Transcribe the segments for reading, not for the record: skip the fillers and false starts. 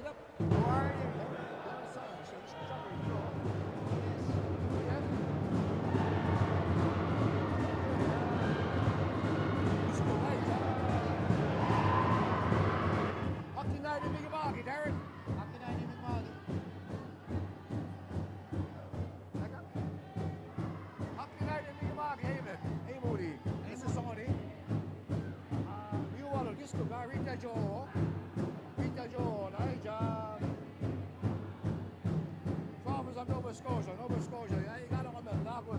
How are you? Darren. Hakkinainen Migimagi, ei muudi. Missä Sony? Miualo disco ga Rita Joe. Rita Joe, naija. Farmers of Nova Scotia, Nova Scotia. Ei gano on nago.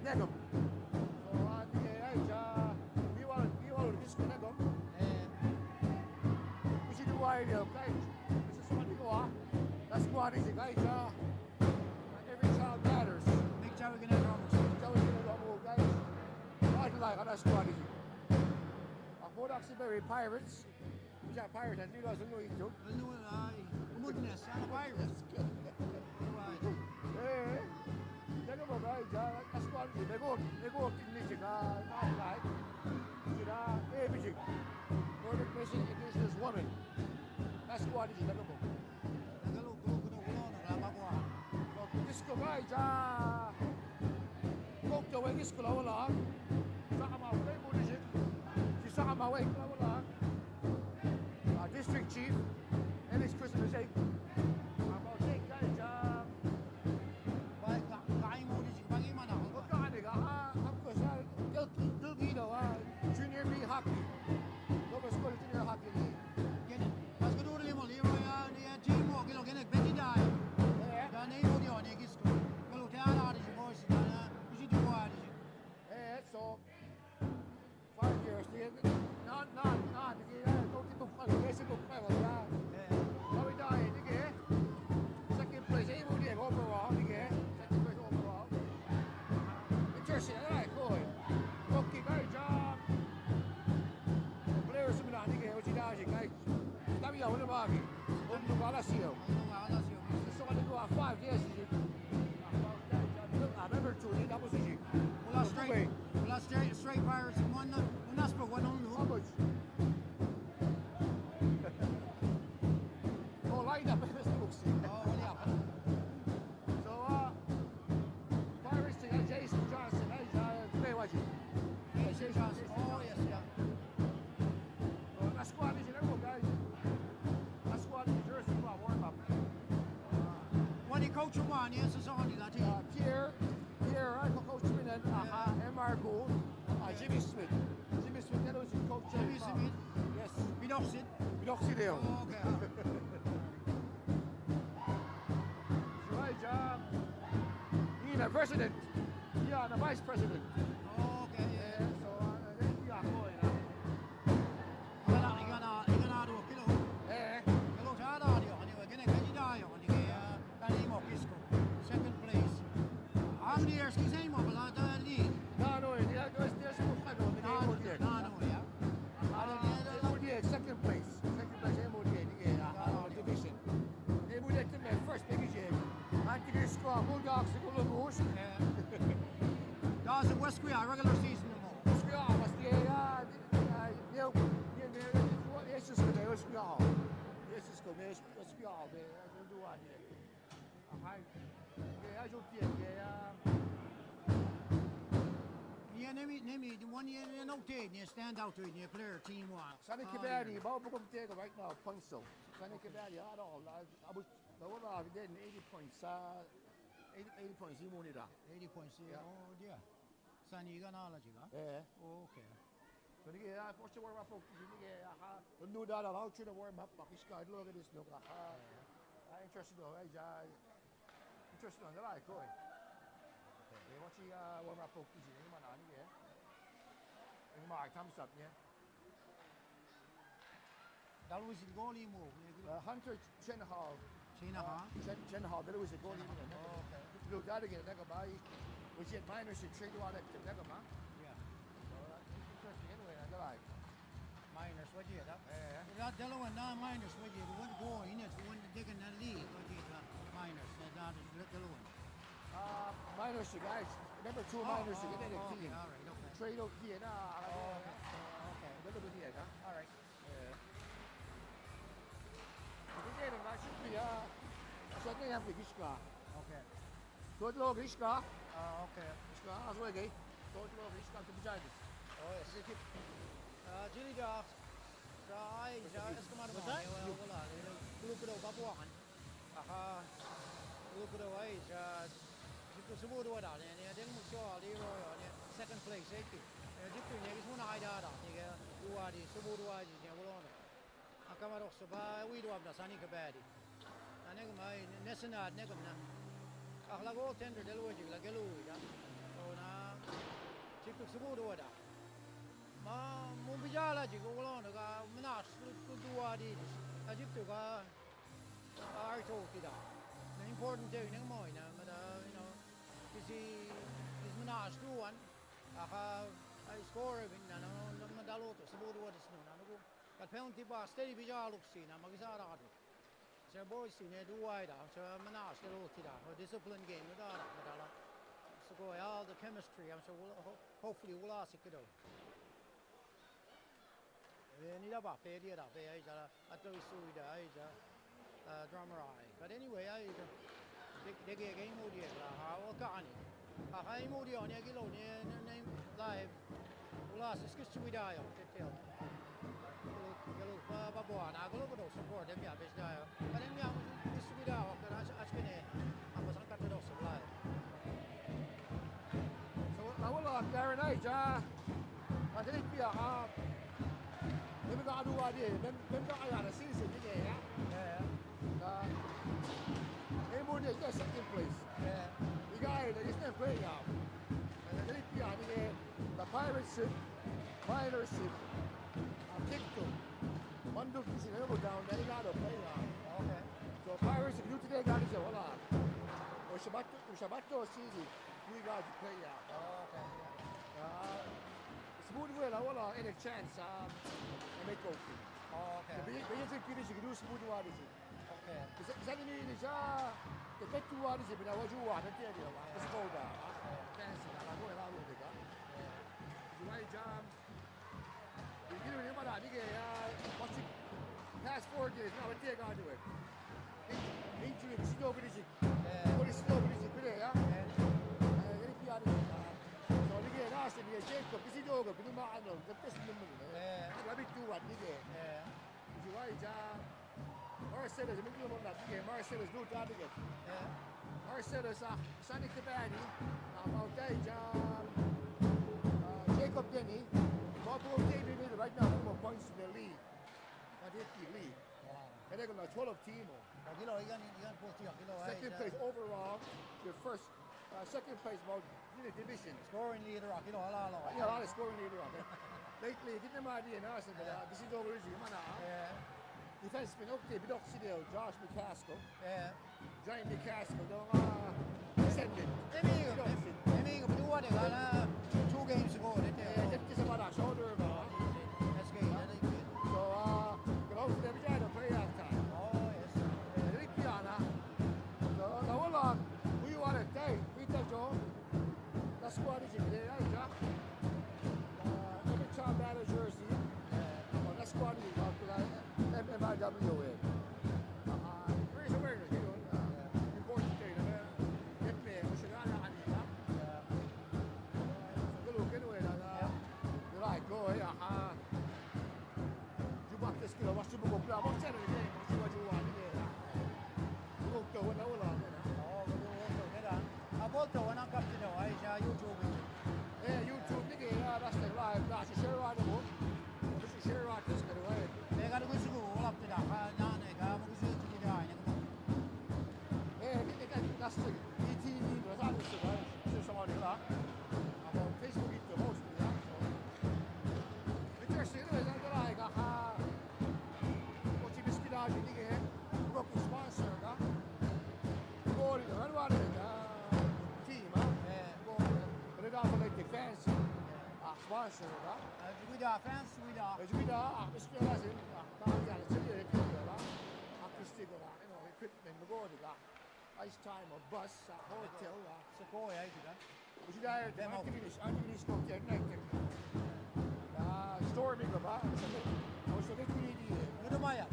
Negum. So naija. Miualo disco negum. Isi duai dia, kai. Missä Sony goa. That's what is it, naija. Every child matters. Big Joe gonna drums. Guys, I like on squad. Fort Oxyberry Pirates. Which are pirates, and you guys know it too. I know Goodness, I'm a virus. Right. Eh, take a look, guys. That's squad. They go to Michigan. Not like. You know, everything. Nordic mission against this woman. That's squad. Take a look. Disco, guys. Kok to wagi sekolah wala, saka maway mo din siya. Si saka maway sekolah wala. District chief, and his Christmas egg. About egg guys, kain mo din siya. Bagaimana? Magkakanig ako sa Dilgino, Junior B Hockey. Nova Scotia Junior Hockey League. Mas kedua dia mau dia team mau kalau kena beti dah. Dan ini mau dia ni gisko. Kalau tiada ada sih bos. So 5 years, not, don't think of basic of how we died, second place, overall, second place overall. Interesting, cool. Okay, great job. Players from the what you guys. Kami ako na bagi. Huwag nung alasyo. So, ano ko, 5 years, number 2, tapos siya. Straight Pirates and one for one on the how much? Oh, line up. So, Pirates to Jason Johnson. Play what you? Jason Johnson. Oh, yes, yeah. So, that squad is in everyone, guys. That squad is jersey warm up. When he coach one, yes, it's on that team. Here, I coach him in MR Gould. Jimmy Smith. Jimmy Smith, that was coach. Jimmy Smith? Yes. Bidoxit? Bidoxit there. Oh, okay. So, right job. He's the president. Yeah, the vice president. Oh, okay, yeah. So, yeah, boy. Ikan ada kilo. Kalau saya ada dia, ni kena gaji dah ya, ni kali mau kisko. Second place. How many years he's in more than the league? No, there's no fight on the game. Yeah. Second place. Second place, division. MOD to me first, big game. Anti squad, Bulldogs, the Golden Goose. That's the West Korea regular season. West Korea was the, it's just good, West Korea. It's just good, West Korea, I don't do what here. I don't Nemi, the 1 year in okay, you stand out to it, you player team one. Sunny Kibadi, Bob Bugum right now, points so. Sunny Kibadi, I don't know. I was, I did 80 points, 80 points, you wanted that. 80 points, yeah. Oh, dear. Sunny, you got knowledge, yeah. Oh, okay. So, I forced to warm up, I knew that I'll try to warm up, but this guy, look at this, look. I'm interested, interested on the right, go ahead. What you warm up, Mark thumbs up, yeah. That was the goalie move. Hunter Chenhall. Chenhall, that was the goalie move. Oh, okay. Look, that again, which yet minors should trade out at Negama. Yeah. So that's interesting anyway, I like. Minors, what you have? Yeah. That Delaware, not minors, what you one goal in it, one digging the league, what you minors, that is Delaware. Minors, guys. Number 2 minors, you get a team. All right, okay. Trade out here, okay. All right. Catholic Ishka. Okay. Tot log Ishka. Okay. Ishka, as well, gay. Tot log Ishka to be giant. Oh, yes. Jilly Dogs. Sai, eskamar mo. Wala. Lupro kapuan. Aha. Lupro ay Jipto subudo wala. Then mo siya liro second place eki. Jipto niya is muna ay dara. Niya duwadi subudo ay niya wala na. Akamaro sa ba wido abda sani kabadi. Aneng may nesanad negam na. Akhlago tender delwaji la gelu ya. So na Jipto subudo wala. Ma mubijala jigo wala na ka manas duwadi. Jipto ka arto kita. The important thing ng mo na you know kasi is manas duwan I score na madalo to subudo wa disno na ko kat penalty ba steady bijalo si na magisara ka sa boys si ne duwai da sa manas dalo tida discipline game madala so go all the chemistry I'm sure hopefully we'll ask it do ni da ba pe dia da pe ai ja ato isu da ai ja drummer eye. But anyway, they get game mode la ha o kaani. Ha hai mode on ya gilo ni name live. Ula skis tu video detail. Galo ba bo na galo ko support dem ya bes da. But dem ya skis video ko na askene apa sang kat do live. So now wala Darren ay ja. Adili pia ha. Dem ga adu wadi. Dem ga ayana season ni ya. Yeah. More than just second place. Yeah. The guy that is not playing out. And the the Pirates Miners kicked him. One look is another down, then he got to play out. Okay. So Pirates, if you today got to say, hold on. Or Shabato season, we got to play out. Okay. Smooth way, hold on, any chance, and make okay. Okay. The basic finish, you can do smooth water. Okay. Zanini déjà che tu guardi se mi avevo giocato te dire ma che scoda pensi alla tua la logica tu vai già you know ma dai che what's it past 4 days now what take on to it injury slow busy what is slow busy pure ya e piano so lì che nasce di cerco che si gioca più ma hanno che test non la bitu guardi che tu vai già Marcellus, I'm going to go to Marcellus, no time again. Marcellus, Sonny Cabani, Jacob Denny, Bob David right now, more points in the league. Not hit the league. And they're going to 12 team. Second place overall, your first, second place about the division. Scoring leader, a lot of scoring leader. Lately, get them idea now, this is over easy. Defenseman okay, but Josh McCaskill. Yeah. Giant McCaskill, descendant. Amigo, but what? 2 games ago, Just about a shoulder. That's good. So, hopefully, we try to play half time. Oh, yes. Piana. So, now, hold on. Who you want to take? Peter Joe. The squad is in there, right, Jack? Every child battle jersey. The squad is up to that. MIWA. Very awareness, you know, important thing. Get me, we should not have any. So, look anyway, you like, go, yeah, you want this skill, what's your book? What's the game? What you want to do? You look to one hour long, a volte one up to know, I YouTube. Yeah, YouTube, that's the live, that's a share on the book. This is share on this, by the way. 내가 누구 쓰고 올랍니다. 나네가 무슨 뜻이냐 이거. 예, 그러니까 나스 ETV도 사는 수가 실성하리라. 아마 페이스북 있죠, 호스트야. 그때 시는 회사들아 이거 뭐지 비스키다 이게 브로커 스폰서가 이거를 얼마나 팀아. 이거 그래가 볼때 팬시 스폰서가 주기다 팬스 주기다. 주기다 비스키다지. 나야 저기 그거라. 아쿠스틱이라. equipment 먹어도가 ice time or bus hotel Sequoia 이거다. 우리 다 데모 안티비니스 거기에 나이트. 스토리 이거 봐. 어서 내끼리 그러마야.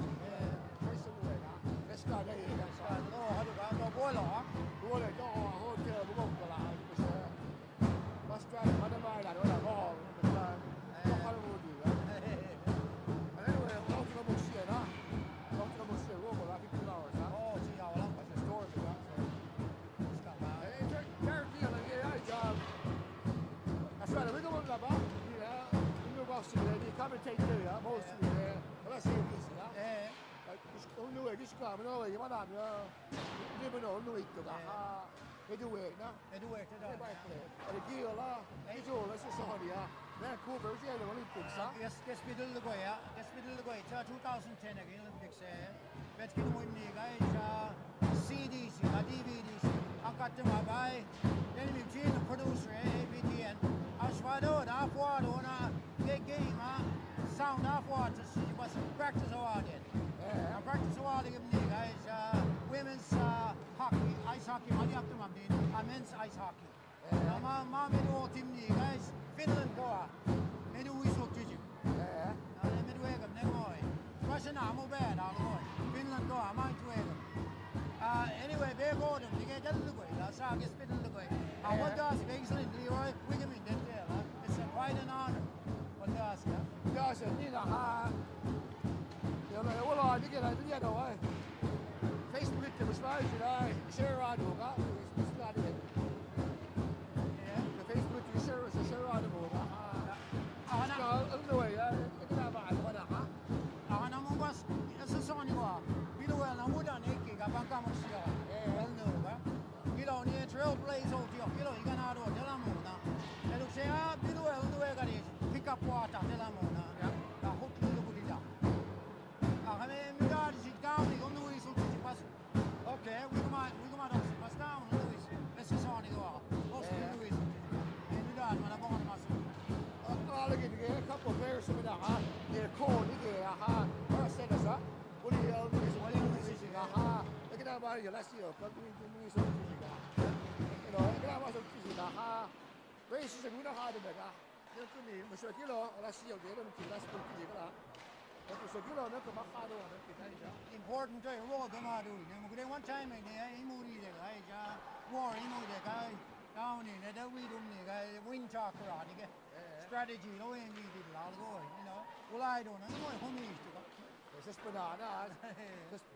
벌써 뭐야. 레스카다 얘가. 너 하루가 너 là. Đua này cho họ hôn chờ bố bông của lại bây giờ bác trai mà nó mai là đó là họ mình là không phải mua gì đó anh ấy là không có một xe đó không có một xe luôn mà là $50 đó Oh, chị giàu lắm. that's the story of that It's got that. hey Cherokee là cái ấy job that's right we don't là bác you know you know bác sĩ đi commentate there mostly there that's the easy đó Eh, ông nuôi cái scar mình nói gì mà làm nữaนี่มันông nuôiตัวha cáiดูเองนะ e due cheไม่ da. ไปเลยอะไรกี่ละที่โจ้แล้วสุดสอดีอ่ะแม่คู่ไปเที่ยวเลยวันนี้ปุ๊บซะ Kes bidil go ya. Kes bidil go. Cha 2010 again Olympics eh. Bet kin mo ni guys cha CDs, DVDs. Angkat ma bai. Then mi chin producer APTN. Ashwado da fuado na game sound off what to see was practice award it. Practice award give me guys women's hockey, ice hockey, money up to men's ice hockey. Ma me do team ni guys Finland go. Me do we so tiji. Me do egam ne moy. Russia na mo bad out boy. Finland go ma to egam. Anyway, they go them. They get the way. That's how I get spit in the way. What does Excellent Leroy Wiggum in there? It's quite an honor. What does yeah? ก็เสร็จนี่นะฮะเดี๋ยวเลยว่ารอที่อะไรที่เนี่ยเดี๋ยวไอ้ Facebook จะมาช่วยจะได้แชร์ร้านดูก็สร้างได้ Facebook จะแชร์ร้านดูก็ฮะก็ด้วยอ่ะก็ได้บ้านก็ได้ฮะ Ana mo bas sa soni ko. Biluwa na mo dan ekki ga bangka mo siya. Well no ba. Kilo ni trailblaze o tio. Kilo iga na do de la mo na. Elo sea biluwa no e ga ni pick up water de la mo na. Ka hot ni ko dila. Kame mi ga di down ni no iso ti pas. Okay, we come out pas down no is. Sa soni ko. O si no is. Mi ga na ba na mas. قال لك a couple of players from the hot yeah coolนี่aha or said us up what do you see aha look at that body let's see but we so you know look at that so aha race is a good hard to ga you to me مش كيلو let's see okay let me let's put it كده بس كيلو ده كما حاله ده كده Important to roll come out do. Mo gre one time ni ai muri de ga ja war imo de ga down in the we do ni ga win talk ra ni ga strategy no way ni di la go you know. Well I don't know no ho mi to. This banana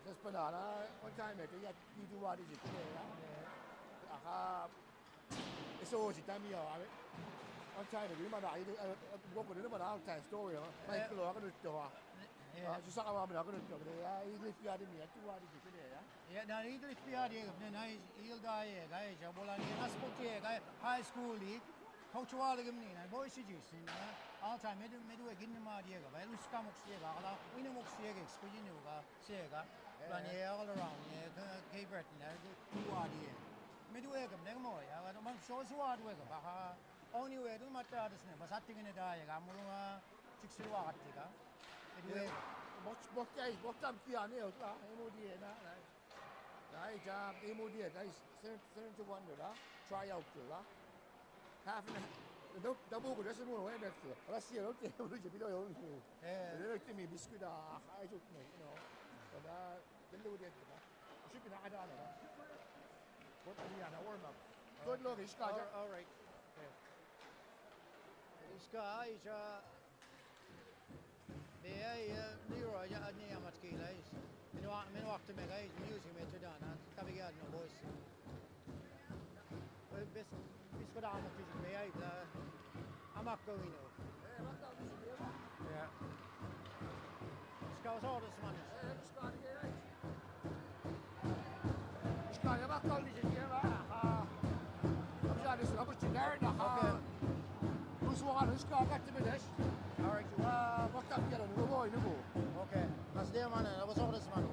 this banana one time it you do what is it aha it's all the time you are one time we ma dai go ko ma dai time story mai ko ga no to ju sa ma ma ko no to ai ni pia de mi tu wa di ke de ya Ya na ni di pia de ne na il ga ye ga ja bola ni na sport ye ga high school league coach wa de ni na boy si ji sin na all time me do gin ma de ga ba lu ska mo si ga la we no mo si ga experience ni ga si ga ba ni all around ni ke bret na du wa de me do ga ne mo ya ga no man so so wa de ga ba ha only way do ma ta des ne ba sa ti ne da ya ga mo ga sik si wa ga ti ga bot kai bot tam ki ane o ta mo di na dai ja mo di dai sen to wonder la try out la half and double ko desa mo wa bet ko la si lo te mo je bido yo le te mi biscuit da ai jo ne you know da den lo de ta shi bi na ada ala bot ni ana warm up good look is ka all right Sky is Bea Leroy ja adni amat kilais. Min waqt me guys music me tudana kabigad no boys. Well bis ko da amat tiji bea ila amak go ino. Yeah. Ska was all this man. Ska ya bak kaldı ya ha. Abi ya bu nerede ha. Usman ska kattı mı deş? All right. Bak tam gelen ne boy ne bu? Okay. That's there man. That was all this man.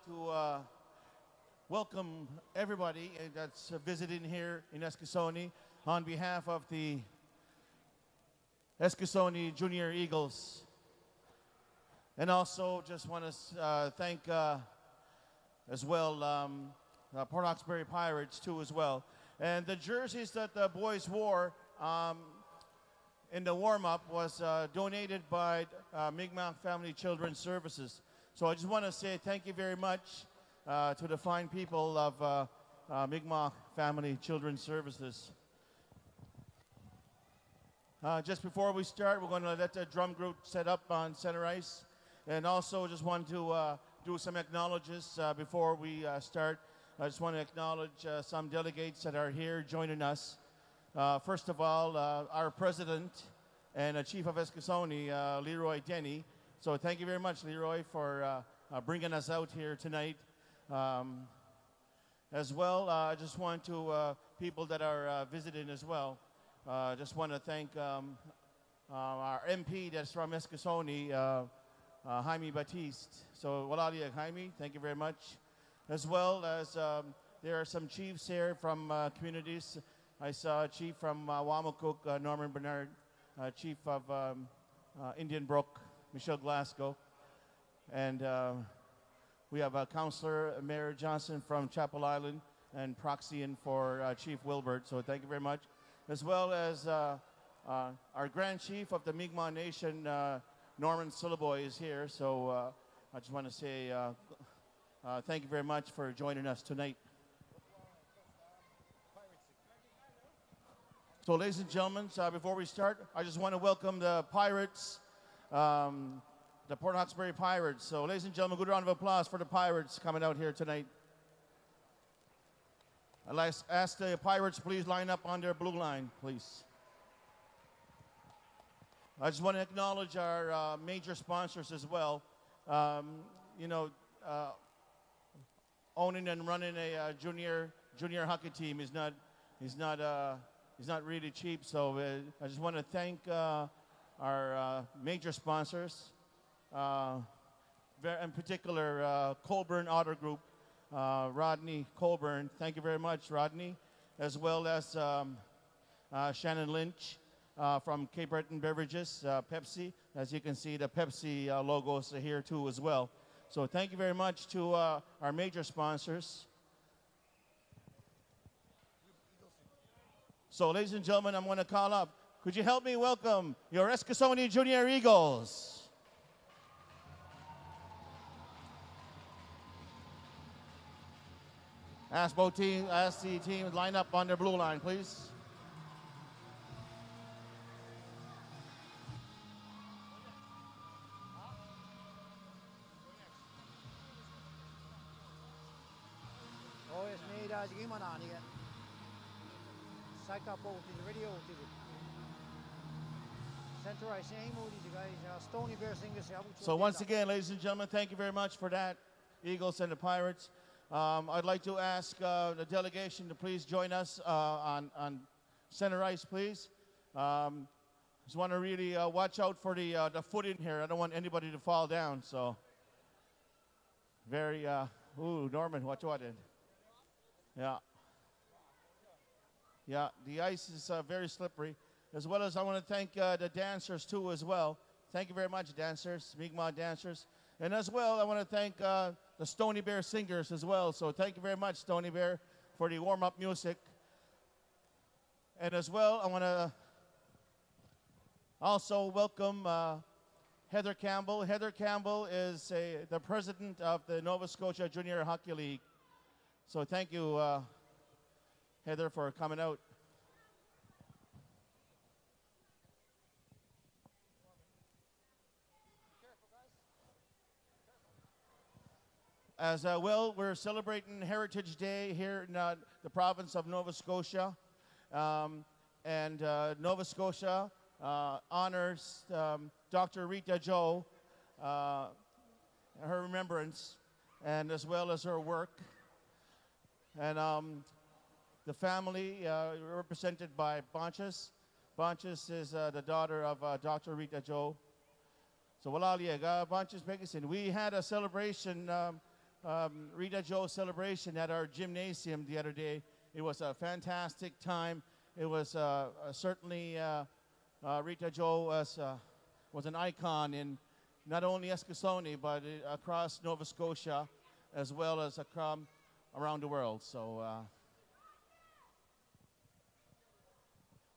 to welcome everybody that's visiting here in Eskasoni on behalf of the Eskasoni Junior Eagles. And also just want to thank as well Port Hawkesbury Pirates too as well. And the jerseys that the boys wore in the warm-up was donated by Mi'kmaq Family Children's Services. So I just want to say thank you very much to the fine people of Mi'kmaq Family Children's Services. Just before we start, we're going to let the drum group set up on center ice. And also just want to do some acknowledgements before we start. I just want to acknowledge some delegates that are here joining us. First of all, our president and Chief of Eskasoni, Leroy Denny. So thank you very much, Leroy, for bringing us out here tonight. As well, I just want to, people that are visiting as well, just want to thank our MP that's from Eskasoni, Jaime Batiste. So, Walalia Jaime, thank you very much. As well as there are some chiefs here from communities. I saw a chief from Wamakuk, Norman Bernard, chief of Indian Brook, Michelle Glasgow. And we have Councillor Mayor Johnson from Chapel Island and proxying for Chief Wilbert. So thank you very much. As well as our Grand Chief of the Mi'kmaq Nation, Norman Syllaboy is here, so I just want to say thank you very much for joining us tonight. So ladies and gentlemen, before we start, I just want to welcome the Pirates, the Port Hawkesbury Pirates. So ladies and gentlemen, good round of applause for the Pirates coming out here tonight. I'd like to ask the Pirates please line up on their blue line, please. I just want to acknowledge our major sponsors as well. You know, owning and running a junior hockey team is not really cheap. So I just want to thank our major sponsors, in particular Colburn Auto Group, Rodney Colburn. Thank you very much, Rodney, as well as Shannon Lynch. From Cape Breton Beverages, Pepsi. As you can see, the Pepsi logos are here too as well. So thank you very much to our major sponsors. So ladies and gentlemen, I'm going to call up. Could you help me welcome your Eskasoni Junior Eagles? Ask the team line up on their blue line, please. So once again, ladies and gentlemen, thank you very much for that, Eagles and the Pirates. I'd like to ask the delegation to please join us on center ice, please. Just want to really watch out for the footing here. I don't want anybody to fall down. So very, ooh, Norman, watch what it. Yeah. Yeah, the ice is very slippery. As well as I want to thank the dancers too as well. Thank you very much, dancers, Mi'kmaq dancers. And as well, I want to thank the Stony Bear singers as well. So thank you very much, Stony Bear, for the warm-up music. And as well, I want to also welcome Heather Campbell. Heather Campbell is the president of the Nova Scotia Junior Hockey League. So thank you, Heather, for coming out. As well, we're celebrating Heritage Day here in the province of Nova Scotia. And Nova Scotia honors Dr. Rita Joe, her remembrance, and as well as her work. And the family represented by Bonchus. Bonchus is the daughter of Dr. Rita Joe. So Bonchus Pegasin. We had a celebration Rita Joe celebration at our gymnasium the other day. It was a fantastic time. It was certainly Rita Joe was an icon in not only Eskasoni but across Nova Scotia, as well as around the world. So.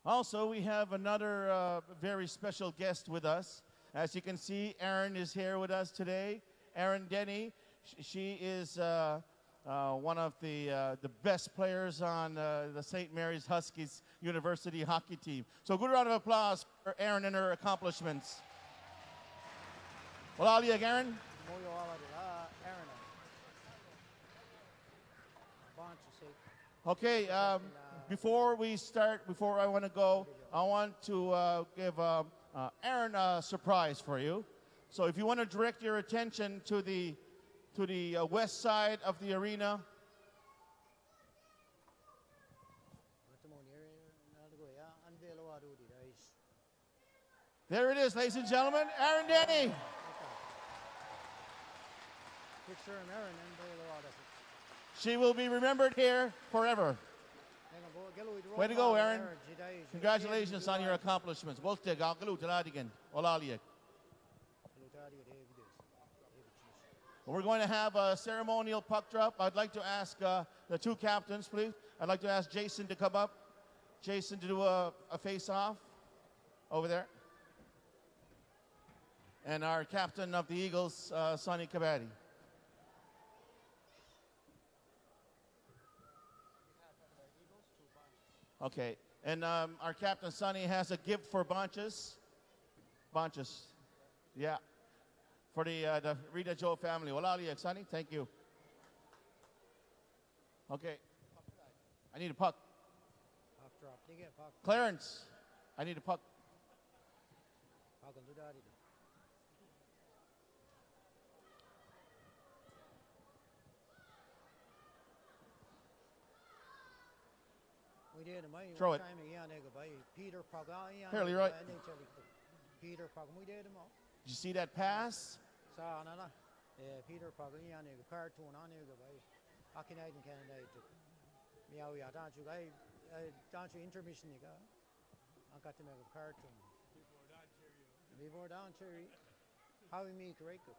Also, we have another very special guest with us. As you can see, Erin is here with us today. Erin Denny, she is one of the best players on the St. Mary's Huskies University hockey team. So, good round of applause for Erin and her accomplishments. Well, Ali, Erin. Okay, before we start, before I want to go, I want to give Erin a surprise for you. So if you want to direct your attention to the west side of the arena. There it is, ladies and gentlemen, Erin Denny. Picture of Erin and she will be remembered here forever. Way to go, Erin. Congratulations on your accomplishments. Well, we're going to have a ceremonial puck drop. I'd like to ask the two captains, please. I'd like to ask Jason to come up. Jason to do a face-off over there. And our captain of the Eagles, Sonny Kabaddi. Okay, and our captain Sonny has a gift for Bonchas. Bonchas, yeah, for the Rita Joe family. Wala liyak, Sonny, thank you. Okay, I need a puck. Puck drop. Puck. Clarence, I need a puck. Throw it. Here, Leroy. Peter Did you see that pass? Peter cartoon on intermission I got to make a cartoon. Before down Cherry. How we make right good.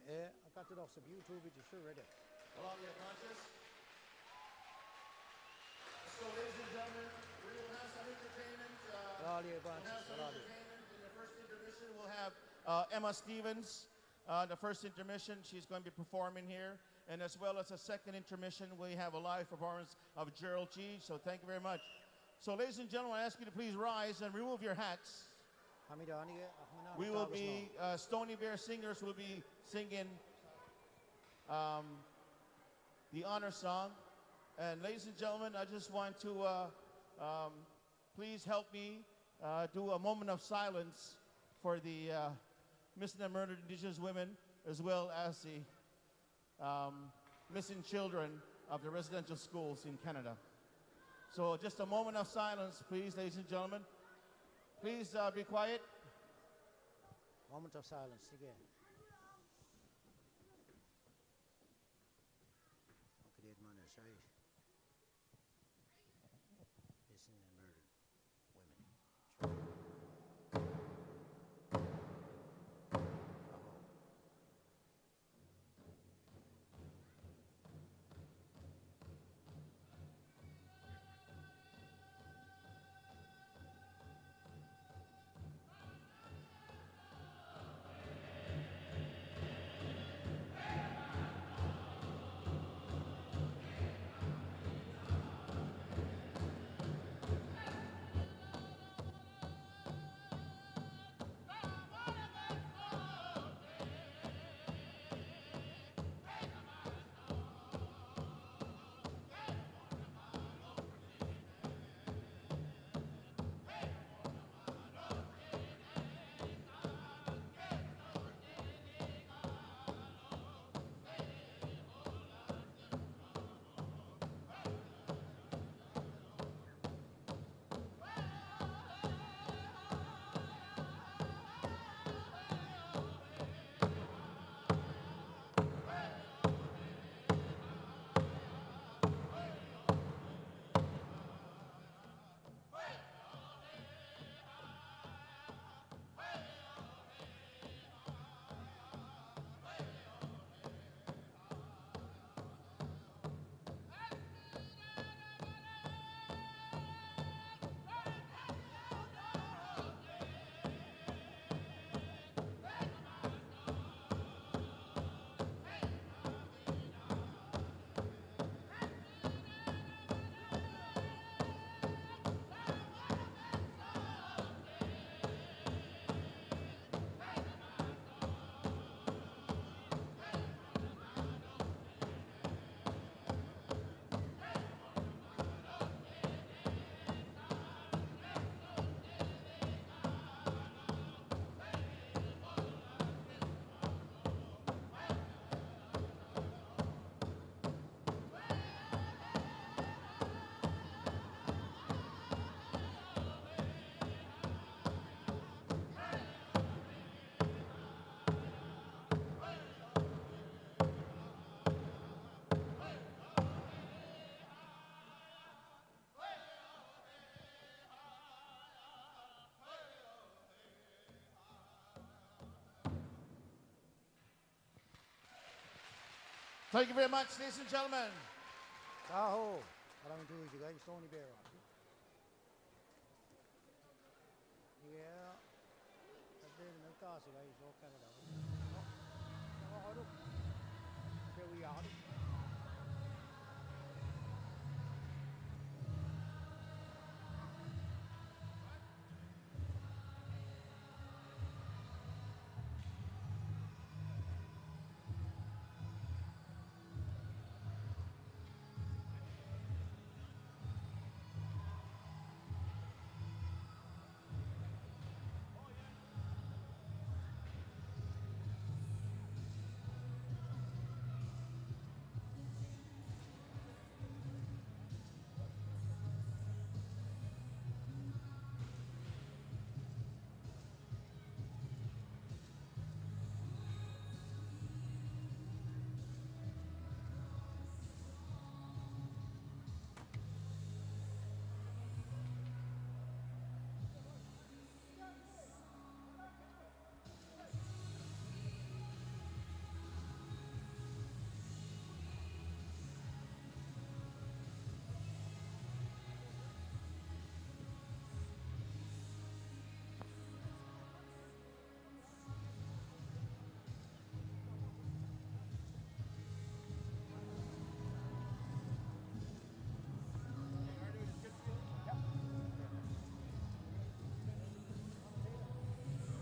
Yeah, I got it off some YouTube, which is sure ready. Well, on your conscious. So, ladies and gentlemen, we will have some entertainment. We'll have some entertainment. In the first intermission, we'll have Emma Stevens. The first intermission, she's going to be performing here. And as well as a second intermission, we have a live performance of Gerald G. So thank you very much. So, ladies and gentlemen, I ask you to please rise and remove your hats. We will be, Stony Bear Singers will be singing the honor song. And ladies and gentlemen, I just want to please help me do a moment of silence for the missing and murdered Indigenous women, as well as the missing children of the residential schools in Canada. So just a moment of silence, please, ladies and gentlemen. Please be quiet. Moment of silence again. Thank you very much, ladies and gentlemen. Tahoe. Maraming tuloy si guys. Tony Berra. Yeah. Sabi nagtaas si guys. So Canada. Nakakadok. Here we are.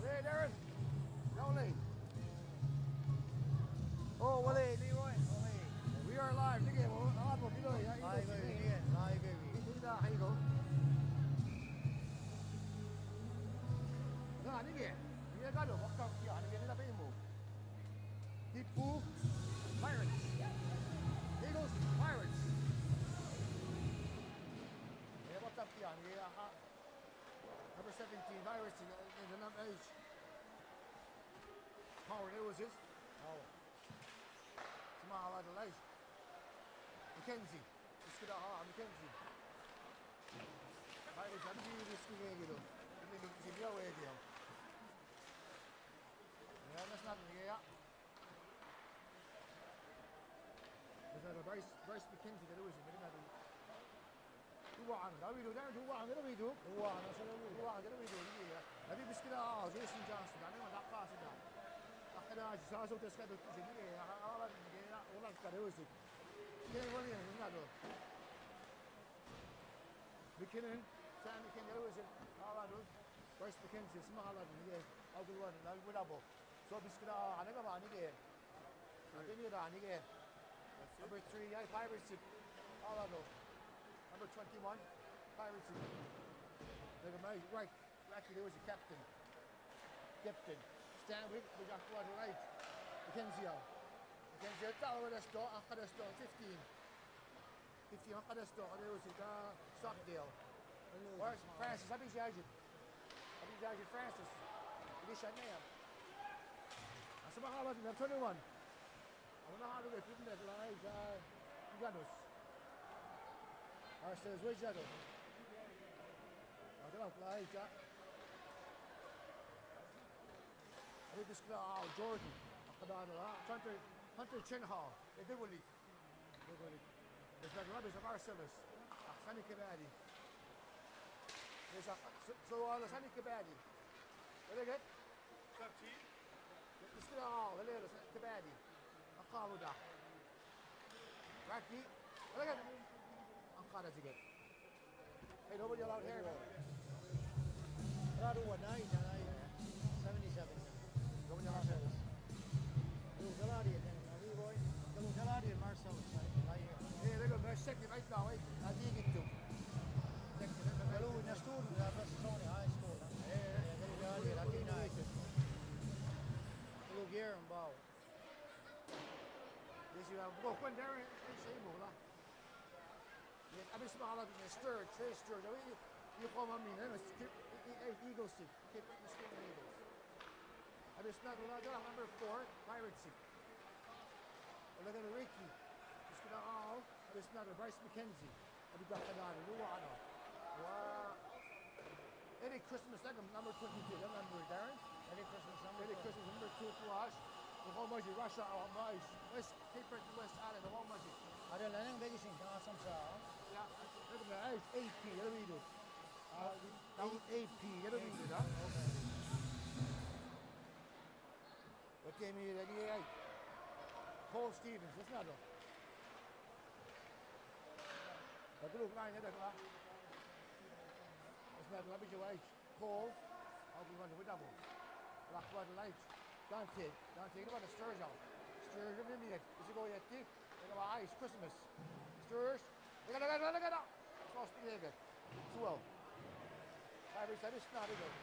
Hey, Darren. Lonely. Oh, wala Leroy. Okay. We are live. Sige, ako Pinoy. Live again. Live again. Hindi kayo ko. Nah, sige. Hindi ka do. Waktu ya, hindi nila pa mo. Tipu Pirates. Eagles Pirates. Yeah, what's up here? Number 17 Pirates in the number 8. Power Lewis is. Oh. Smile like the light. Mackenzie. Let's get out. Mackenzie. Pirates, I'm going to do this again. Hindi niya way diyo. Yeah, that's not yeah. There's a Bryce McKenzie that was in the Duwaan, we do there. Duwaan, we do. Duwaan, we do. Nabi biskila Jason Johnson. Ano man nakpa sila. Akala sa so test ka do sige. Akala ni na wala ka do si. Kaya wala yan nga do. McKinnon, Sam McKinnon was in. Akala do. Bryce McKenzie small lad ni. Ako wala na wala bo. So biskila ano ka ba ni ke. Ano ni ra ni ke. Number 3, yeah, Pirates. Akala do. Number 21, Pirates. Look at my right. Actually, there was a captain. Stanwick, we got one right. Mackenzie, Talawadesto, Akadesto, 15. 15, Akadesto, and there was Stockdale. Where's Francis? Happy Judge. Francis. Edition name. Asa mga kabat na 21. Ano na halos ito na live Ganos. Arsenal's way shadow. I don't know, live Jack. I think this Jordan. Hunter Chinhall. They did Willie. There's like rubbish of Arcelis. Sunny Kabaddi. There's a Sunny Kabaddi. What they get? This Kabaddi. Akaluda. Rocky. What they get? Angkada to get. Hey, nobody allowed here. Rado 77. Nobody allowed here. Galati and Leroy. Galati and Marcel right here. Yeah, they're going to second right now. I dig it too. Hello, in the student at Sony High School. Galati, Latina. Hello, Gare and Bow. This is a when they're in Shable. I mean, small up in the stir, Trey Stir. You call me, then it's Eagles. Keep it in the Eagles. I mean, it's not number 4, Pirates. Look at the Ricky. It's going to all. It's not a Bryce McKenzie. I mean, Dr. Nani, Luano. Wow. Eddie Christmas, like number 22. That number, Darren. Eddie Christmas, number 2. Flash. home Magic, Russia, West, Cape Breton, West Island, the home Magic. Ada lang ang begisin ka samsa. Yeah, look at that, 8P, you know what I mean? 8P, you know what I mean? Okay. What game is it? Cole Stevens, what's that? But look, line, that's not. That's not, let me show you. Cole, I'll be running with double. Black by the light. Dante, you know what the stirs out. Stirs, you mean it. Is it going to take? Look at my eyes, Christmas. Stirs. Look at that. Sauce be there. So well. Irish, that is not good.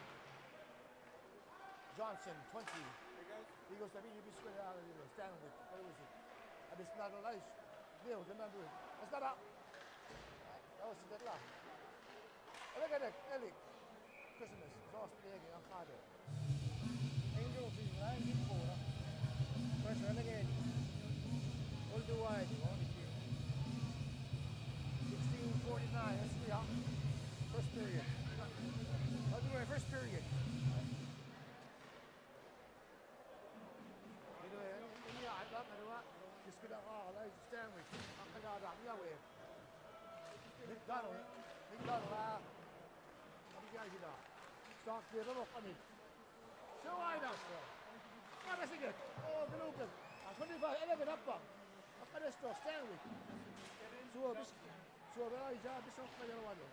Johnson, 20. He goes to me, you be squared out of the stand with. What was it? And it's not a light. Bill, remember it. That's not up. That was the last. Look at that, Ellie. Christmas. Sauce be there on Friday. Angel is right in for. First renegade. All the wide. 16:49. That's the first period. By the way, first period. Stanley, Stockdale, look, I mean. So I know. What is it? Oh, the local. 25, 11 up. Up at this store, Stanley. So I job is something I want to.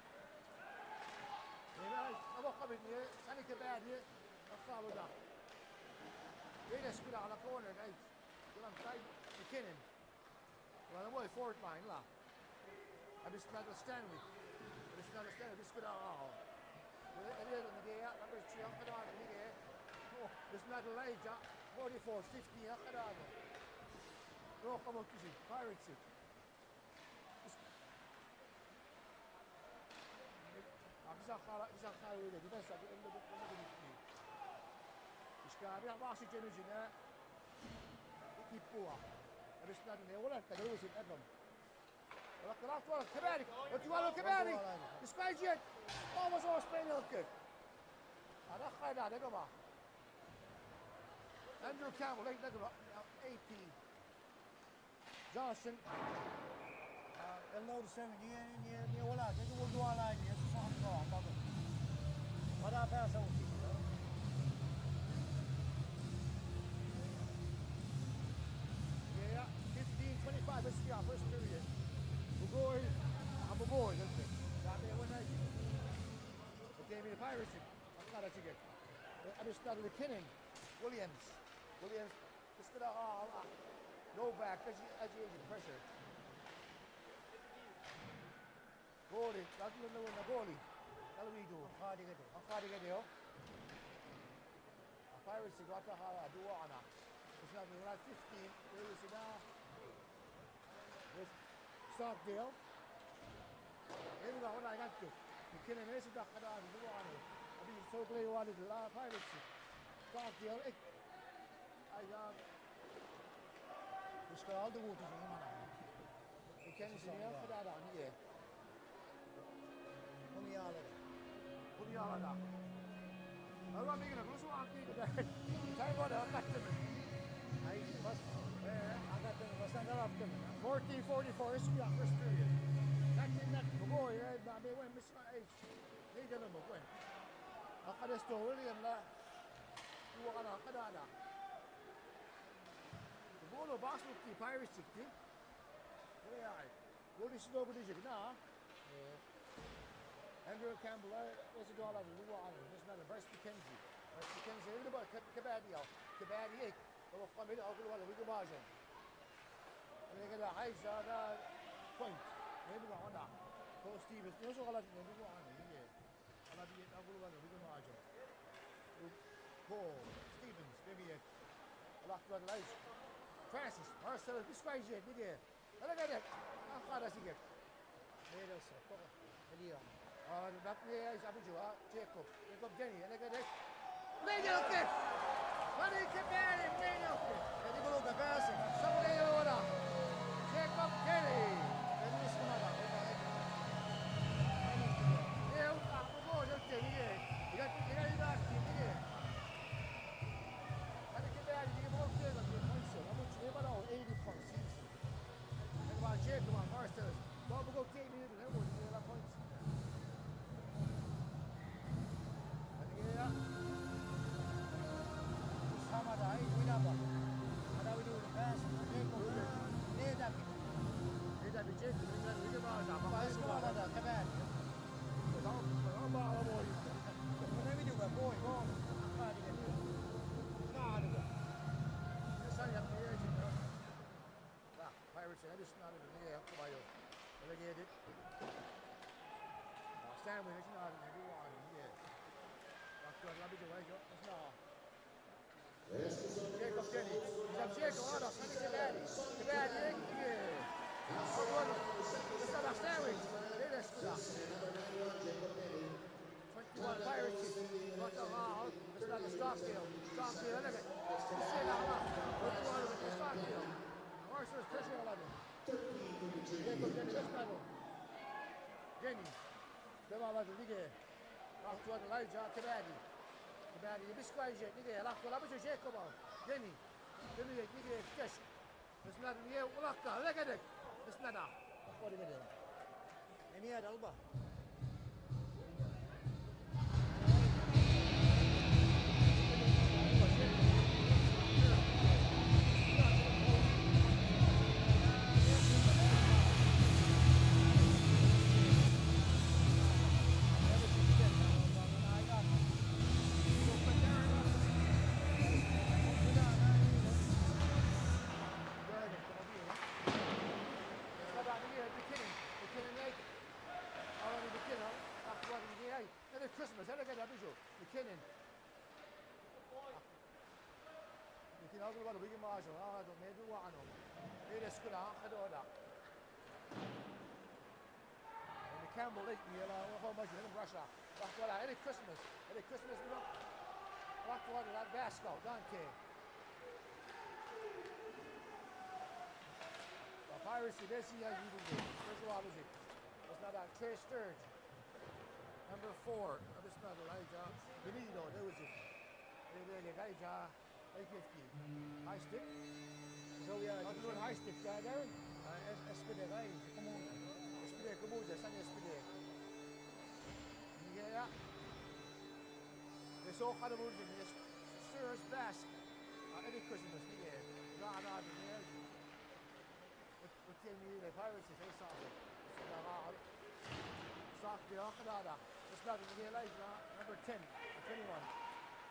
I'm not coming here. Sunny Cabad here. I'll follow that. They just get on the corner, guys. Get on side. McKinnon. Well, I'm away fourth line, la. I just not a Stanley. Just not a Stanley. Just get on. Number 3 up and on. Just not a light, 44, 50 up and on. No, come on, Kissy. Pirates it. Güzel kahve dedi. Ben sana önümde gitmeyeyim. İşte abi bahsi cenüzüne ekip bu var. Arasında ne olur da görüyorsun adam. Bak rahat var. Kebari. Otuvalı kebari. İskaycı. Olmaz o Spanyol kid. Ara kayda ne kadar. Andrew Campbell, like that about 18. Johnson. El nou de stem nie wala. Dit wordt door lijn. Dit is zo gewoon. Maar daar pas ook niet. Yeah, 15-25 is the first period. Bugoy, I'm a boy, isn't it? That day one night. It gave me the Pirates. I'm not a ticket. I just started the Kinning. Williams, just gonna go back as you pressure. Goalie, that's the goalie. What do we do? How far do you get? Pirates got to do on. It's not like 15. There is with Stockdale. Maybe that's what I got to. You can't miss it. Do on. I mean, so glad you wanted the Pirates. Stockdale. I got. We skal aldrig ud til det, man. Ik ken ze niet voor dat dan hier. Kom je halen. Kom je halen dan. Nou, wat ben je nog zo aan het kijken? Zijn we er? Hij was dan wel af te 14-44 is ja, first period. Net mooi, hè? Maar we win misschien eens. Nee, dat is mooi. Ik ga dus toch William la. Hoe gaan we gedaan dan? De bolo baas op die Pirates zit. Ja, wil is nog niet zeggen, nou. Andrew Campbell, is het al aan de aan. Dat is naar de Bryce McKenzie. Bryce McKenzie, in de bal, Kabaddi al. Kabaddi, ik. Dat was van midden ook wel een goede baas. En ik heb hij is daar point. We hebben nog een dag. Cole Stevens, die is ook al aan de goede aan. Al aan die ook wel een goede baas. Cole Stevens, maybe it. Lacht wat lijst. Francis, Marcel, this guy's it, niet hier. Look at that. How far does he get? Nee, dat is toch. Elian. Dat is af en toe, Jacob. Jacob Denny, look at that. Leedjelke! Wat is het bij hem? Leedjelke! En die wil ook de versen. Zo Leona. Jacob Denny. En die is gemaakt. Heel graag, maar mooi, dat is hier. Je gaat niet naar die hier. Wat is het bij hem? Die moet ook zeggen. Sandwich, it's not everyone. Yeah. That's good. Let me do it. It's not. Jacob Denny. He's up Jacob. Oh, that's funny. Kibadi. Kibadi. Yeah. Oh, good. It's not a sandwich. It is good. 21 Pirates. What the hell? It's not a Stockdale. Stockdale. Look at it. It's still not enough. Look at one of it. It's Stockdale. Marshall's pressure 11. Jacob Denny. Let's battle. Denny. Devam edin lige. Aktual Elijah Kibadi. Kibadi biskayje lige. Aktual abici Jacob. Denny. Denny lige keş. Bismillah niye ulakka. Ne gedek? Bismillah. Aktual lige. Emiyad Alba. Christmas, هلا قاعد بيجوا McKinnon. McKinnon هذول قالوا بيجي معاهم هذول ما يدوا عنهم. إيه السكولة هذول. Campbell ليك يلا هو ماجي هنا براشا. راح ولا هلا Christmas. هلا Christmas منو؟ راح ولا لا باسكو دانكي. Piracy بس هي يجيبوا. First of all, is it? It's not a Trey Sturge. Number 4, this is not Elijah. Benito, there was it. Elijah, 850. High stick. So yeah, Not doing high stick, Darren. Espede guys, come on. Espede, come on, Sunny Espede. Yeah. They saw how to move in this. Sir's Basque. Any Christmas, yeah. No, yeah. What came me, the Pirates, they saw it. Stock the Akadada. It's not in the Elijah, number 10, 21.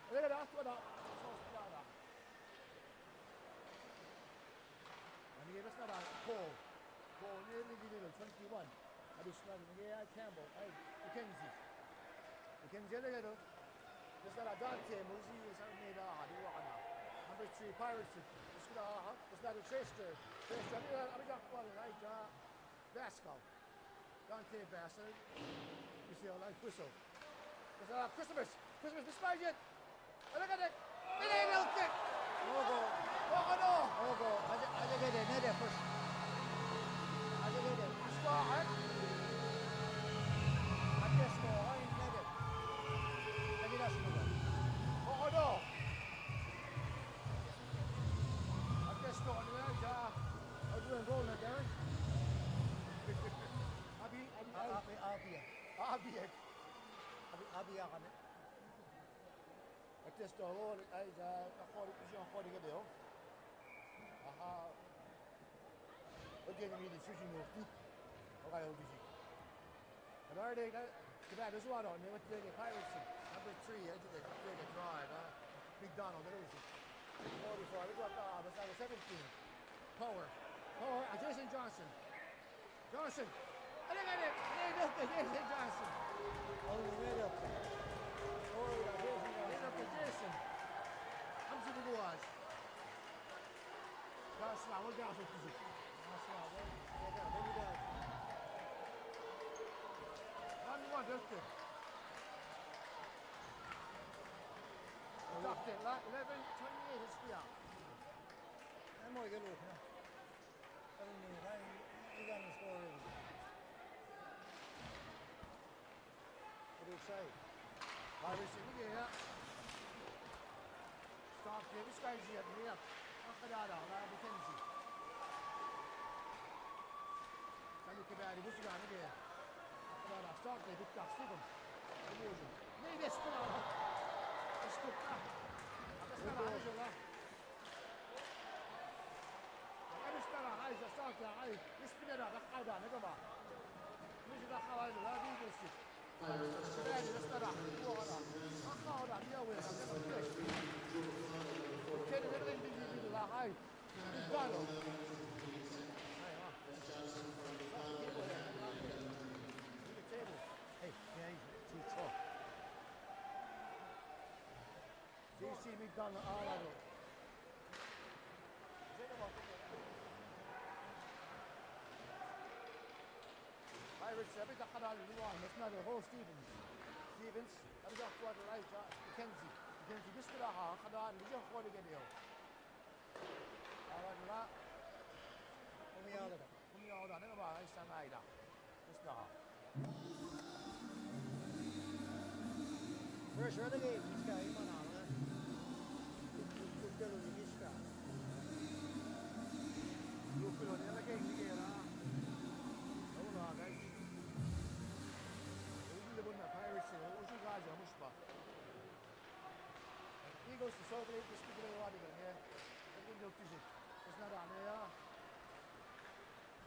Look at that, what up? And he gave us not a Paul. Paul nearly did 21. I just not in the Campbell. Mackenzie. Mackenzie, look at it. It's not a Dante, Muzi is made number 3, Pirates. It's not a Chester. I'm not one Elijah Vasco. Dante Bassett. You see, I like whistle. It's Christmas. Christmas despite it. Look at it. It ain't no kick. Ogo. Oh, no. Ogo. Aja gede nede first. Aja gede. Start. Aja score. Ay nede. Aja dah semua. Oh, no. I guess not. I'm doing goal now, Darren. Abi akan. At this door, I thought to get there. Aha. Again, we need switching move. Okay, I'll be. And already got this one on. They went to the Pirates. Number 3, I did a drive. Big Donald, there was it. 44. We got that's number 17. Power. Jason Johnson. Johnson. I look at it. Jason Johnson. Oh, really up. Jason. I'm super good. That's not what down for physics. That's not what. I'm the one that's it. Doctor, 11:28 is clear. I'm more good looking. I don't know. You got to score everything. What do you say? Pirates in the game. Stop here. This guy's here. Akadada. Mackenzie. Sani Kibadi. What's going on here? Akadada. Start there. Big duck. Stick him. Maybe it's good. It's good. That's not a high. I'm still a high. That's not a high. This is better. That's how done. Look at that. This is how I do. That's easy. That's not a high. done all of it. Pirates, every time I do one, it's not a whole Stevens. Stevens, I'm just going to right, Mackenzie. Mackenzie, this is the half, and I'm just going to get you. All right, that. Kom je al dat? Kom je al dan, helemaal, hij staat mij daar. Dus daar. First relegate, this guy, man, man. Look at this guy. Look at the relegate here, hold on, guys. We live on the Pirates here. What's your guys on? Eagles, the Soviet, the speaking of the water again, yeah. I think they'll use it. It's not on there.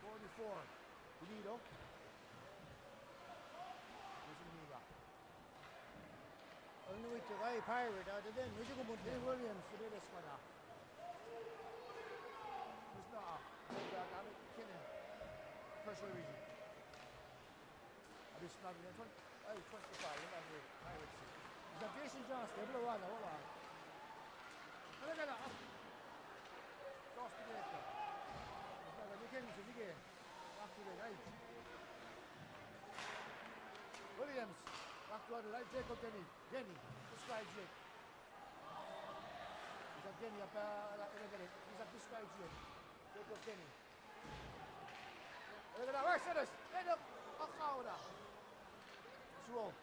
44. Benito. Where's Benito? Ano ito kay Pirate out din. Medyo ko Hey Williams, for this one now. It's not. I'm kidding. Personal reason. I just not in 25, you know, here. Pirates. Is that Jason Johnston? Hold on. Look at that. Cross the gate. It's not a weekend, it's a weekend. Back to the right. Williams. Back to the right. Jacob Denny. This guy Jake. Is that Denny up there? He's up this guy Jake. Jacob Denny. Look at that. Where's Sinners? Head up. Akauda. Swole.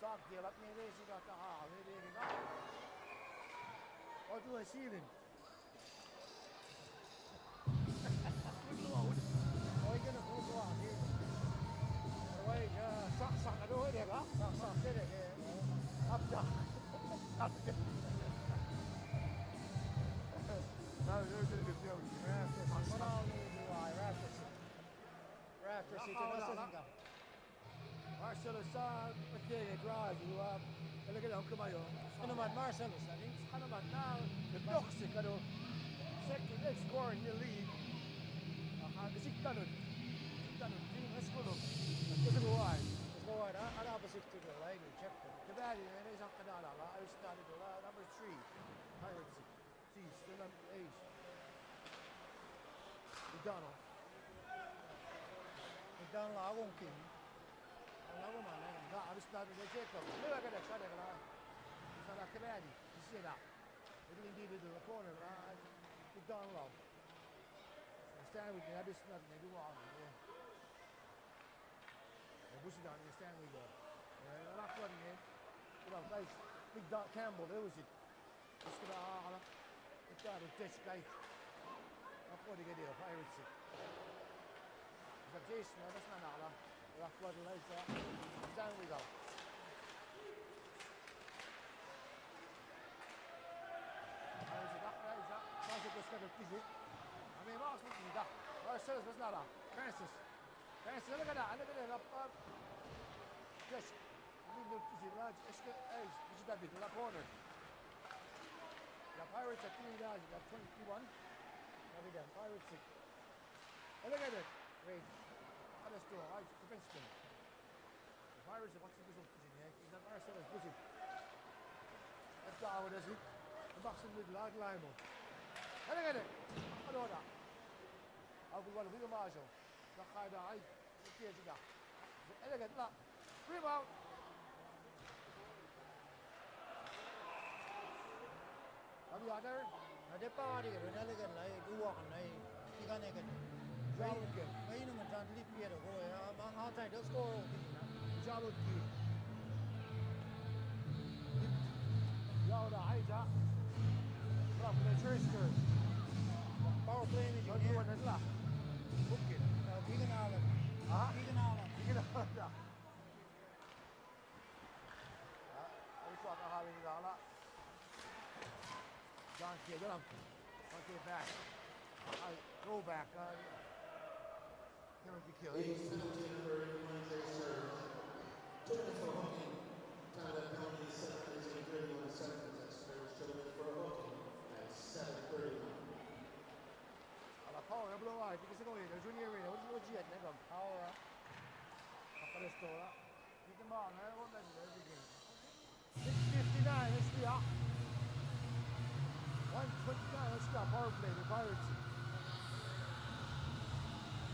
Sock deal up near this. He got the hall. Here he go. What do I see then? Ôi cái nó cũng có đi. Ôi Sock ở đâu đấy hả? sao thế này kìa. Up down. Up down. No, there's a good deal. Raptors. Mana ni dua Raptors. Raptors itu nasa singka. Marcellus McKay drives you up. Look at him, come on. Ano man Marcellus tadi? Ano man now? The toxic ano. Second next scorer in the league. Gesikta nun. Let's go look. Let's go wide. Go on. Ada apa sih tu lagi check. Kabali, and he's up and down. I started number 3. Pirates. See, still number 8. McDonald. McDonald agong king. Ang lago man na. No, I started with Jacob. Look at that shot. It's not a Kabali. You see that? It didn't do the corner. McDonald. Stand with me. I just nothing. They do all. Bush down here. Stand with me. I'm not running in. Come on, guys. Big Don Campbell. There was it. Let's get out. It's got a ditch guy. I'm going to get here. Pirates. Is that Jason? No, that's not Nala. We're off blood lights. Down we go. Pirates. Is that? Francis just got a visit. I mean, Mark's looking at that. Marcellus was not that. Francis, look at that. Look at that. Yes. I mean, look, is it large? Hey, this is that bit. That corner. The Pirates are 3 guys. You got 21. Every day. Pirates 6. Hey, look at it. Wait. How does do? I defense them. The Pirates are watching this up in here. Is that Marcellus busy? That's the hour, does it? The box in the middle. Limo. Hey, look at it. I know that. أقول والله في ماجو لقاعدة عيد كتير كده أنا قلت لا ريباوند أبي هذا Ada pa di kan ada kan lai dua kan lai ikan ikan. جاوب كم May naman tan lip ya ko ya. Mang outside the score. جاوب كي جاوب عايزة رب لتريستر Power play ni جاوب dia. نزلا ممكن Bigan alam. ها Bigan alam. كده لا أيش وقت هذا اللي قاله John Key, get him. John Key back. Go back. Penalty kill. Eagles penalty number 1 served. 2 minutes for hooking. Time of that penalty is 7 minutes and 31 seconds. That's Bears 2 minutes for hooking at 7:31. Alla Paolo blow out perché secondo me Junior Arena oggi è ne come Power. a palestra. Di che mano, non da dire. 6:59 let's be up. 129, let's go. Power play, the Pirates.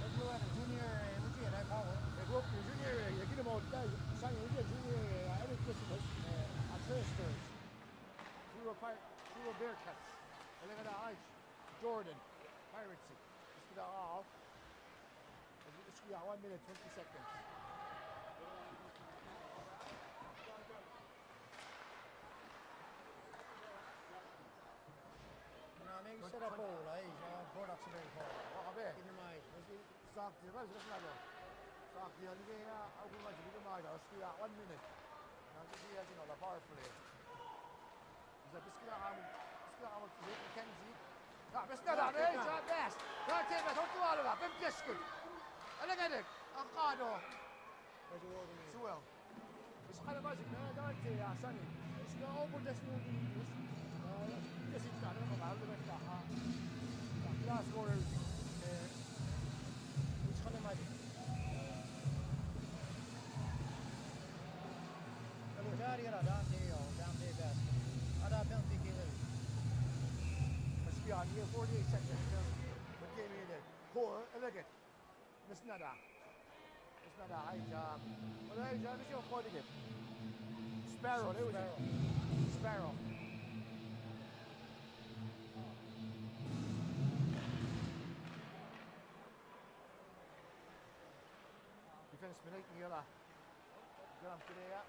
everyone junior which is right power. They go up to the junior area, you get them out there. Sign in the junior area every Christmas. Transfers. Through a Bearcats. And look at the Irish. Jordan. Pirates. Let's get that off. Let's go 1 minute, 20 seconds. Make set up all, products very power. Vabbè. In your mind. Sakti, guys, let's go. Sakti, anche alcune cose di mai, let's go 1 minute. Anche se you know, the power play. Let's go McKenzie. بس لا بس لا تبى تطلع له بس تسكت انا قلت اقعدوا سوال بس انا ما زلنا دارت يا سني بس لا اوبر دسمو بس يجعل لهم بعض المفتاحة لا سكورز مش خلي ما دي الوجاري لا دام دي بس هذا بنتي كده بس يعني 48 seconds but game in it core look at بس ندا هاي جاب ولا هاي جاب شو فاضي كيف سبارو defense minute يلا جرام كده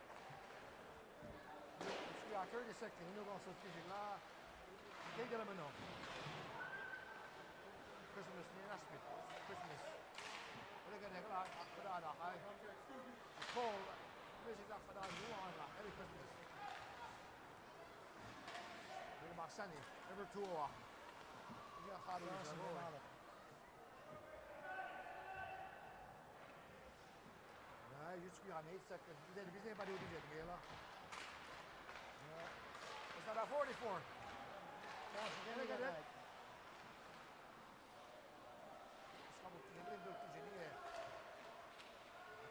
بس 30 seconds إنه قاصد تيجي لا كيف جرام منه Christmas near Aspet Christmas ولا قد يقرأ أقرأ هاي Paul ليش يدخل هذا هو على every Christmas يقول مع سني every 2 hours يجي خارج يجربه لا يسوي عن 8 seconds إذا بيزني بدو يجي يلا it's not a 44 look at it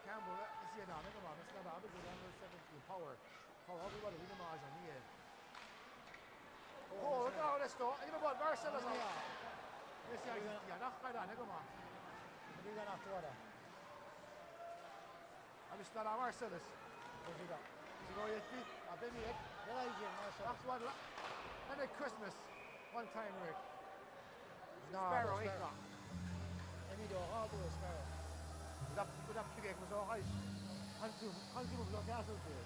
Campbell, this is not a it's not a big number 17 power. Power everybody with the margin here. Oh, look how this though. You know what, Marcellus on. This guy is not quite on, come on. You're gonna have to order. I'm just not a Marcellus. What you got? You know, you think, I've been here. Then I get myself. That's what, and at Christmas, one time, Rick. No, Sparrow, Sparrow. ain't got. I need a hard Sparrow. With that big egg was all right. Hantu was on castle there.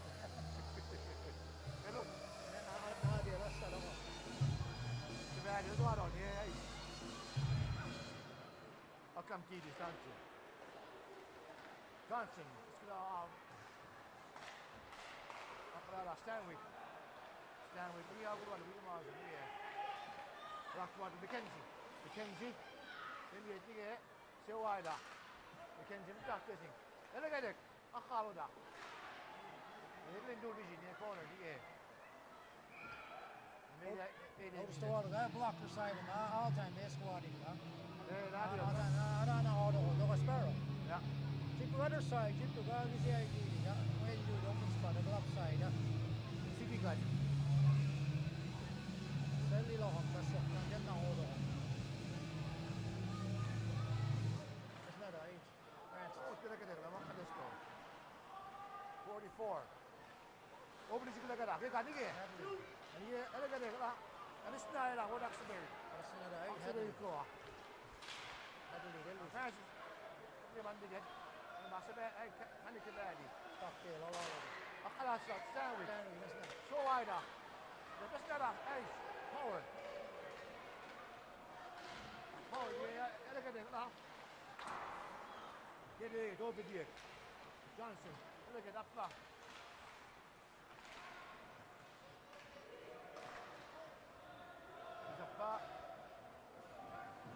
Hello. Now the rest of them. The bag is what on here. I'll come to this, Johnson. Johnson. Stanwyck. We are going to be miles in here. Rockwater, McKenzie. Then you think it. So wide up. McKenzie practicing. Then look at it. أخاله ده. يقدر يدور بيجي in the corner here. Over the water, that blocker side and all time they squatting, huh? Yeah, I don't know how to hold a Sparrow. yeah. Keep the other side, keep the guy is the idea. When you do the open spot, the left side. City guy. Sally long, that's what I'm getting hold of. It's not right. Oh, look at it. I'm not going to 44. Over the chicken like that. They got it again. And here, look at it. And it's not like what that's the berry. That's not right. That's the go. I believe it. Francis, you man to get. And that's about I can't get that. Stop there, all over. I can't stop sandwich. So wide up. That's not a ice. Power. Power, yeah, look at it now. Get it, don't be dick. Johnson, look at that flat. Zappa.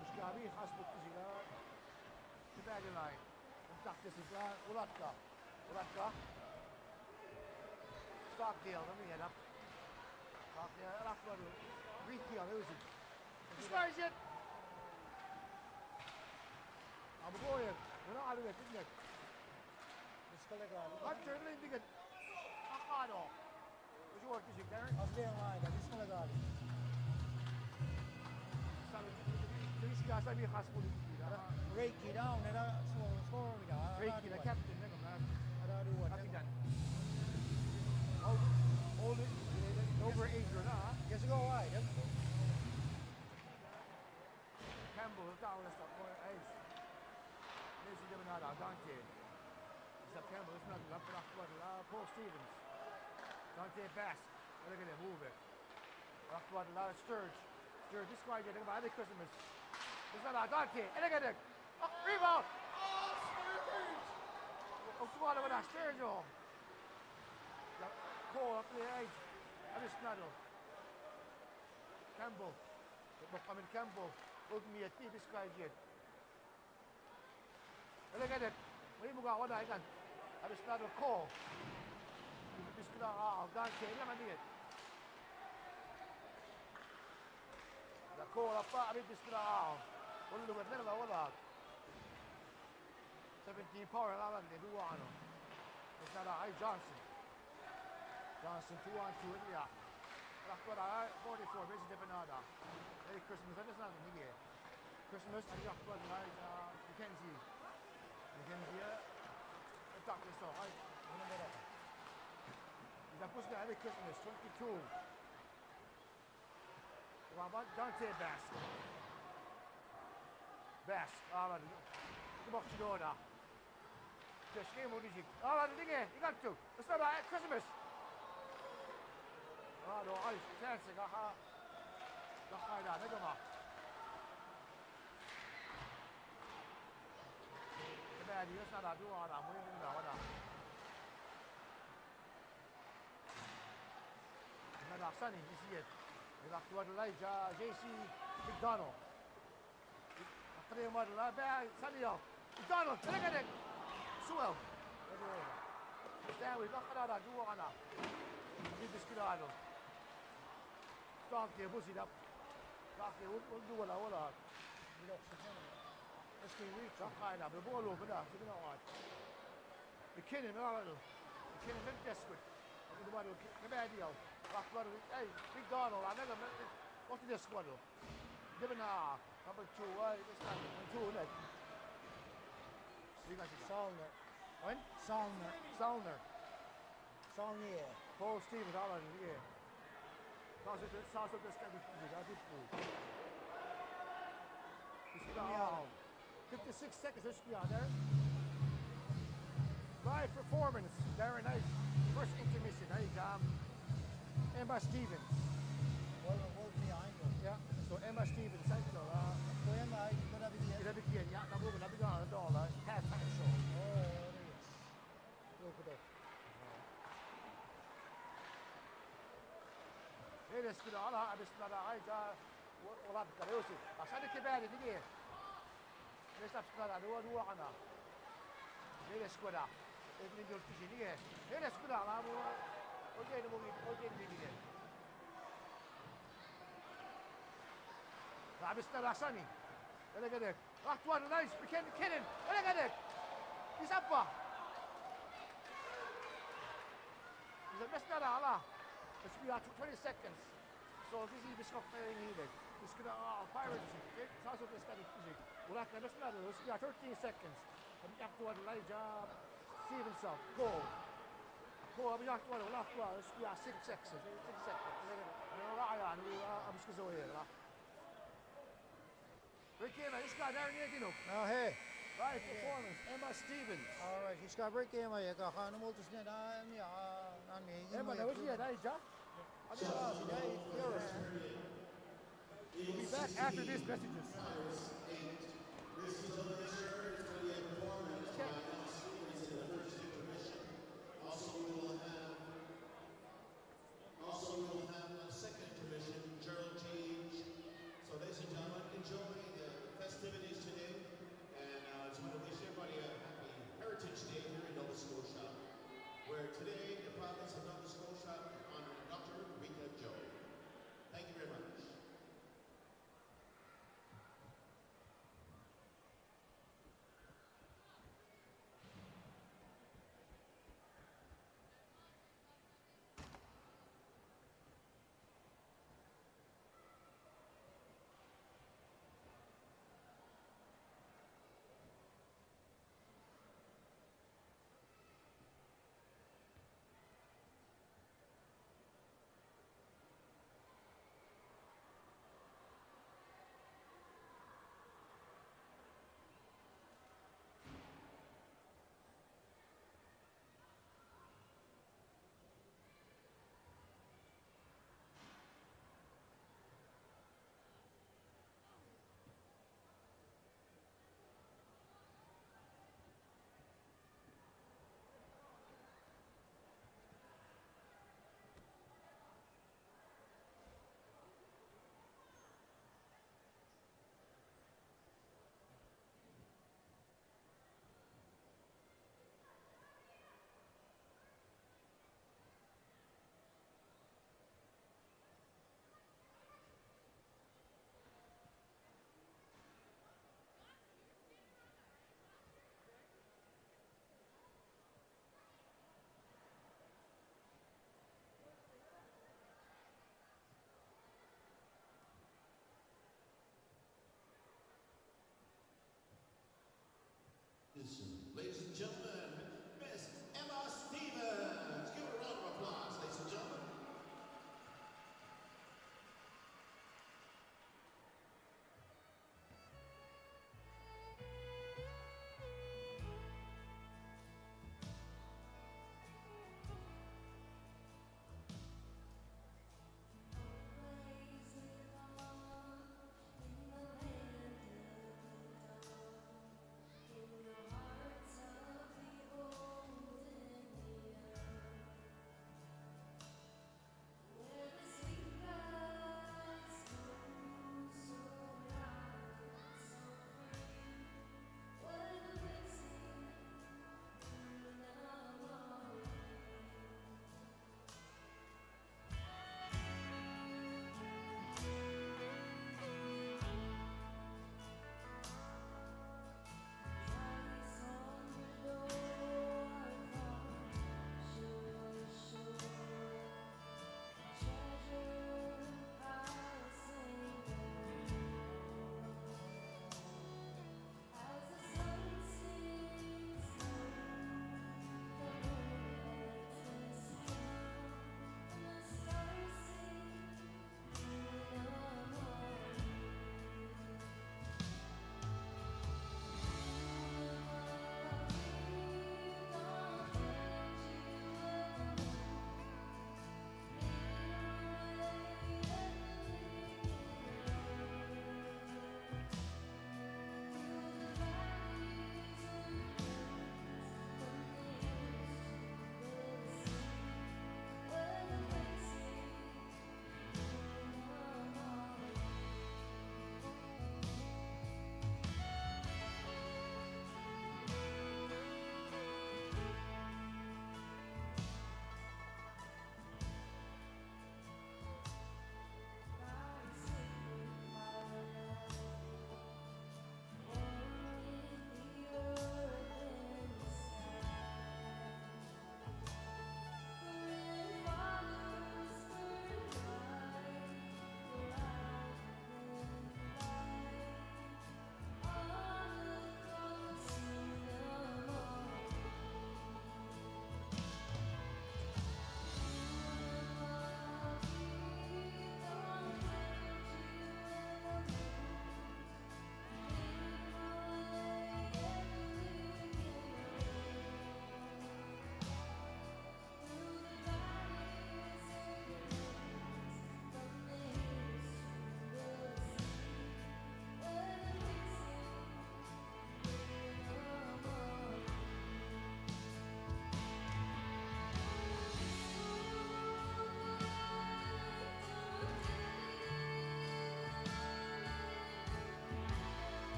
مش قاعدين حسب التسجيلات. تبعد اللاين. تحت التسجيلات ولاتكا. Stock deal, let me get up. Stock deal, that's what it is. Retail, who's it? As it. I'm going. We're not out of it, isn't it? It's colleague. I'm turning to get Akado. وش هو تجيك Darren؟ أصلي ما هذا اسمه لقالي. ليش قاعد أسميه خاص بولي Reiki down هذا صور كذا. Reiki the captain نعم هذا هو. captain old over age or not Guess go wide. Campbell down let's start more age ليش يجيب هذا Dante Is Campbell it's not up Paul Stevens Dante Bass look at him move it up a lot of Sturge this guy getting about the Christmas it's not Dante look at it rebound Squad with that Sturge on Cole up the edge and it's not Campbell Mohamed Campbell look me at this guy yet look at it وين مقع وضع كان هذا سنادو كول بس كده دانتي لما ديت ده كول أبا أبي بس كده ولا بدنا ولا 17 power لا لا اللي هو عنه بس هذا هاي جونسون 2 on 2 اللي راح تقول على 44 بس ده بنادا هاي كريسماس هذا سنادو نيجي كريسماس اللي راح تقول هاي ماكنزي Doctor so I remember that. He's supposed to have a Christmas 22. About Dante Bass. Bass. All right. Come on, Chidona. Just game with you. All right, again. You got to. It's not about Christmas. Oh no, I chance I got high down. Look at him. It's not a do on I'm waiting now. It's not sunny, you see it. It's not what like JC McDonald. After the model, sunny up. McDonald, look at it. Swell. There we got a do on a this Kidado. Stop the bussy up. Stop the we'll do what I will. Let's see, we try now. The ball over there. You know what? McKinnon, all right. McKinnon, very desperate. I'm going to do the idea. Hey, Big Donald, I never met. What's this squad? Give it number 2. This time, 2 net. You got it. Salner. When? Salner. Salner. Salner. Paul Stevens, all right. Yeah. Sounds like this guy is good. Oh. 56 seconds, this should be on there. Live performance, Darren Knight. First intermission, Emma Stevens. What behind him? Yeah, so Emma Stevens, I know. Emma, you could have been It begin, yeah, I'm moving, I'm going to all halftime show. Oh, look at that. Hey, this is all I just not I ولا بكريوسي عشان كباري دي ليش أفكار هذا هو أنا ليه سكودا ابن دول تيجي ليه ليه سكودا لا مو وجين بيجي لا بستر عشاني ولا كده راح توار نايس بكين كينن ولا كده يسبح إذا بستر على بس we have 20 seconds so this is بسكوت needed بس كده pirates ساسو بس كده تيجي ولكن بس لا بس we have 13 seconds بيجي توار لايجا سيف himself goal هو بيجي توار ولا توار بس we have 6 seconds أنا راعي يعني أمس كزوية لا Ricky, man, this guy Darren Yagino. Oh, hey. Right, performance. Emma Stevens. All right, he's got break Emma. You got Hannah Multis net on me. Emma, now is he at Aja? We'll be back after these messages. Also, we will have a second commission, Gerald Change. So, ladies and gentlemen, enjoy the festivities today. And I just want to wish everybody a happy Heritage Day here in Nova Scotia, where today the province of Nova Scotia honored Dr. Rita Joe. Thank you very much.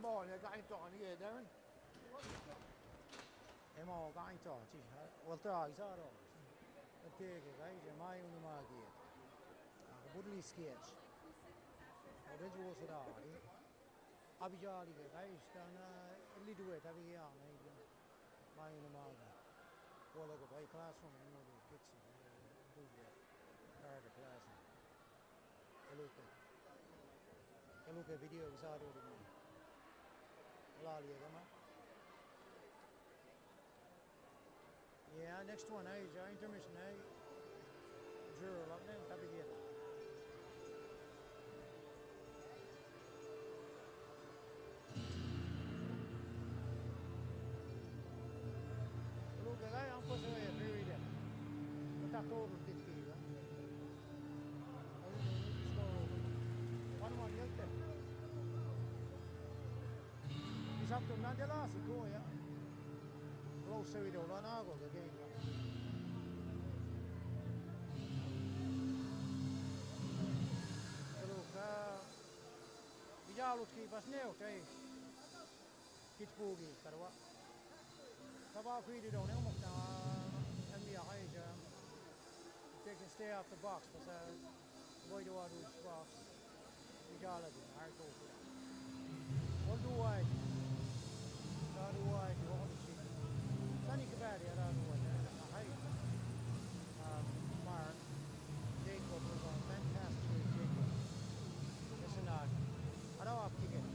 ball, you got into on here, Darren. Emo gainto, ci. Volta isaro. Tege, gaija mai una magia. Budli sketch. Odeju osodari. Abijali ke gaista na liduet abia na mai una magia. Wala ko bai classroom no de kids. Do part of class. Look at video isaro de. Lali gama. Yeah, next one, intermission, Juror, up there, happy to Look, I'm supposed to very good. But that's over 50, right? One year. He's up to Nandela, so go, yeah. Close we don't run out of the game. Look, Vijalutki was new, Kitbugi, Karwa. Sabah feed it on him, and the Aja. They can stay off the box, but boy, do I do box. Vijaladi, I go for that. What do I? How do I do all the shit? Sunny Kabadi, I don't know what Mark, Jacob was on fantastic Jacob. Listen, I don't have to get.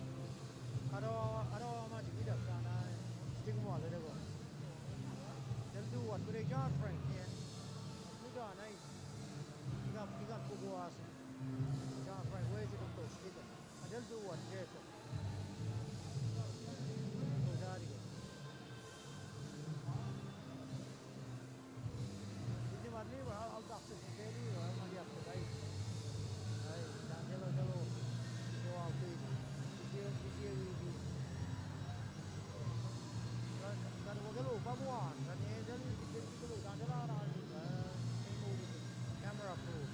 I don't much get up and I stick them all, let it go. They'll do what? But they John Frank here. Look on, you got to go ask John Frank, where's it go? Stick it. And they'll do what? Jacob. So daddy go. I'll doctor Kelly or I'm going to have to write. Hello. Go out to here we do. But we'll go, Babuan, and then you go down the line. Camera crew.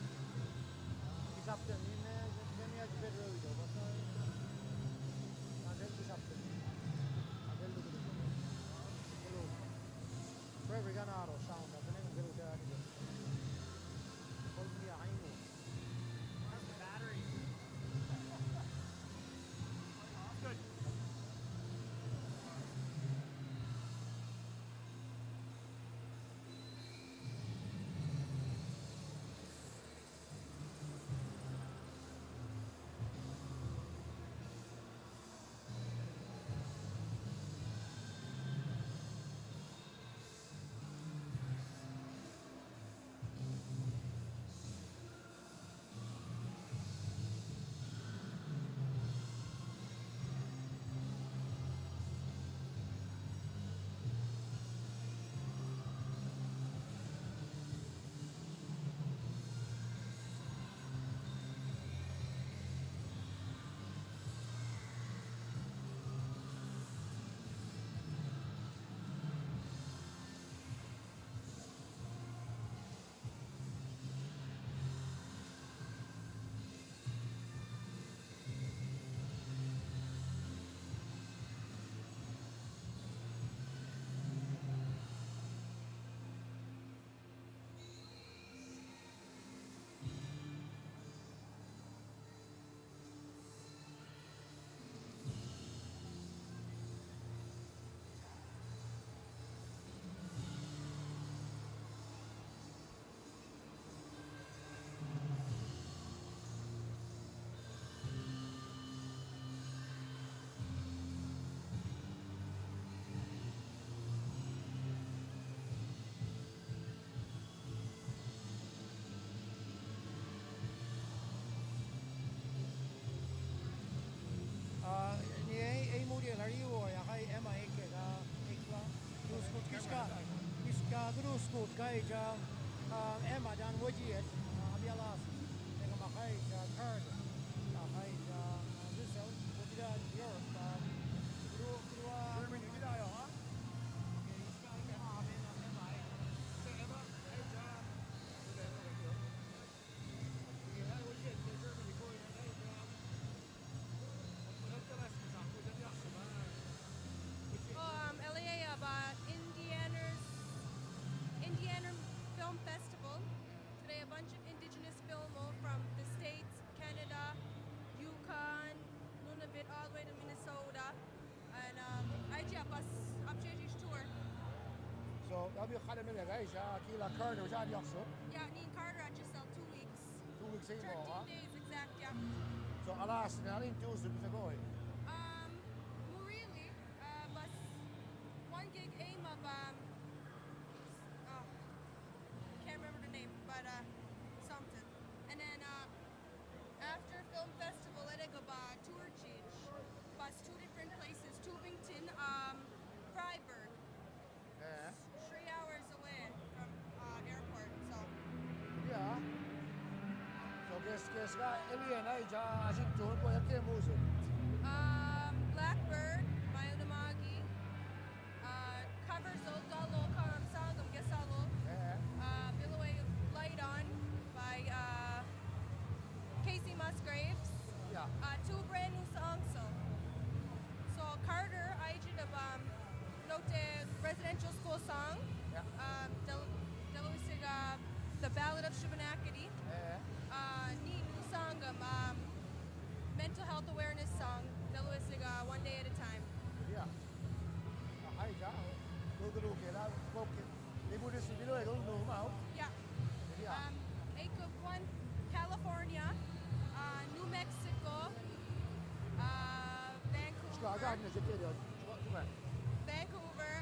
He's up there, then he has a bit of road over. And then he's up there. And then look at it. Hello. Forever gun auto sound up, and then we'll go down again. Gruskut kaija Emma dan wajiet abialas dengan makai card makai Russell tidak Europe kedua Germany, get out, huh? Abi khalim le guys, kila Carter jani yakso. Yeah, Neen Carter at just 2 weeks. 2 weeks in 13 more. days exact, yeah. So alas, na alin Tuesday bisa going. Well, really, but one gig aim of, can't remember the name, but, something. And then, after film festival, I go by tour change. Bus 2 different places, Tubington, Freiburg. Yeah. 3 hours away from, airport, so. Yeah. So guess ga Elian ay ja asin tuon po yakte muso. Blackbird, Mayunamagi, covers Dalo Karam Sangam Gesalo, Yeah. Billaway Light On by Casey Musgraves. Yeah. 2 brand new songs. So Carter, I did a note residential school song. Yeah. Deluisiga, The Ballad of Shubenacadie. Yeah. New sangam, mental health awareness song. Deluisiga, One Day at a Time. Yeah. Ay ja. Go ke la ko ke. Ni bude si bilo e go no mau. Yeah. Yeah. Acre 1, California, New Mexico, Ska ga Vancouver, ni se te do. Come on. Vancouver,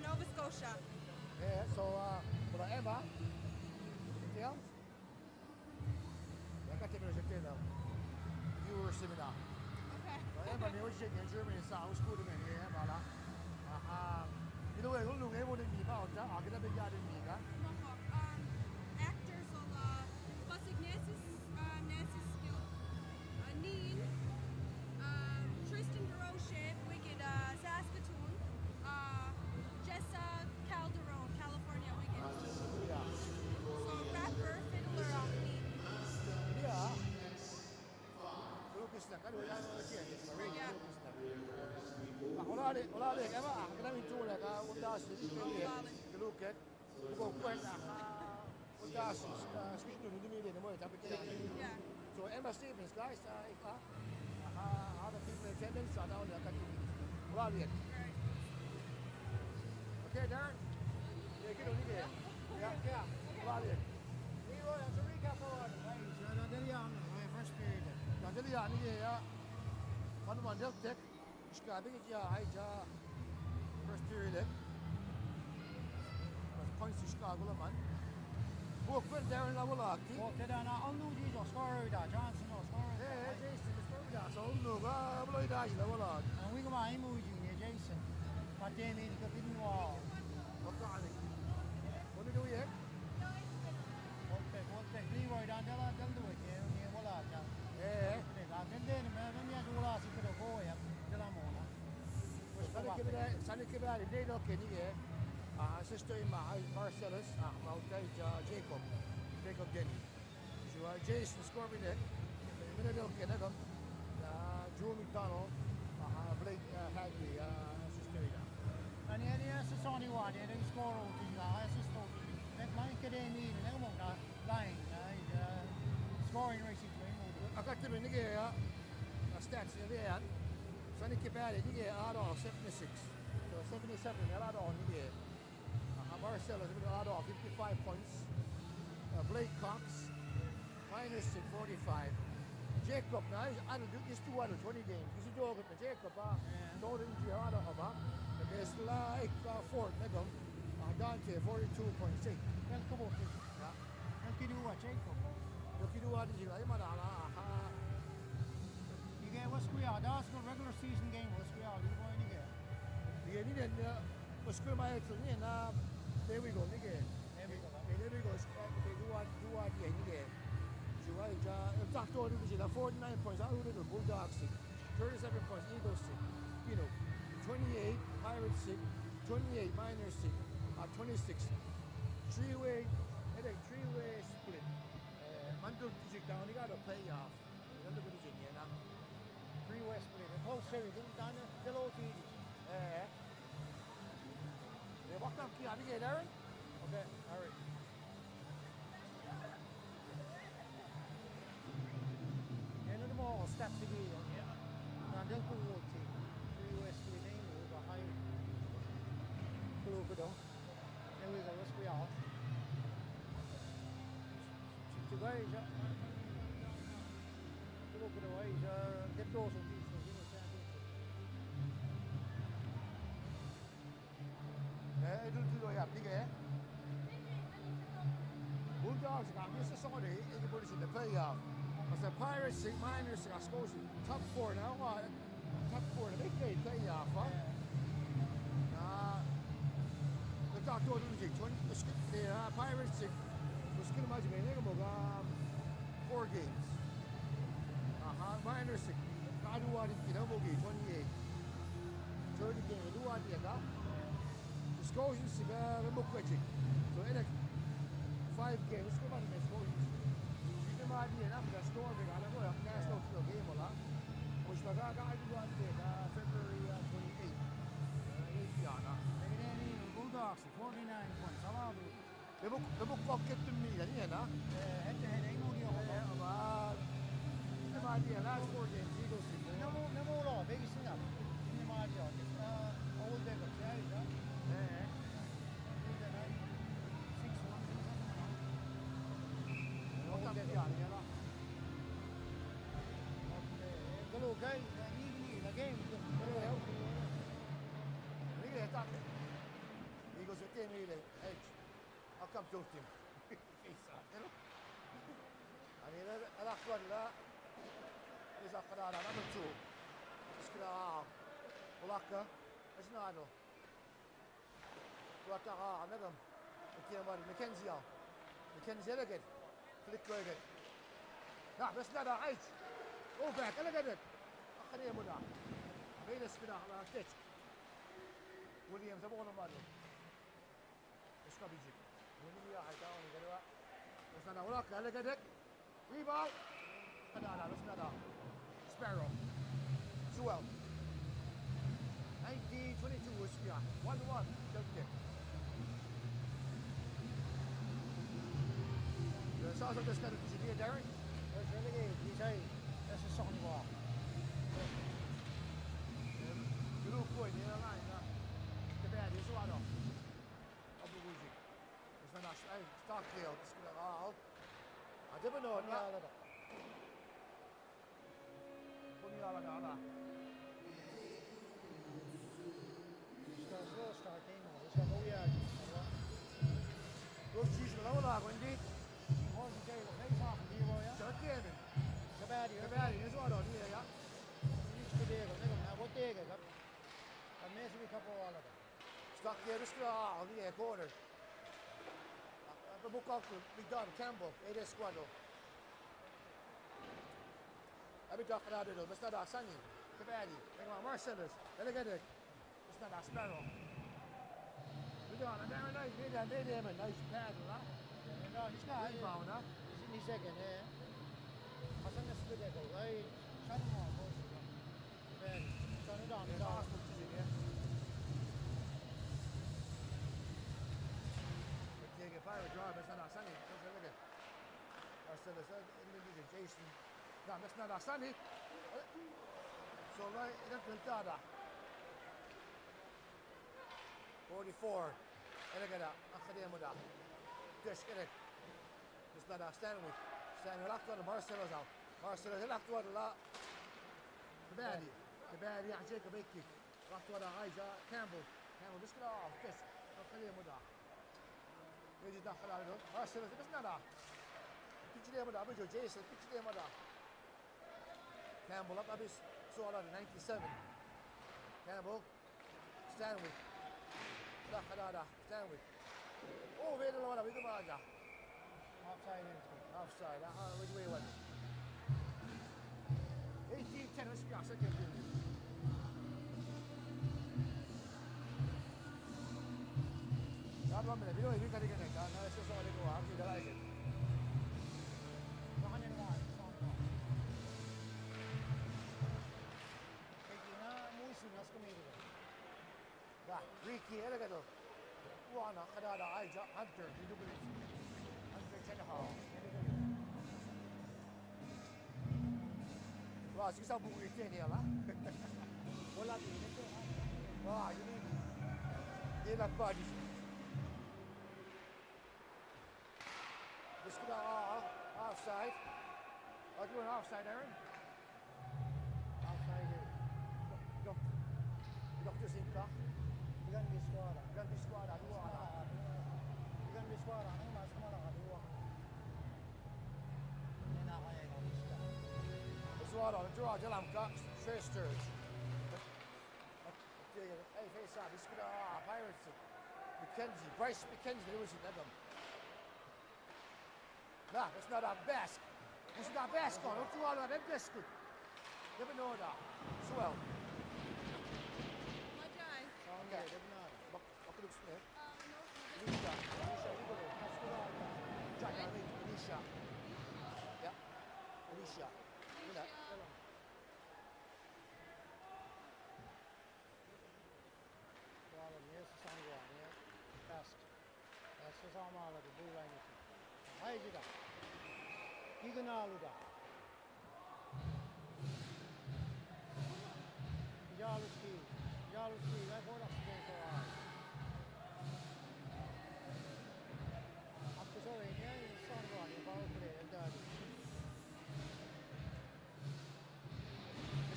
Nova Scotia. Yeah, so for Emma. Yeah. Ya ka te me se te do. Viewer seminar. Okay. Emma ni o se ni Germany sa school me ni Emma la. Bilo e go no e mo ni ba o ta a ke da be ya ni ga. Actors will Busig Nancy Skill, Neen, Tristan DeRoche, Wicked, Saskatoon, Jessa Calderon, California, Wicked. Yeah. So rapper, fiddler, Neen. Yeah. Lucas na kado ya no ke ni Marie Yeah. Lucas na. Ola le ka ba ka na mi tu la ka unda si ni ke Lucas. Ko ko na unda si script ni ni ni mo ta pe ke. Yeah. So Emma Stevens guys how the people in attendance are down there ka ni. Ola le. Right. Okay Darren. Yeah, ke ni ke. Yeah. Ola le. Leroy, that's a recap for what? My first period. Jadi ya ni ya. Man del tek. Ska bi ya ai ja. First period. Mas points ska go man. Bo fen Darren la wala akti. Well, today now, on Luigi or scorer da Johnson or scorer. Jason is from da so no ga blo da la wala. And we go by Muji near Jason. But they mean to be new all. Wakka ali. What do you Okay, Leroy down there, they'll do it here near Walla. Eh. Then, man, you do last you could avoid him. Delamona. Sani ke ba ni do ke ni ge. Sister in my Marcellus, Jacob Denny. So Jason Scorby Nick, Minadil Kenegum, Drew McDonald, Blake Hadley, Sister. And he has a Sony one, and he scored over the assist over. That might get in the line, scoring racing to him. I got to be nigga stats in there. Sunny Kibali, nigga out of 76. So 77, out of nigga. Marcellus out of 55 points. Blake Cox, minus 45. Jacob, now I don't do this 2 out of 20 games. This is dog with Jacob, told him to out of the best like Fort Megum, Dante 42.6. Well, come on. Yeah. What can you do, Jacob? Look, you do what you like, Madala. You get what's we are. That's the regular season game. What's we are. You're going to get. You need to screw my head to me, and there we go, nigga. There we go. There we go. They do what, yeah, nigga. So, I talked to the 49 points. I would have Bulldogs 37 points, Eagles 6. You know, 28, Pirates 6, 28, Miners 6, 26. Three-way split. Mandel Dijik down, he got a playoff. Another good thing, you know. Three-way split. The whole series. Done the low TV. They walked up key on the gate, Aaron. Okay, all right. And the ball steps again. Yeah. And then go to three-way split. Over high. Go. away, look at the way, get those on these, 애들도 야 이게 Bulldogs got Mr. Saudi everybody's in the playoff. As the Pirates St. Miners got scores top four now. Top four the big day playoff, huh? The doctor losing 20 the Pirates was gonna imagine me 뭐가 4 games. Miners 가루와리 기나보기 28. 30 game 루와리가 Scotians가 먹고지. So in 5 games come on the Scotians. Hindi maadi na the storm alam mo yung national game wala. Which magagaano ko February 28. 8 yana. Bulldogs 49 points. Salado. Lebok pocket to me yan ha. Head-to-head ay mo diyo. Hindi maadi last 4 games Eagles. Namulo, Vegas sila. Hindi maadi yun. Old Vegas. Okay, the game. Eagles are 10 edge. I'll come to him. الأخضر لا إذا قرار أنا بتشوف إسكنا ولاكا إيش نانو ولاكا نعم كي ماري مكنزي لقيت فليك لقيت لا بس لا عايش أو باك أنا قدرت أخليه منا بين إسكنا على كيت ويليامز أبغى ماري إيش كابيجي ويليام يا حيتاوني قالوا بس أنا ولاكا أنا قدرت rebound. No, that's not Sparrow. Sewell. 1922 was 1-1. Don't kick. Sounds like this kind of TV, Derek. That's really good. He's a Sony ball. You look good, you know, line. The bad is one of. I'll be easy. It's not Stockdale. It's going to I didn't know it. Those cheese are low log, Wendy. Shut Kevin. Kabaddi, is what on here, yeah? Stuck here, this guy on the corner. The book out to be done, Campbell, 8 squad. I've been talking about it, but it's not our Sunny. Kabaddi, Marcellus, Delegated. It's not our Sparrow. We're doing a very nice, made him a nice paddle, huh? No, he's not. Rebound, huh? He's in his second, I think that's good, right? Shut him off, Kabaddi. Turn it on, it's awesome. Fire drive, that's not our Sunny. Look at Marcellus, Jason. No, that's not our Sunny. So, right, that's the data. 44. And look at that. Akademo da. Dish, get it. It's not our Stanley. Stanley locked on the Marcellus out. Marcellus locked on the lot. Kabaddi. Kabaddi, yeah, Jacob Akey. Locked on the Isaac Campbell. Campbell, just get off. Dish. Akademo da. يجي داخل على دول Marcellus بس نرى تيجي ليه مدى بيجو جيسون تيجي ليه مدى Campbell up أبي سؤال على 97 Campbell Stanley داخل على Stanley أوه بين الولا بيجو ما أجا offside which way was it 18-10 let's go second period One minute, we don't even get it. Let's just go out. You like it. Ricky, look at it. One, Hunter, you do it. Hunter, check it out. Wow, she's a booty thing here, huh? Well, I mean, wow, you need it. Like bodies. Just gonna offside. Are you an offside, Aaron? Outside here. Yok. Yok diyorsun ilk. Igan di squadra. Ben bir squadra, dua ana. Igan di squadra, ang mas malaka dua. Nena kaya ng lista. Squadra, draw, Jalamka, Trey Sturridge. Hey, face off, he's gonna, Pirates. McKenzie, Bryce McKenzie, there was it, Adam. Nah, that's not a Basque. This is not Basque, don't you all know that? That's good. Never know that. Swell. Majai. Okay, definitely. Bakın üstüne. No. Alicia, Alicia, yeah, Alicia. Yun na. Well, yes, some one, yeah. Best. That's just all my little blue line. Hay gida. Gigan aluda. Yaluski, that board up to go on. After sorry, yeah, it's on one, you power play, and daddy.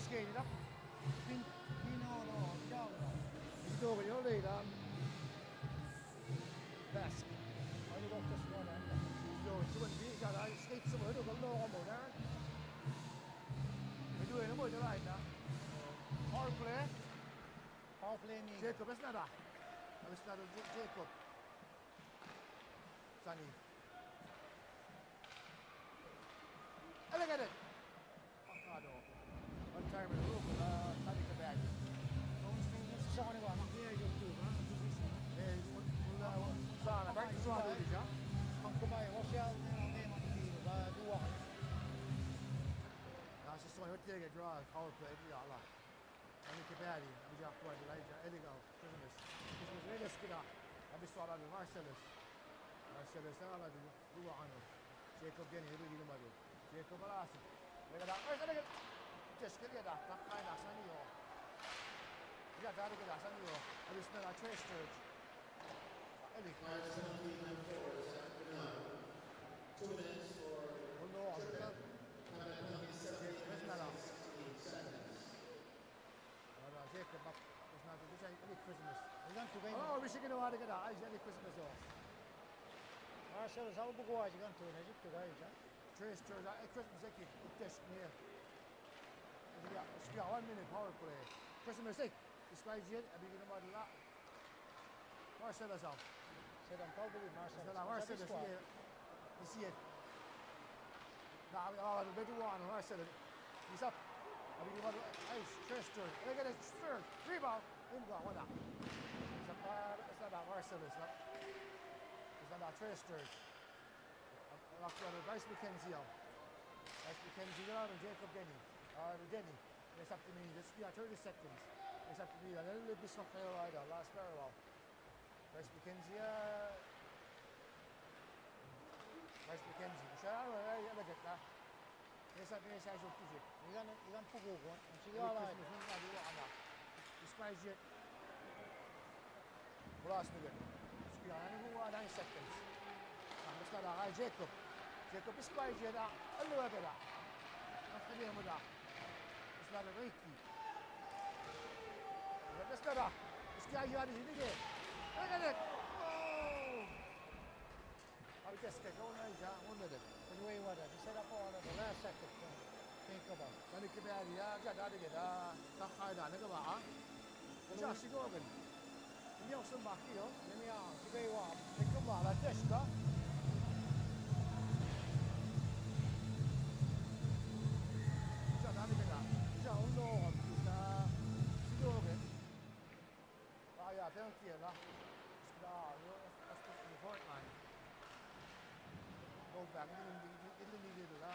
Skated up. No, Yaluda. He's over your lead, Basque. Har du gått och svarat? He's over. Så vi got a skate some of it, but no more there. We're doing a more right now. Power play. Power play me. Jacob, it's not that. It's not a Jacob. Sunny. And look at it. Oh, God, no. One time in the room, Sunny come back. Sa kanila ba? Makiya yung tuba. Sana, back to Sana, diyeceğim. Ang kumain, o siya ang may matutino ba? Duwa ka. Ya siz sonra öteye gel, draw, power play, ya Allah. Hani kibari, yapacak bu arada, illegal, Christmas. Christmas ne eskida. Abi sonra bir Marcellus. Marcellus sana da dua anı. Jacob gene yürü gidelim hadi. Jacob alasın. Ne kadar, öyle ne kadar. Keşke ya da, tak kaynaksan iyi o. Ya da hadi kadar sen iyi o. Abi üstüne la Trey Sturridge. Eli. Bunu o aldı. Jacob, bak, it's not this ain't Christmas. Ilan tugay Oh, mo. we should get out of that. I just Christmas off. Marcelo, sa bukuha siya ganito. Najip tugay siya. Trace Church, Christmas Eke, test niya. Yeah, it's got 1 minute power play. Christmas Eke, describes it, I begin to model that. Marcelo's off. Sir, ang tawag ni Marcelo. It's not Marcelo, you see it. Now, oh, the big one, Marcelo. He's up. I begin to model, ice, Trace Church. Look at it, third, rebound. In go, one up. It's not that Marcelo, it's not that Trace Church. After Bryce McKenzie out. Bryce McKenzie out and Jacob Denny. Denny. It's up to me. Just 30 seconds. It's up to me. A little bit of fair rider. Last parallel. Bryce McKenzie. Bryce McKenzie. Siya, look at that. It's up to me. Siya yung tijik. Ilan pugugon. Ang sige Wala. wala. Describes it. Bulas na good. Sige, ano mo 9 seconds. Basta na kay Jacob. Jacob describes it. Ano ba ka na? Ang kanya mo na. It's not a Reiki. Basta na. It's kaya yun. Hindi ka. Look at it. Oh! Abi keske. Go na siya. Una din. Anyway, wala. Isa na po ano. The last second. Think about. Kani kibaya niya. Diyan dati kita. Kakaya na ka ba ha? Siya siguro gan. Hindi ako sumaki yo. Nami ang sige wa. Ikaw ba? La test ba? Siya dati kita. Siya uno ko. Siya siguro gan. Kaya penalty na. Siya that's the front line. Go back. Hindi dito na.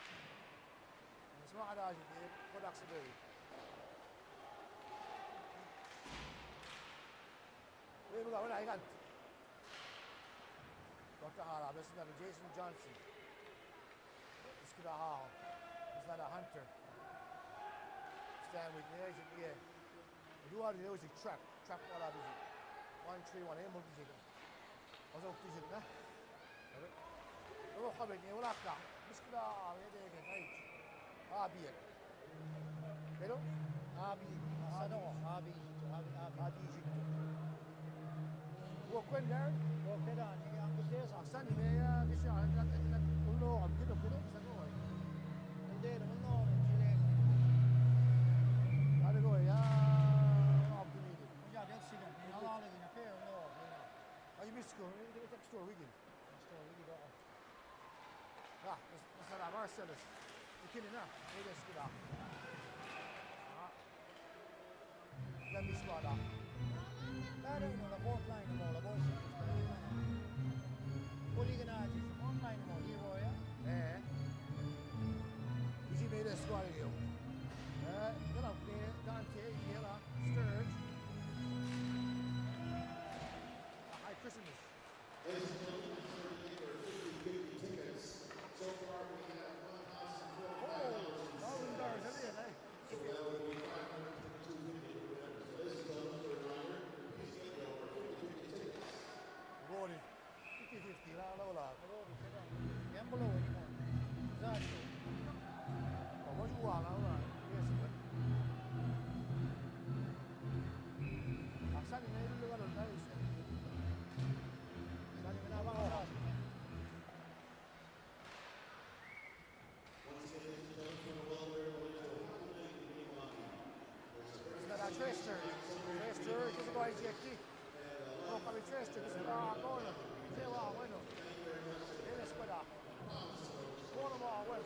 Mas makadaan siya. Product sa day. Wala ikan. Dr. Hara, this is not a Jason Johnson. This is a Hall. It's not a Hunter. Stand with the agent here. Do all the music trap. Trap all out of it. 1-3-1. Aim up the jig. What's up the jig, huh? Ano kami niya? Wala ka. بس كده هيك هيك عابية حلو Abi, Sano, Abi, Abi. عابية جدا هو كوين داري وكذا يعني عم بتديس عم أحسن ما هي كشي عندك قول له عم كده كده سنوي ندير منه جيلين. هذا هو يا عبد الميدي وجا ديت سيدنا. الله عليك هنا فيه ولا هنا. هاي مسكو تكستور ويجن مستوى يجي بقى. لا بس مثلا مارسيلس يمكن هنا هي بس كده لم يسمع لا لا لا إنه لبوت لاين مو لبوت شيء. ولي جناتي فون لاين مو يبغى يا. ايه يجي بين السكواد اليوم يلا دانتي يلا ستيرج هاي كريسمس Ladies and gentlemen, 38 or 50 tickets. So far, we have $1,045 thousand dollars every day So that will be 522 So ladies and gentlemen, a reminder, please get your over 50 tickets. غوري 50 لا لا ولا لبوت كذا. ينبلو يمون. زادو. ما جوا على ولا يسمع أحسن ما يقول له لا يسمع ثاني من أبغى خلاص. Once again, ladies and gentlemen, from the Welfare Village of Hawaii, Milwaukee. لا تريستر تريستر كذا قاعد يجي هو قبل تريستر بس لا أقول زي واحد وينه إيه السكواد كورة ما وين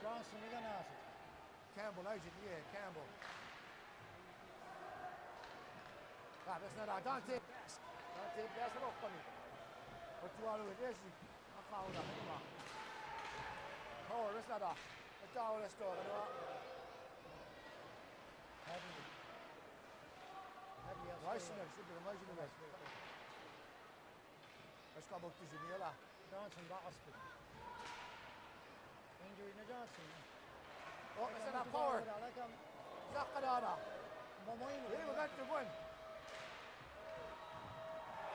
جونسون يجي ناسي. كامبل اجت كامبل لا بس لا دانتي باس روحني وتوالو ديسي اقاونا حلوه هو بس لا التاول ستور انا هذه وايش شو ما يجي بس بس قبل تجي يلا جونسون بعصبي. انجري جونسون. او بس انا باور زقنا انا ما مهم. ايه بقى تقول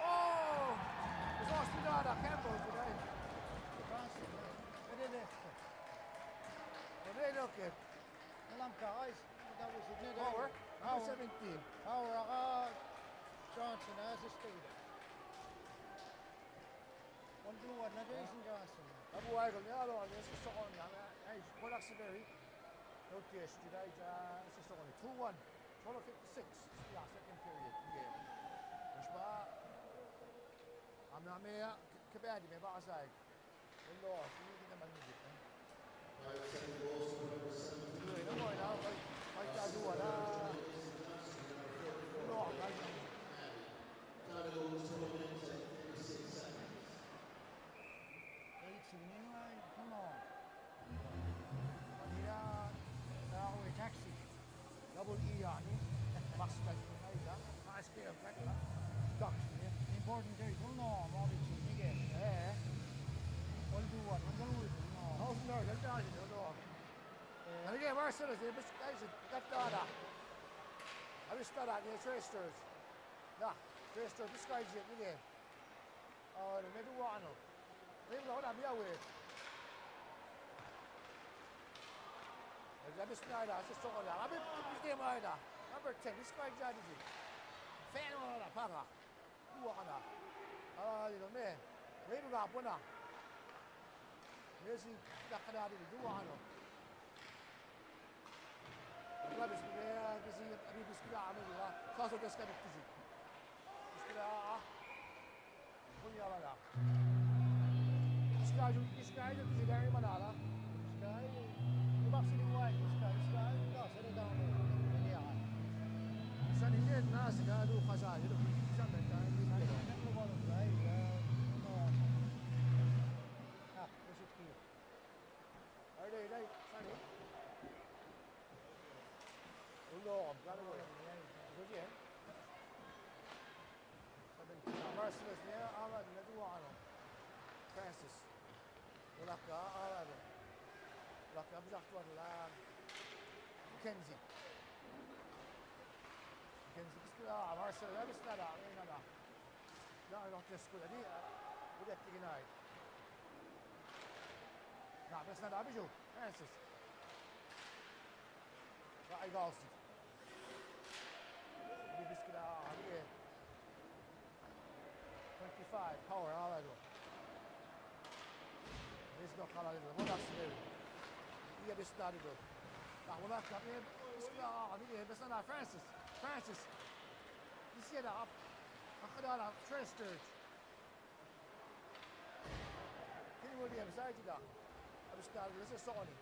اوه بس هو هذا كامبل جاي جونسون. بدي لفت. ليه اوكي نلعب كايس. ندوس اثنين. باور باور. 17 باور أغا جونسون أسيستيد. وندو ورنا جيسون جونسون. ابو وايقل يا لو على اساس شغل يعني ايش كل سيفيري لو تيش جدا جا اساس شغل 2-1 شغل 56 yeah second period yeah مش بقى عم نعمل كبادي ما بقى زايد والله في كده ما نجي 5 second goals for number 17. لا ما لا ما يتعدوا ولا والله Time to go to 12 minutes and 56 seconds. 8-7 come on. يا داوي تاكسي. دبل اي يعني مقصد هيدا ما اسكير فكره دك important day. Come on. ما بيجي نيجي. ايه وندو ورنا هو ندو. في النار ده والله انا جاي مارسيلس بس ايش قطاره ابي اشتغل على تريسترز لا تريستر بس قاعد يجي ليه اه ما دو عنه ليه لو انا بياوي اذا بس نايدا شو الشغل ابي مش جيم هذا نمبر 10 بس قاعد جاي فين ولا فاغا هو انا اه يا مين ليه بقى بنا ميسي دخل هذه دو عنه لا بس كذي ابي بس كذا عامل لا خلاص بس كذا بتجي بس كذا قول يا لا مش قاعد تجي دائما لا سكاي. يبغى وايد سكاي. لا سري داون. مليان. سنتين ناس قالوا خزائن زمن ثاني نحن قالوا سكاي. ها وش تكير. هاي لي ثاني والله قالوا زين مارسيلس يا أراد ندوا عنه فرانسيس ولك أراد لك أبجح ولا كنزي بس كده مارسيلس لا بس لا لا لا لا لا تسكت دي بدأت تجناي نعم بس نلعب بيجو فرانسيس راعي قاصد بس كده عليه 25 power على له ليش نقول على له ولا سنير هي بس نادي له لا ولا كابين بس كده عليه بس أنا فرانسيس بس يلعب أخذ على تريسترج كل ويليامز هاي كده بس نادي لسه سوني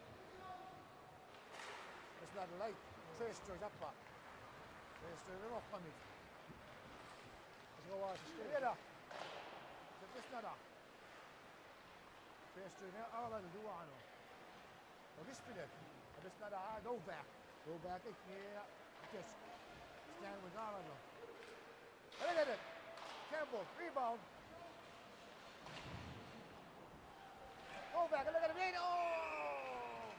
بس نادي لايت تريسترج أبقى تريسترج ما قمت Zgoważ, Viera! Biex nara. Biex ċurni għala li duwa għanu. U biex pinek. Biex nara go back. Go back iknija. Just stand with għala lo. Look at it. Campbell, rebound. Go back, look at it. Oh!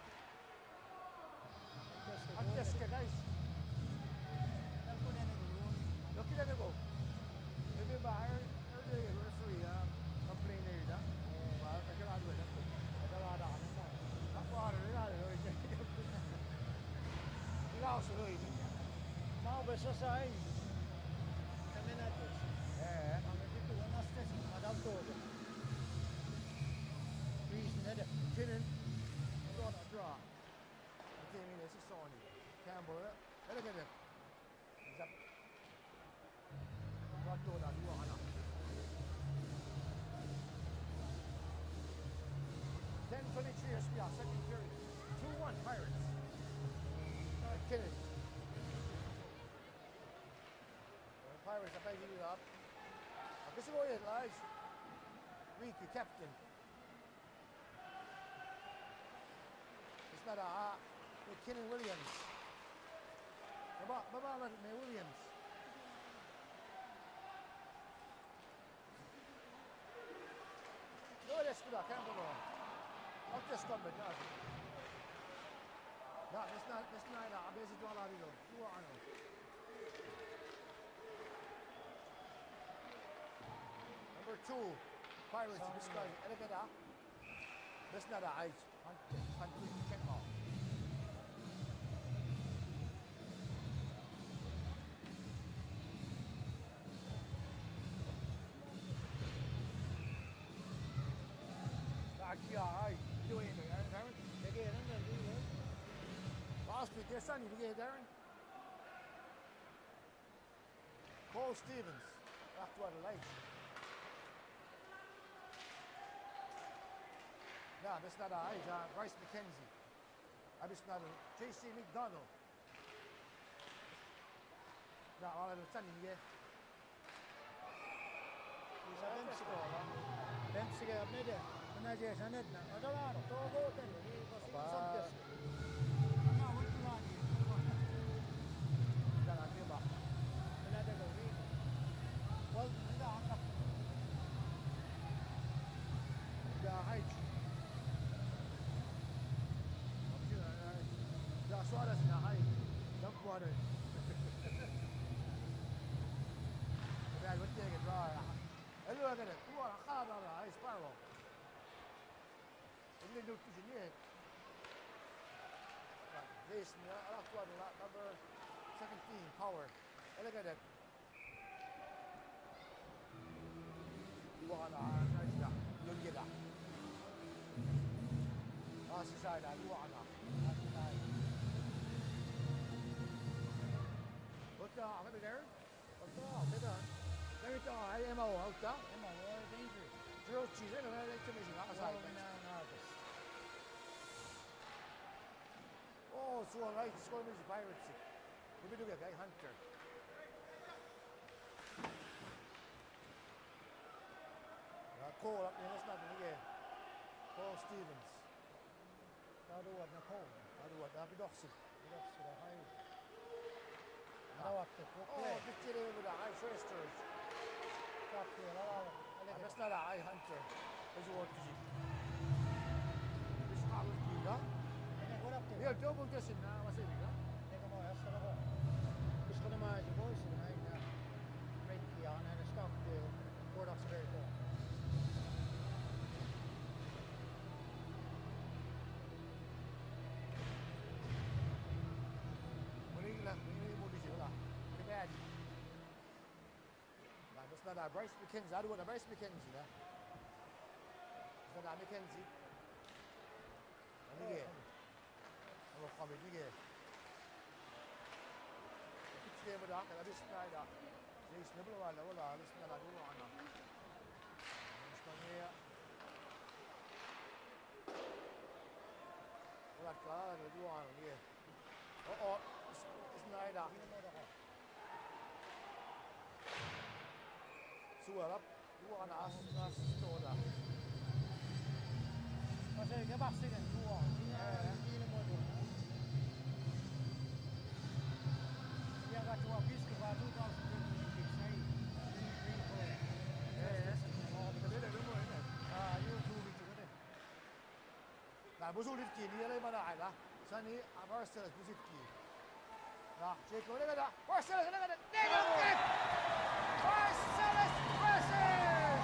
Għatteska, guys. Look at it go. Maybe by earlier referee complained there that. Well, I got with it. I got on it. I thought it out of it. He also really. Ma' biex osaj, kamminatis. Għamil bitu għana stess, ma' daw toga. Reason nede. Kinnan. Got a draw. I came in as a Sony. Campbell. Look at it. He's up. Got to that. You are 10:23 SPR, second period. 2-1 Pirates. Kinnan. Pirates are picking it up. This is what it lies. Ricky, captain. It's not a Kinnan Williams. Baba Williams. No, that's good. I can't go wrong. Not just coming, no. No, that's not. I'm busy doing a lot of those. You are on it. Number 2, Pirates. This guy, look at that. That's not a ice. Hunting, check off. Ay, doing it, Darren. They get in there, do you? Last week, their son, you get Darren. Cole Stevens, after what the lights. No, that's not a Bryce McKenzie. That's not a JC McDonald. No, all of the son, you get. He's a Bemsiga, Bemsiga abnede. Naġi ġanedna, għadalano, togo tenni, Dan għandiba. Well, Da ħajġ. Da Suarez na ħajġ. Da Suarez. Da għutti għed raħ. Allora għed, tu għara ħada raħ, Sparrow. اللي نقول تجنيه ليش الأخوة number 17 power إلا قدك يوغانا نجدع ينجدع راسي سايدة يوغانا راسي سايدة قلت عمد دير قلت كده قلت هاي إما هو قلت إما هو dangerous. جروت شيء أنا لا يتمشي على سايدة Oh, so all right, score is Pirates. We do a guy Hunter. Cole up there, that's not the Cole Stevens. How do what Nicole? How do what? Happy Doxy. That's the high. Now what the Oh, bit it with the high firsters. top here. That's not a high Hunter. There's what to see. This Holland Giga. Yeah, double this in now, what's it? Tengo mo hasta ako. Gusto ko na mga boys na red key on and stock the Bordeaux very cool. not Bryce McKenzie. I do want a Bryce McKenzie. It's not McKenzie. And again. I'm going to come in again. It's game of that. And this night, this nibble wala wala. This na lado ana. This na niya. Wala ka. Lado ana niya. Oo. This night. Suarap. Dua ana as toda. Kasi gabaksin ang duwa. Hindi na mo doon. Yang kat dua bis ke batu 2026 ni. YouTube itu kan. Nah, musuh lifti ni ada mana ada. Sani Marcellus musuh lifti. Nah, cek mana ada. Marcellus ada. Nigel kick. Marcellus versus.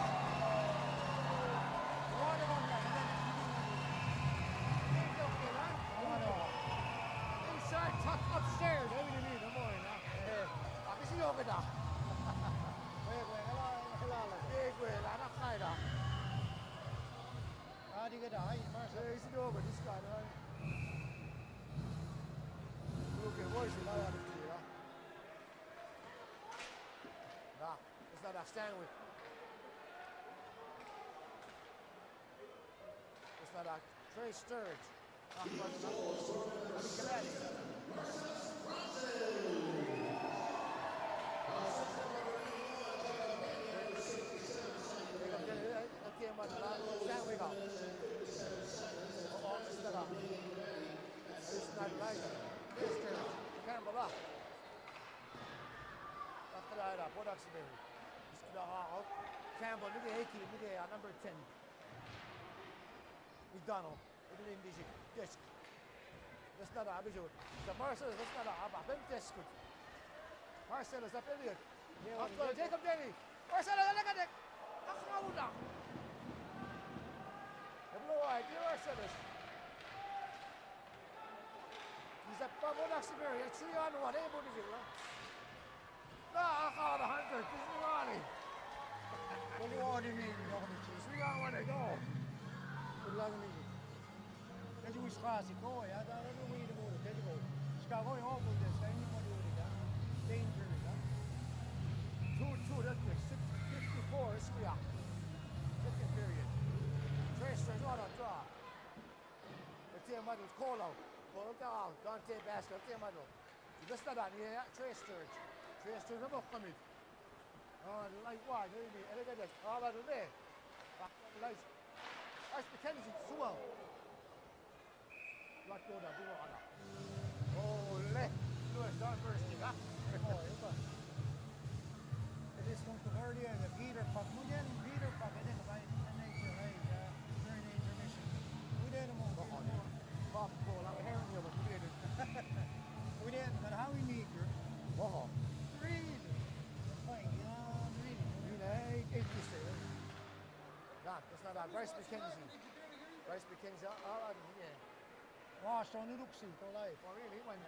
Mana mana. Nigel kick lah. Inside tuck upstairs. Đây mình đi nó mồi nè. Cái gì đâu cái đó. Quê là nó khai đó. Di ke dah. Đây gì đâu cái this guy đó. Look at voice là nó đi đó. Nah, it's not a stand with. It's not a Trey Sturge. Campbell, look at Hickey, look at number 10. McDonald, look at him, desk. That's not a habitual. The Marcellus, that's not a habit. Desk. Marcellus, up Elliot. Jacob Denny. Marcellus, look at it. Akauda. The blue eye, dear Marcellus. He's a Pablo Naximiri, a 3-on-1, able to do it. No, Akauda Hunter, Kismani. What do you mean? We got one to go. As we start to go, I don't know where to go. Chicago, all of this, I need to do it. Danger. 2-2, that's 54, it's we are. Second period. Tracer not on draw. The team middle, Colo. Colo down. Dante Basket, team middle. This not on here, Tracer. Tracer, I'm not coming. Like why? Look at this. All out of there. Lights. Ice McKenzie, Suwell. Lock door down, do on that. Oh, left. Lewis, don't burst it, huh? It is going to hurt you. The Peter Puck. Peter Puck. I think about during the intermission. We did them all. Pop, Paul, I'm hearing you, but we did it. We didn't, but how we need you. Oh. Read. Fine, read. That's not Bryce McKenzie. Bryce McKenzie, all out of here. Wow, so nu looks it, all right. Oh, really? When?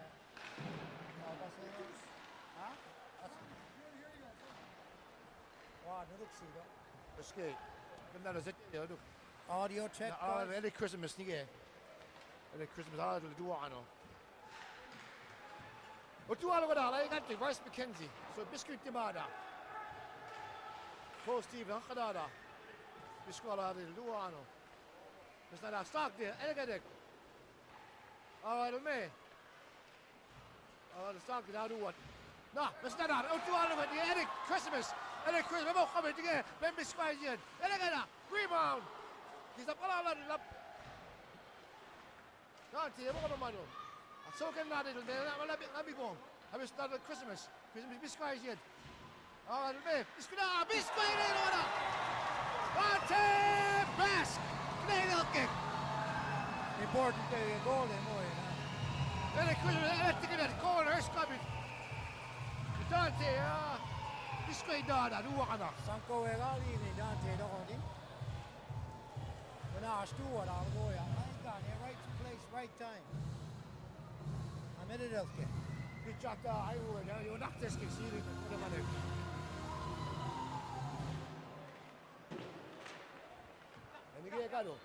Wow, nu looks it. Escape. But is it. Audio check. Any Christmas, nige. Any Christmas, all to do on. What do all of that? I got the Bryce McKenzie. So biscuit Dimada. Paul Steve, Hankadada. Biscuala de Luano. There's not a stock there. Elegant. All right, me. The stock is out of what? No, that's not out. Oh, do all of it. The Eric Christmas. Eric Christmas. I'm coming again. Let me squeeze in. Elegant. Rebound. He's up all of it. Dante, I'm going to do. So can not it. Let me go. I will start Christmas. Christmas biscuits yet. All right, me. Biscuit in order. Dante Basque. Nail kick. Important goal in more. Eric Christmas. Electric at the corner. It's coming. Dante, biscuit dada. Do what? Sanko Egali ni Dante Dohoni. When I was two, I'll go. I got here, right place, right time. I'm in it, okay. Good job, I would. You're not this kick. See the money. Gado.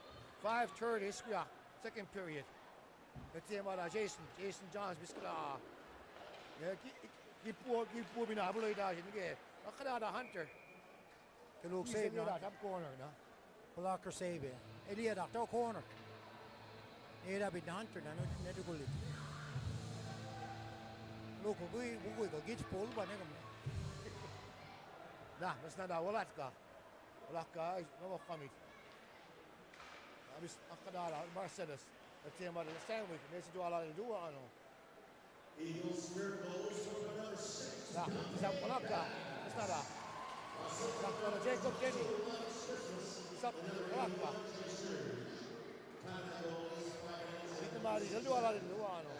5:30 square. Second period. The team of Jason Johns Biscuit. Yeah, keep poor binabulay dahil nige. Akada Hunter. Kaluk He's save in na. the top corner, no? Blocker save. Elia da corner. Era bit Hunter na nedu kulit. Look, we go get pull ba ne kam. Nah, mas nada Walatka is no khamit. Abis akada Mercedes. The team of the sandwich. Nesi do ala do ano. Eagles miracles for another 6. Nah, isang Walaka. Mas nada. Dr. Jacob Denny. Isang Walaka. Dito mali, do ala do ano.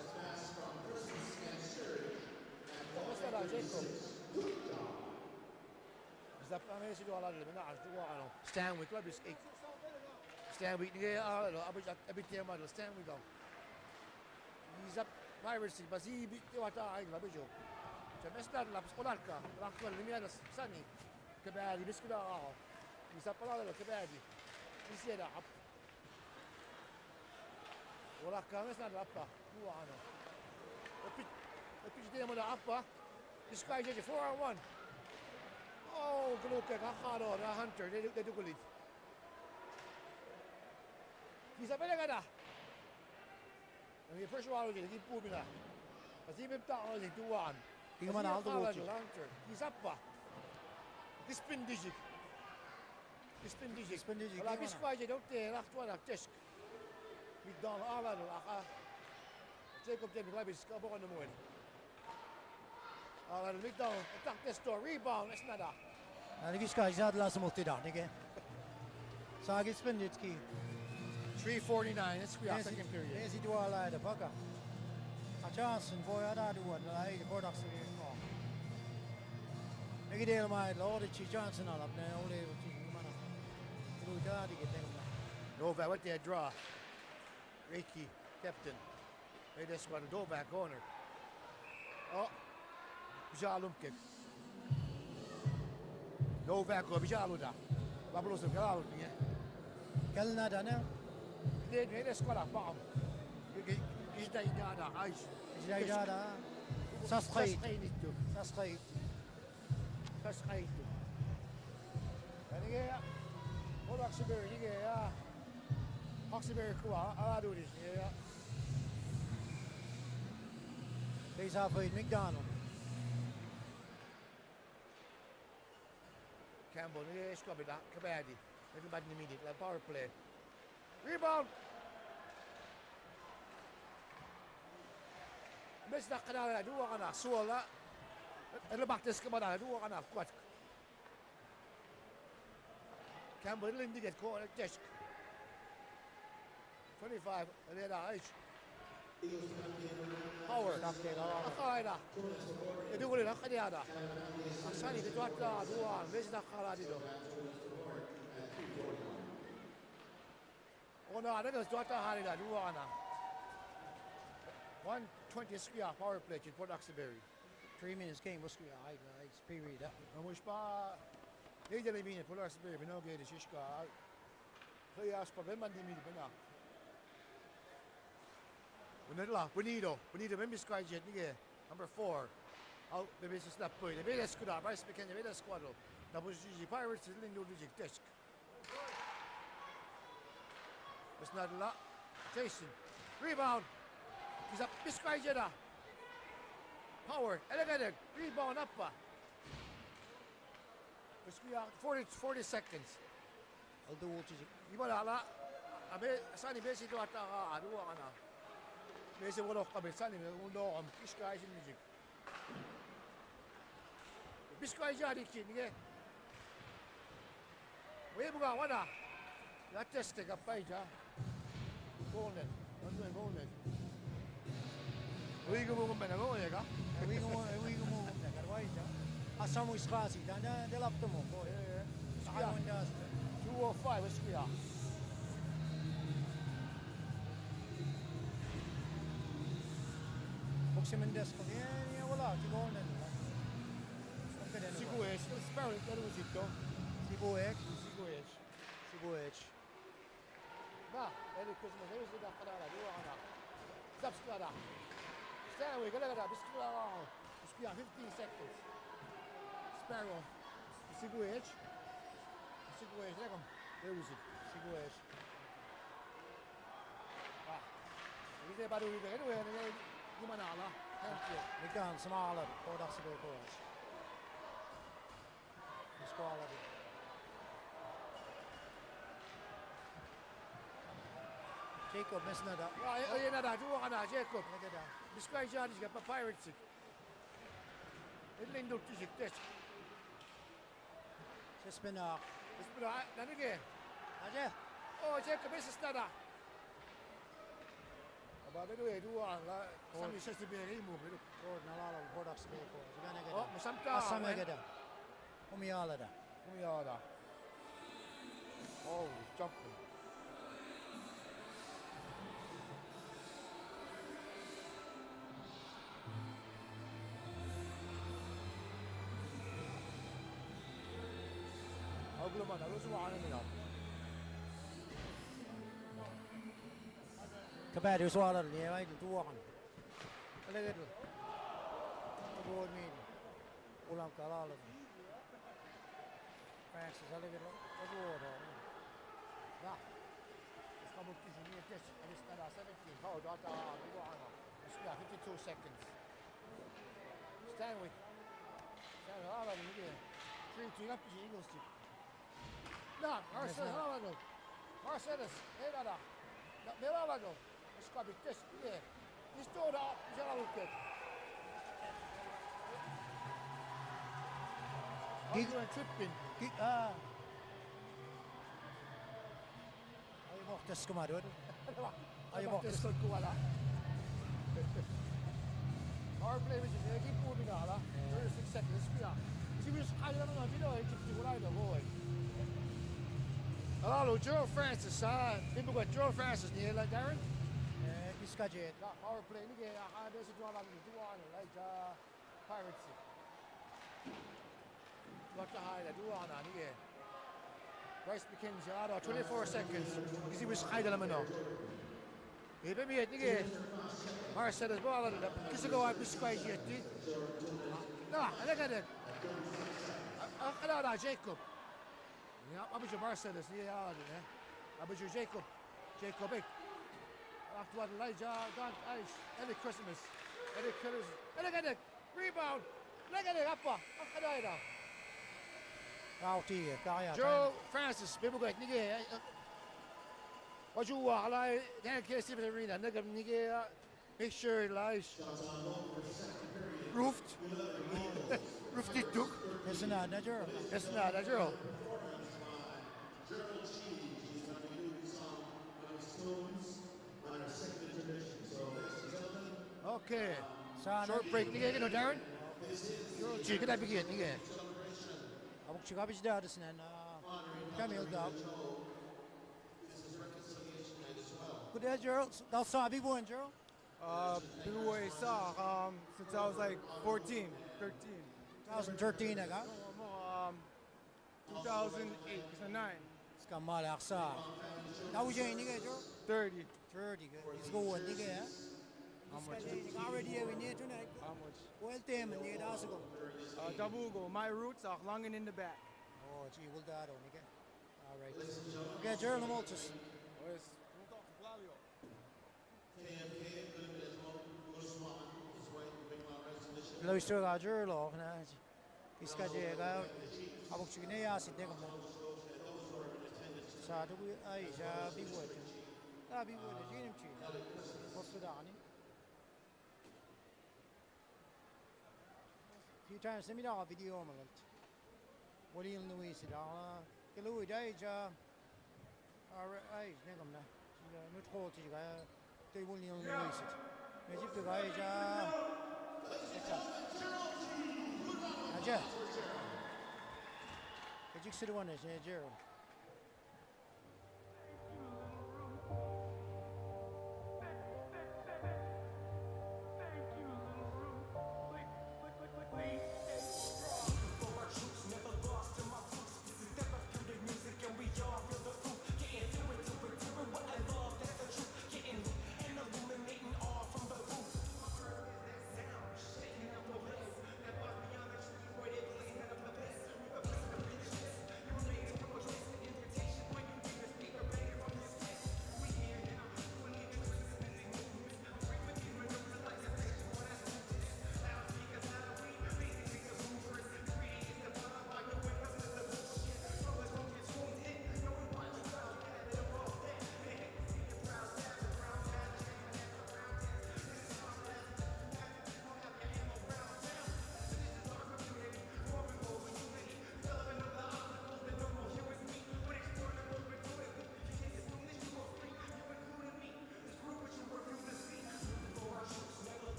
Mas nada Jacob. Isang Messi do ala do ano. Stanwick labis ik. Stanwick ni ala abis team of the Stanwick go. He's up Piracy, but he beat the water. I love you. So, Mr. Laps Polaka, Rakwell, Limianas, Sunny, Kabadi, Biscuit. He's up a lot of Kabadi. He's here up. Polaka, Mr. Lapa, Luano. The pitch game on the upper. This guy is 4-1. Oh, look at Haro, the Hunter, they do it. He's a better guy. And the first one was keep moving that. As he went down, he do one. He went out the water. He's up. This spin digit. Well, this guy is out there. Last one, just. We done all of it. Jacob David Levis, come on the moon. All of it, down. Attack this door. Rebound. It's not that. And this guy is out last month again. So I get spin it key. 3:49. It's second period. There's the dual line, the pucker. A chance and boy, I don't want to lie. The products are here. Make it deal, my Lord. It's Johnson all up there. Only to get them. Novak, what they draw? Reiki, captain. Hey, that's what the Novak owner. Oh, Jalum kick. Novak or Jaluda. Bablos of Galut, yeah. Kalnada now. They squad up bomb. He's dying down ice. Sastrate. And again, what Oxyberry, Oxyberry, I'll do this. Yeah. Face halfway McDonald. Campbell, scrub it out. Kabaddi. Everybody immediate, like power play. Rebound. Bes na kanala dua kana suola. Ele baktes ke mana dua kana kuat. Campbell lindi get caught at desk. 25 ele da ice. Power. Akaida. Itu boleh nak dia ada. Asani ke tuat dua bes na kala di do. Oh no, ada tuat hari dah dua kana. 120 square power play in Port Oxyberry. 3 minutes game was it's period. Vamos para desde a minha Port Oxyberry, não que deixa cá. Playoffs para bem mandi midi bena. Unela, Bonito mesmo squad jet ninguém. Number 4. Out the business snap point. The best squad, mas pequeno, the best squad. Na posição de Pirates lindo do desk. Mas nada lá. Jason. Rebound. He's up. This guy Jeda. Power. Elevated. Rebound up. We are 40 seconds. I'll do what you Iba la. Abe sani besi do ata dua kana. Besi wala kabe sani undo am this guy is music. This guy jadi kin nge. We buga wala. La teste ka paija. Golden. Golden. We go move na go ega. we go move that otherwise. Asamu is classy. Dan de lap them up. Oh yeah. Yeah. 205 is clear. Mendes ko yeah wala si Golden. Sigues, spero che lo zitto. Sigues. Nah, Merry Christmas. Here's the Dakadara. Do Anna. Subscribe. Stand away. Get that. Biscuit. Biscuit. 15 seconds. Sparrow. Siguage. Siguage. Let him. There is it. Siguage. Ah. He's there by the river. Anyway, you manala. Thank you. Vi kan som alla på dagsbok på oss. Vi ska alla det. Jacob missing that. Ja, je naar daar. Doe Anna. Jacob. Look at that. Biscuit. Ja, die gaat bij Pirates. Het linkt op die test. Just spin off. Dus bedoel, dan again. Aja. Oh, Jacob is stada. Maar dat doe je, doe aan. Sam je 60 binnen in moet. Gordon alla på dagsbok på oss. Vi kan lägga Oh, det. maar Sam daar. Assam lägger det. Om jag alla det. Kom je daar. Oh, jumping. أقول ما نروح سوا من هنا. Kabär ju så alla det. Jag vet inte vad han. Lägger det. Det går min. Olam kalla alla. Francis lägger det. Det går då. Ja. Ska mot till sin test. Det är stada 17. How data det går ana. Det ska 52 seconds. Stanley. Stanley alla det ligger. 3-2 upp i Eagles. Ja, Marcel Halago. Marcellus, hela där. Med Halago. Det ska bli test. Det står där. Det är allt. Gig- Har du en tripping? Ah. Ay mortes kumadod. Ay mortes. Det ska gå där. Power play which is a keep moving alla. 36 seconds spela. Så vi ska göra något vidare. Det är ju right away. Hello, Joe Francis. People got Joe Francis near like Darren. Iskajet. Ja, power play. Ni get det så drar man det du an like Pirates. What the high that du an ni get. Bryce McKenzie out 24 seconds. Because he was hiding them now. He be me ni get. Marcellus ball at it. This go up Biscuit yet. No, look at it. Jacob. Ja, abuja Marcellus ni ya det. Abuja Jacob. Jacob ik. After what Elijah got ice. Any Christmas. Any Christmas. Look at it. Rebound. Look at it. Appa. Akadaida. Out here. Karja. Joe Francis. People got ni get. What you want? Like, can't get the arena. Nigga, nigga. Make sure it lies. Roofed. Roofed it took. Listen now, Najor. That's not a girl. Okay. Short break. Nigga, you know, Darren? Gee, get that begin. Nigga. Abuk çıkabilir de adısın en. Kamil da. Good day, Gerald. That's saw big one, Gerald. Big boy saw since I was like 14, 13. 2013 I got. 2008, so 9, Ska mal aksa. Now we join nigga, Gerald. 30. 30 good. He's going nigga, yeah. How much? Already here we need tonight. How much? Well, them and need us go. Dabugo, my roots are Langen in the back. Oh, gee, we'll do that, nigga. All right. Okay, Gerald Maltus. Luister ga Gerald na. Iska je ga abuk chine ya sidde ko. Sa to ai ja bi wo. Ta bi wo de jinim chi. Wasu da ani. Few times send me the video man. William Louis da. Ke Louis dai ja. Ai ne kom na. Nu tro ti ga. Te William Louis. Me jip to ga ja. Aja. Kecik seruan ya, Gerald.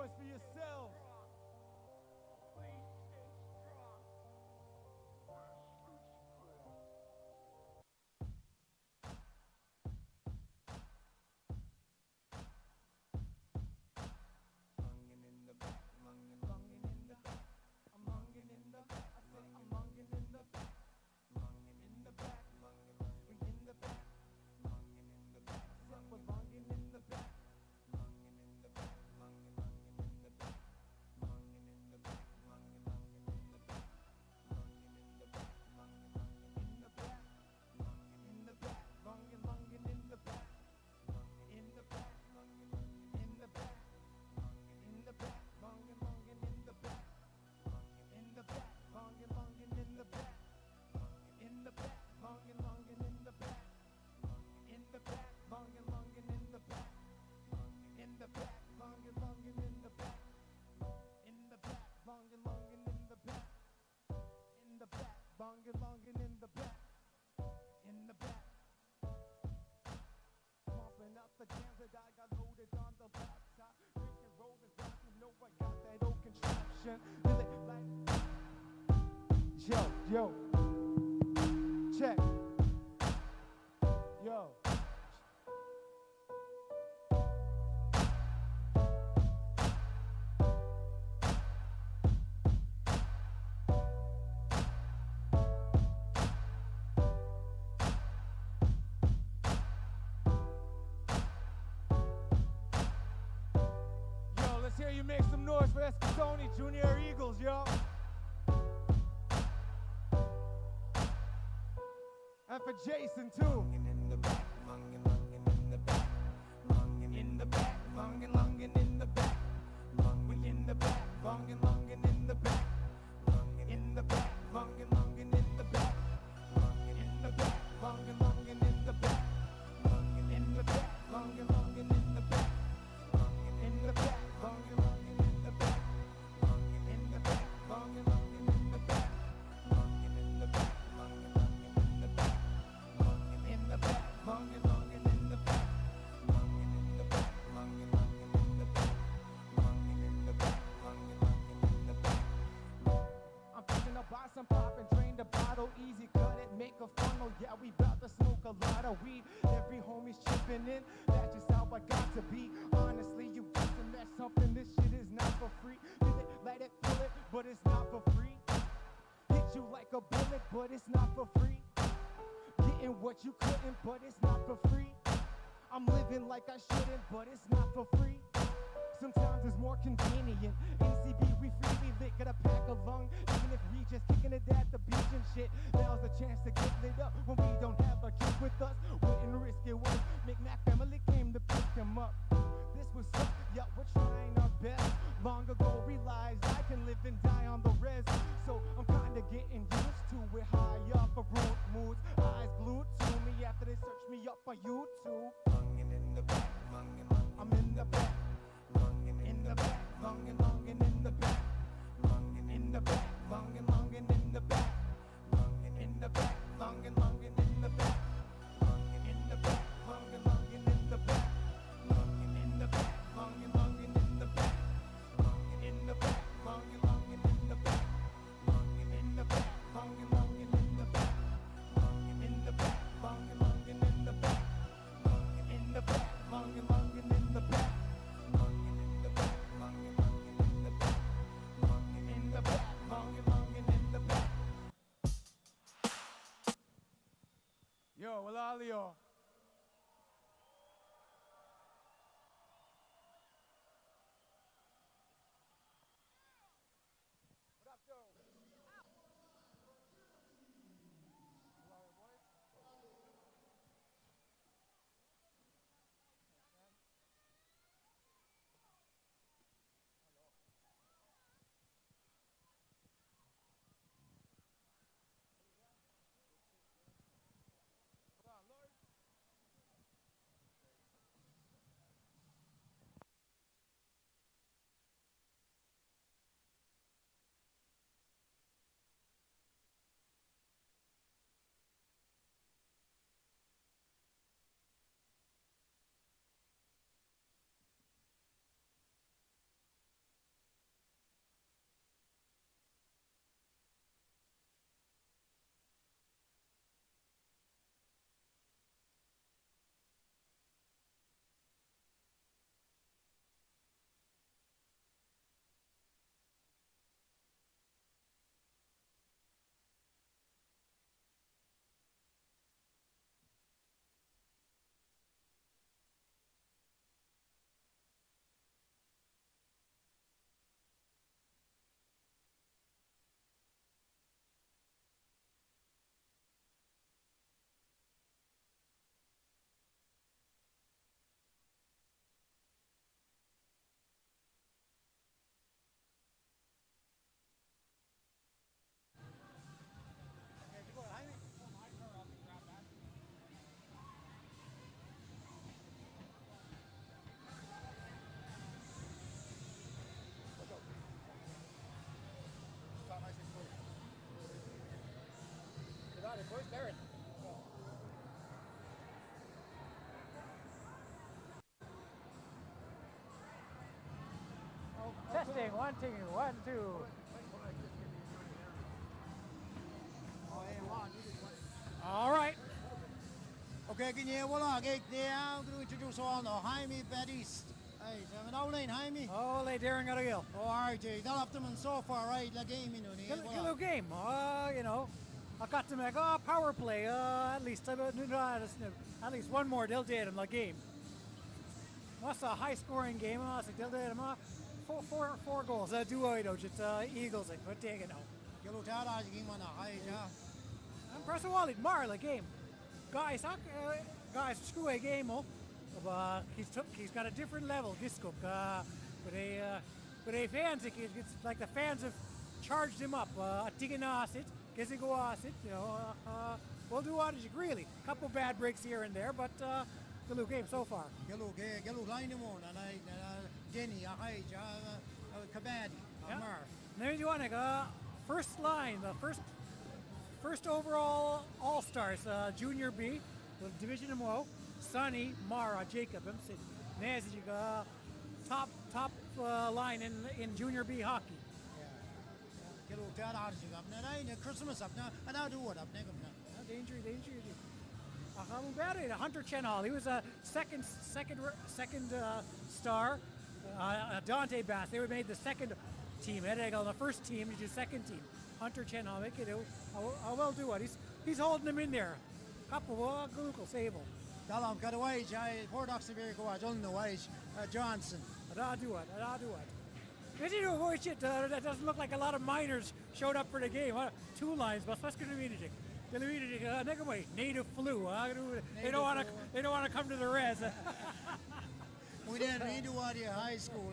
noise for yourselves. Bongin' longin' in the back, in the back. Pumping out the jams that I got loaded on the laptop. Drinking, rolling, rock, you know I got that old contraption. Feel it like, yo, check, yo. Let's hear you make some noise for Eskasoni Junior Eagles, yo. And for Jason, too. In the back, in the back, in the back, in the back, in the back, in the back, in the back, in the back, in the back, in the back, in the back, in the back, in the back. In the back, bongin' longin' in the back. In the back, bongin' longin' in the back. In the back, bongin' longin' in the back. In the back, bongin' longin' in the back. In the back, bongin' longin' in the back. In the back, bongin' longin' in the back. I'm thinking to buy some pop and drain the bottle. Easy cut it, make a funnel. Yeah, we bout to smoke a lot of weed. Every homie's chipping in. That's just how I got to be. Honestly, you got to mess something. This shit is not for free. Feel it, light it, pull it, but it's not for free. Hit you like a bullet, but it's not for free. Getting what you couldn't, but it's not for free. I'm living like I shouldn't, but it's not for free. Sometimes it's more convenient. NCB, we freely lick at a pack of lung. Even if we just kicking it at the beach and shit. Now's the chance to get lit up when we don't have a kid with us. Wouldn't risk it when McMac family came to pick him up. This was up, yeah, we're trying our best. Long ago realized I can live and die on the res. So I'm kinda getting used to it. High up of road moods, eyes glued to me after they search me up on YouTube. In the back, I'm in the back. In the back, longin' in the back. In the back, longin' in the back. In the back, longin' in the back. In the back, longin' in the back. In the back, longin' in the back. In the back, longin' in the back. In the back, longin' in the back. In the back, longin' in the back. In the back, longin' in the back. Yo, Walalio. What up, though? Hold on, Lord. Darren. Oh, testing, 1, 2, 1, 2. All right. Okay, can you well get there? I'm going to introduce all the Jaime Batiste. Hey, I'm an outline Jaime. Oh, lay daring out of gill. Oh, all right, Jay. They'll have them so far, right? The game, you know. Good little game. You know, I got to make power play. At least at least one more. They'll date him the game. What's a high scoring game? They'll date him. Four goals. Do I know? Just Eagles. But take it now. You look at the game on a high, yeah. Impressive Wally, Marla game. Guys, screw a game, he's got a different level, Giscook. But a fans, it's like the fans have charged him up. Tigan it, guess go it, you know. We'll do what you really. Couple bad breaks here and there, but the little game so far. Gelu line him on, and Denny, Kabaddi, Mar. Then you want to first line, the first overall All-Stars, Junior B, with Division Mo, Sonny, Mara, Jacob, top line in Junior B hockey. Christmas up now, and I'll do what up now. Danger. Hunter Chenhall, he was a second star. Dante Bass, they were made the second team. On the first team, you do second team. Hunter Chenhall, I will do it. He's holding them in there. Couple Google save him. Dalam got away, Port Oxenberry go out on the way, Johnson. I'll do it. Did you know that doesn't look like a lot of minors showed up for the game. 2 lines, but what's going to be native flu. They don't want to come to the res. We didn't read what high school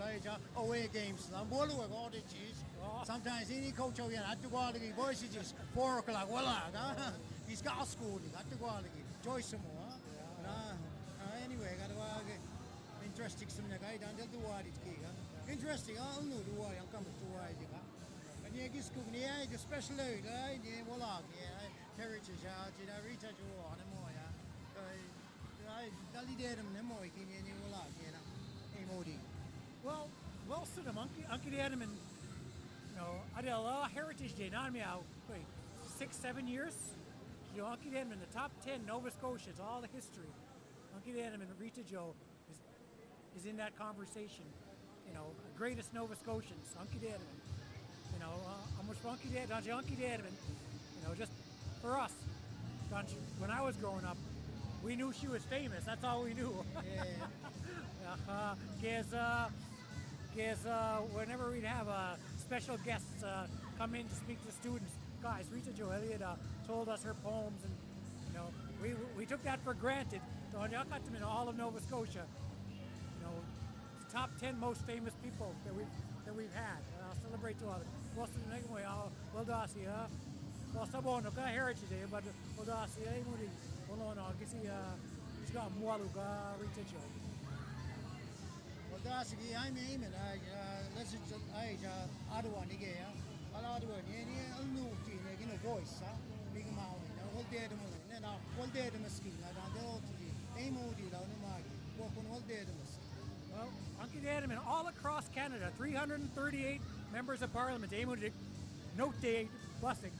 away games. I'm all the cheese. Sometimes any coach over here at the quality boys is just 4 o'clock. He's got school. He got the quality. Joyce some more. Anyway, got to interesting some guy down there. Interesting. I'll know the way. I'll come to why you got. And you get school. Yeah, the special aid. Yeah, well, heritage. Reach out your one more. I'll lead them. More. Can you will out? Well, Wilson, Uncle Adam, and I did a lot of Heritage Day. Not me out. Wait, 6-7 years. Uncle Adam in the top 10 Nova Scotia. It's all the history. Uncle Adam and Rita Joe is in that conversation. Greatest Nova Scotians. Uncle Adam. How much Uncle Adam. Just for us. When I was growing up, we knew she was famous. That's all we knew. Whenever we'd have special guests come in to speak to students, guys, Rita Jo Elliott told us her poems, and we took that for granted. So I got them in all of Nova Scotia. Top 10 most famous people that we've had. I'll celebrate to all of it. Well, Sabon Heritage Day, but Rita Jo. Well, that's I'm aiming. Let's just Ottawa, Nigga. Ottawa, voice, big mountain. All day the moon, and all day the mosquito. I don't aim walk on all day the mosquito. Well, Uncle Adam and all across Canada, 338 members of Parliament, note day busing,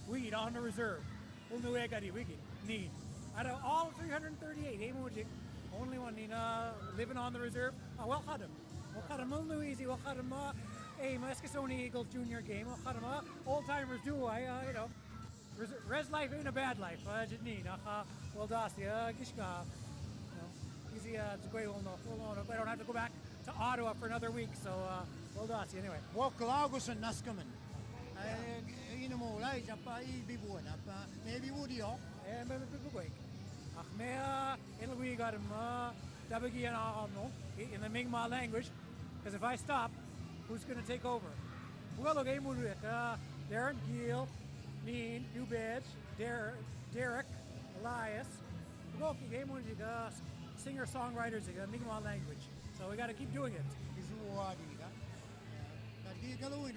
weed on the reserve. Need. Out of all 338, only one living on the reserve. Well, cut him. Easy. Well, cut him. Eskasoni Eagles Junior game. Well, cut him. Old timers do. Res life ain't a bad life. Just need. Well, Dacia, Gishka. Easy. It's a great one. I don't have to go back to Ottawa for another week. So, well, Dacia anyway. Walk Lagos and Naskaman. Maybe Woody Hawk. And maybe people wake. We got him in the Mi'kmaq language, because if I stop, who's going to take over? Well, okay, Darren, Gil, Neen, New Badge, Derek, Elias. Singer-songwriters in the Mi'kmaq language. So we got to keep doing it.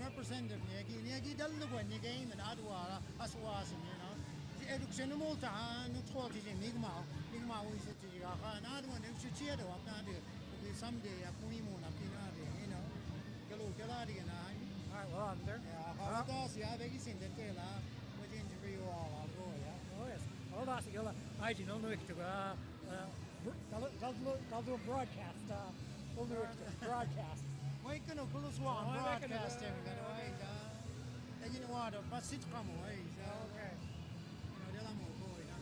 Representative, game in Ottawa, education molta nu tråti je migma wi se ti ga na do ne su che do apna de someday apuni mo na pina de you know kala di na All right, well, I'm there. ja da si ave gi sin de tela with interview all go ja Oh, yes. Hold on, Sigala. I do know it. I'll do a broadcast. We'll do it. Broadcast. wai kana kulu swan Oh, I reckon broadcasting it- ga wai ja and you know what but sit come away ja Okay. you know de la mo go ja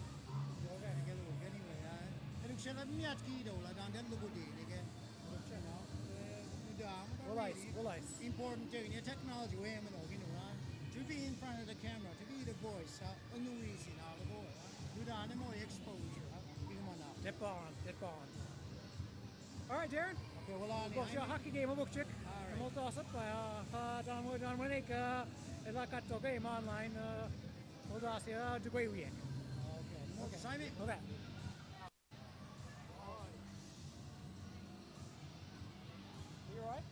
Okay. ga lo ga ni wa ja education la mi at ki do la dan den lo go de ne ga you know Well, ice. important thing. Your technology, way I'm you know, right? To be in front of the camera, to be the voice, on the easy now, the boy, do the animal exposure, come on now. Dip on. All right, Darren. Okay, well, on Book your hockey game, book chick. All right. We'll toss up. Don Winnick, like at the game online. We'll toss you. The great week. Okay, Simon. Okay. You all right?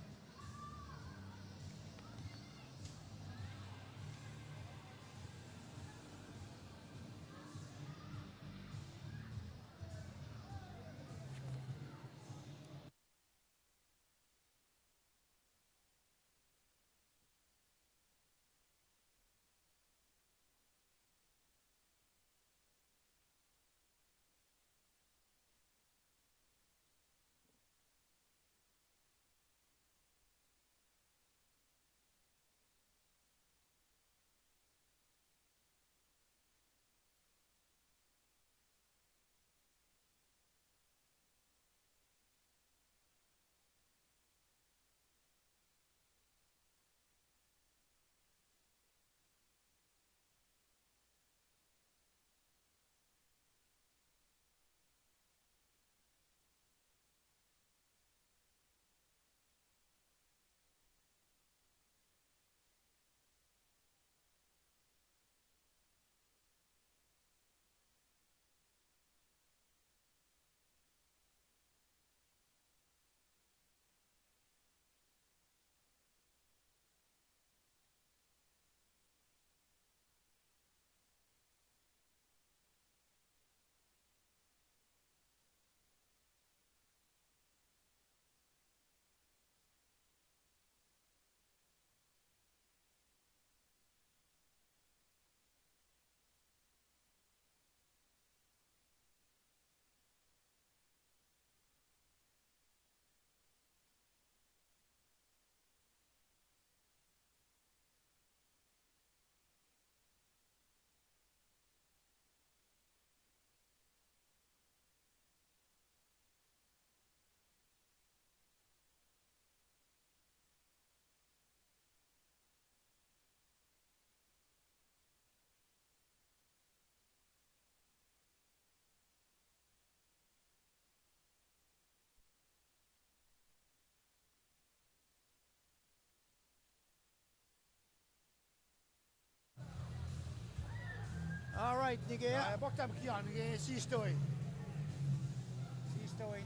All right, nigga. Boktam kian ge si story.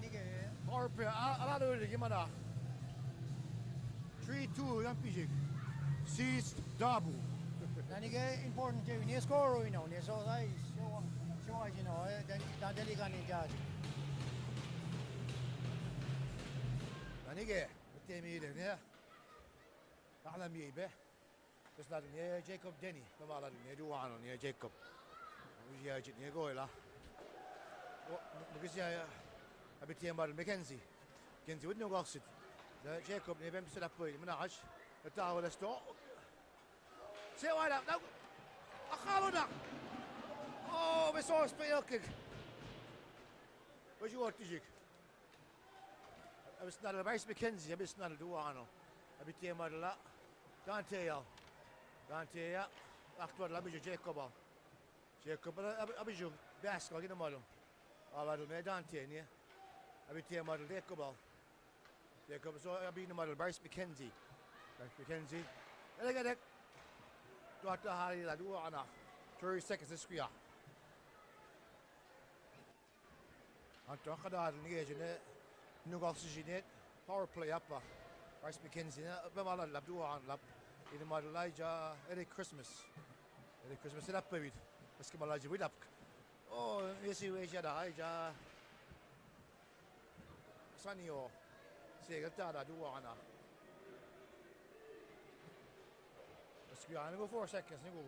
Nigga. Power play. Ala do ge mana. 3-2 yan pijik. Sis dabu. Nigga, important thing. Ni score, you know, ni so I show you know, dan deli kan in charge. Nige, temi de ne. Ala mi be. Bes la ne Jacob Denny. Ma la ne du ano ne Jacob. Ya jit ne go la. Because ya abiti mar Mackenzie. Mackenzie ودنا قاصد. Jacob ne bem sila boy. مناعش. تعال استو. سي وانا. أخالونا. Oh, we saw a spin kick. What you want to do? I was not a Bryce McKenzie. I was not a Duano. I became a lot. Dante, ya. Aktuar la bijo Jacob. Jacob, I bijo Basco in the model. All I do, me Dante, yeah. I became a model Jacob. Jacob, so I be the model Bryce McKenzie. Bryce McKenzie. And I got it. Dr. Harry, la Duano. 30 seconds to square. Anto kadar niyejine nugalsijine power play up Bryce McKenzie bemala labdu an lab in Madalaija Eric Christmas ila pebit Eskimalaji with up. Oh, isi we jada ai ja. Sanio. Segeltada duana. Eskiana go 4 seconds ni go.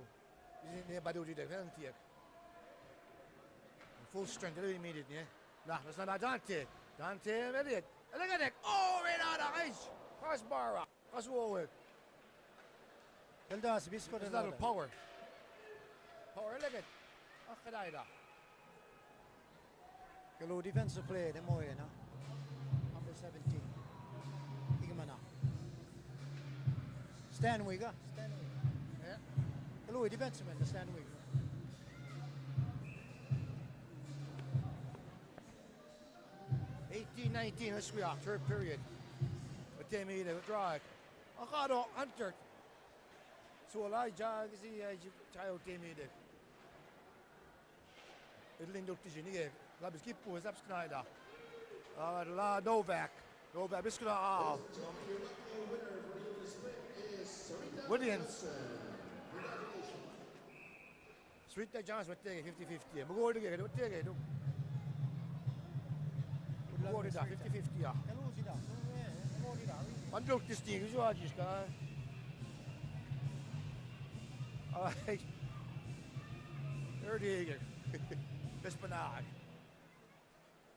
Ni badu di penalty. Full strength immediately. Nah, that's not Dante. Dante immediate. Look at it. Oh, right out of ice. Crossbar. That's what Hildas bisko It's not a power. Power, look at. Akadaida. Hello, defensive play, the Moya, no? Number 17. Igamana. Stan Wiga. Yeah. Hello, defenseman, the Stan Wiga. 18-19, let's go off, third period. But they made a drag. Akado, Hunter. So Elijah, see, child they made it. Lindo Tijini, Labis Kipu is Abschneider. La Novak. Novak, Biscuit. Williams. Sweet the chance would take 50-50. I'm going to get it. Take it. Go to that 50-50. Hello, Zida. Man druk this thing, you are just guy. Alright. 30 again. Bispanag.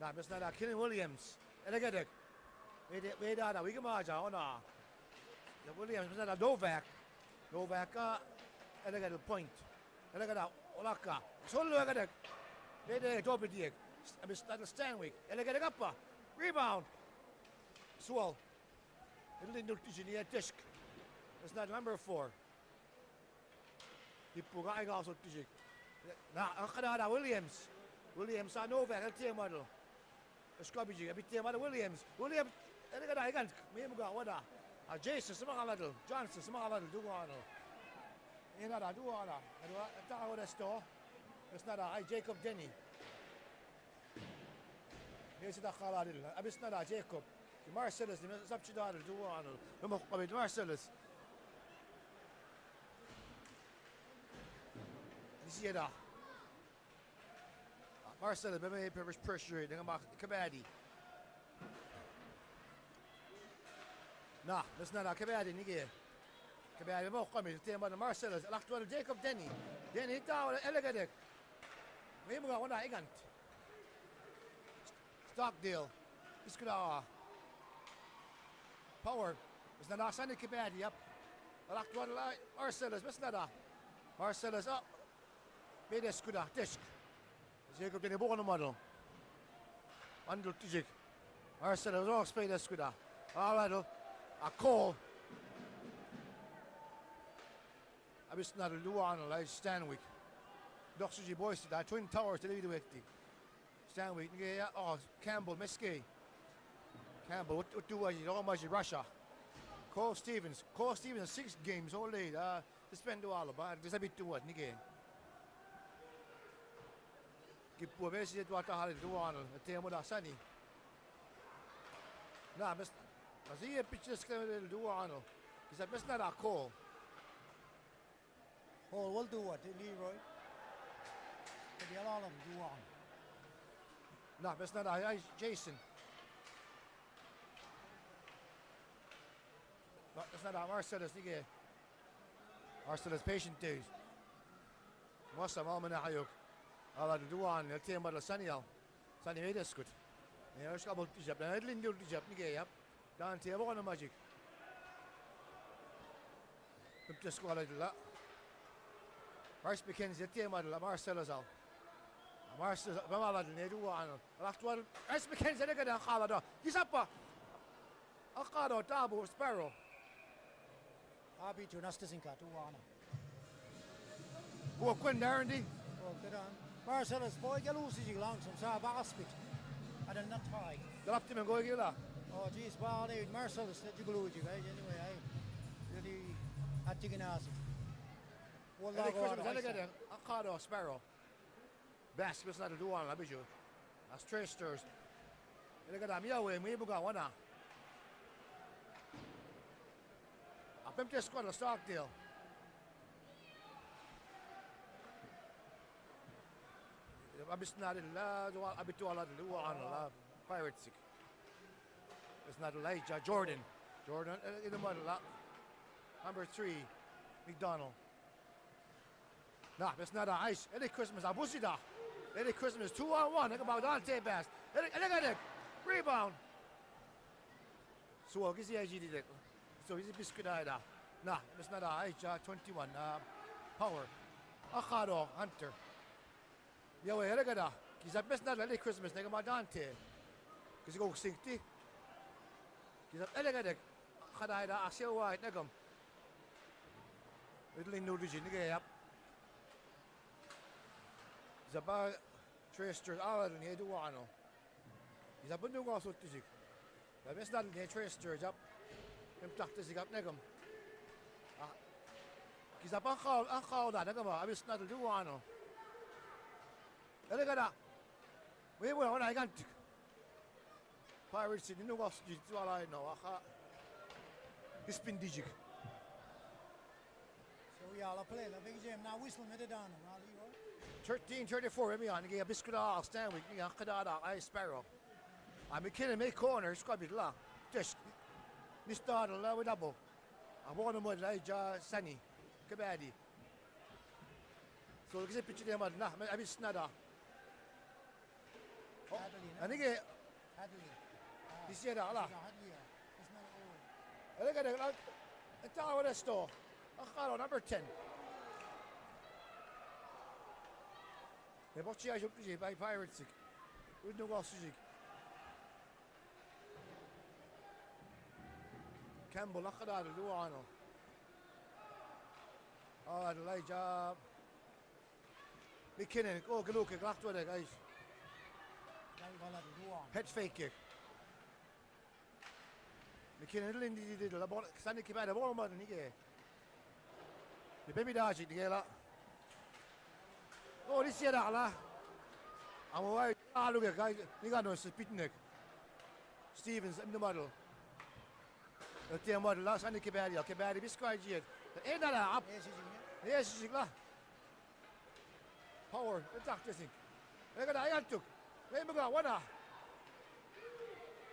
Nah, Bispanag. Killing Williams. And I get it. Wait, we can march on. The Williams, Bispanag, Novak. Novak, and I get a point. And I got out. Olaka. So look at it. Wait, top it, Dick. Bispanag, Stanwick. And I get it up. Rebound. Swell. Little indulgence disc. That's not number 4. People got also disc. Now, Canada Williams. Williams on Novak, I'll team model. The Scrubby, a bit team model Williams. Williams, and I got maybe got what Jason, some other Johnson, some other do on. You know, I do on. I do a store. It's not a Jacob Denny. Here's the Khala. I'm just not a Jacob. Marcellus, the subsidized do on. Marcellus. You see that? Marcellus, maybe Pepper's pressure. Then I'm Kabaddi. Nah, that's not a Kabaddi, nigga. Kabaddi, I'm coming to tell Marcellus. I'll have to Jacob Denny. Denny down, elegant. Maybe I want to egant. Stockdale. This could Power. It's not a Sunday Kabaddi up. I'll have to Marcellus, what's that? Marcellus up. Bedes kuda disk. Jacob Denny born model. Andrew Tijik. Marcellus all Bedes kuda. All right, a call. I was not a Luan like Stanwick. Doxy boys that Twin Towers to lead with Stanwick. Oh, Campbell, Mesquite. Campbell, what do I all much Russia? Cole Stevens. 6 games all late. To spend all about. There's a bit to what, Nigga. Kipu besi itu atau hal itu anu, itu yang mudah sani. Nah, masih ia pitches kan itu anu, kita mesti nak call. Paul will do what, Leroy? The alarm do on. Nah, mesti nak Jason. Nah, mesti nak Marcellus ni ke. Marcellus patient days. Masa mau mana hayuk. Allah do on the team of the Sunny made us good. Yeah, it's about the Jap. I didn't do the Jap. Nigga, Dante, I want a magic. Just go a little lot. Marsh McKenzie, the team of Marcellus. Marcellus, Mamma, they do on. Last one, Marsh McKenzie, look at that Halada. He's up. Akado, Tabo, Sparrow. Abi to Nastasinka to Wana. Who are Quinn Darrendy? Oh, good on. Marcellus, boy, get loose as you long, some saw basket. I did not tie. They'll have to go get that. Oh, geez, well, Marcellus, let you go with you guys anyway. I really had to get an ass. Well, I look at Akado, Sparrow. Best, but not to do on, I bet you. That's Trasters. Look at them, Yahweh, maybe got one. I'm just going to Stockdale. abis na rin la, abituala rin, ano la, Pirates. It's not Elijah, Jordan. Jordan, in the middle, la. Number 3, McDonald. Nah, it's not ice. Any Christmas, Abusida. Any Christmas, 2-on-1. Look about Dante Bass. Look at it. Rebound. So, he's the so he's a biscuit. Nah, it's not ice. 21. Power. Akado, Hunter. Yeah, wait, look at that. He's a best not any Christmas. Look about Dante. Because he goes 60. He's a look at it. Khadaida, Axel White, Negum. Little in Nudigi, Nigga. He's about Tracer, all of them, he do one. He's a bunch of guys who do it. The best not in Tracer, up. Him practice, he got Negum. He's a bunch of that, Negum. I was not to do one. Look at that. We were on I can't. Pirates, you know what's all I know. He's been digit. So we all play the big game now. Whistle me the down. 13-34, I'm a biscuit all stand with me. I Sparrow. I'm a kid make corner, scrub it la. Just this started with double. I want him with Sunny, Kabaddi. So look at the picture there, man. I be snada. I think this year, Allah. Look at it. Let's tell what I store. Number 10. Mais porti à j'ai pas Pirates. Où nous voir sujet. Campbell أخذ اللي هو عنه. Elijah. McKinnon. Galuka glacht with it, guys. Head fake kick. McKinnon did la bola. Sanni che bada bola man nige. Le baby daji nige la. Oh, this year la. I'm away. Look at guys. Niga no Pitnik. Stevens in the middle. The team middle la Sanni che bada. Che bada biscuit jet. Eh nada up. Yes, she's la. Power. The doctor thing. Look at that. I took. Let me go. What?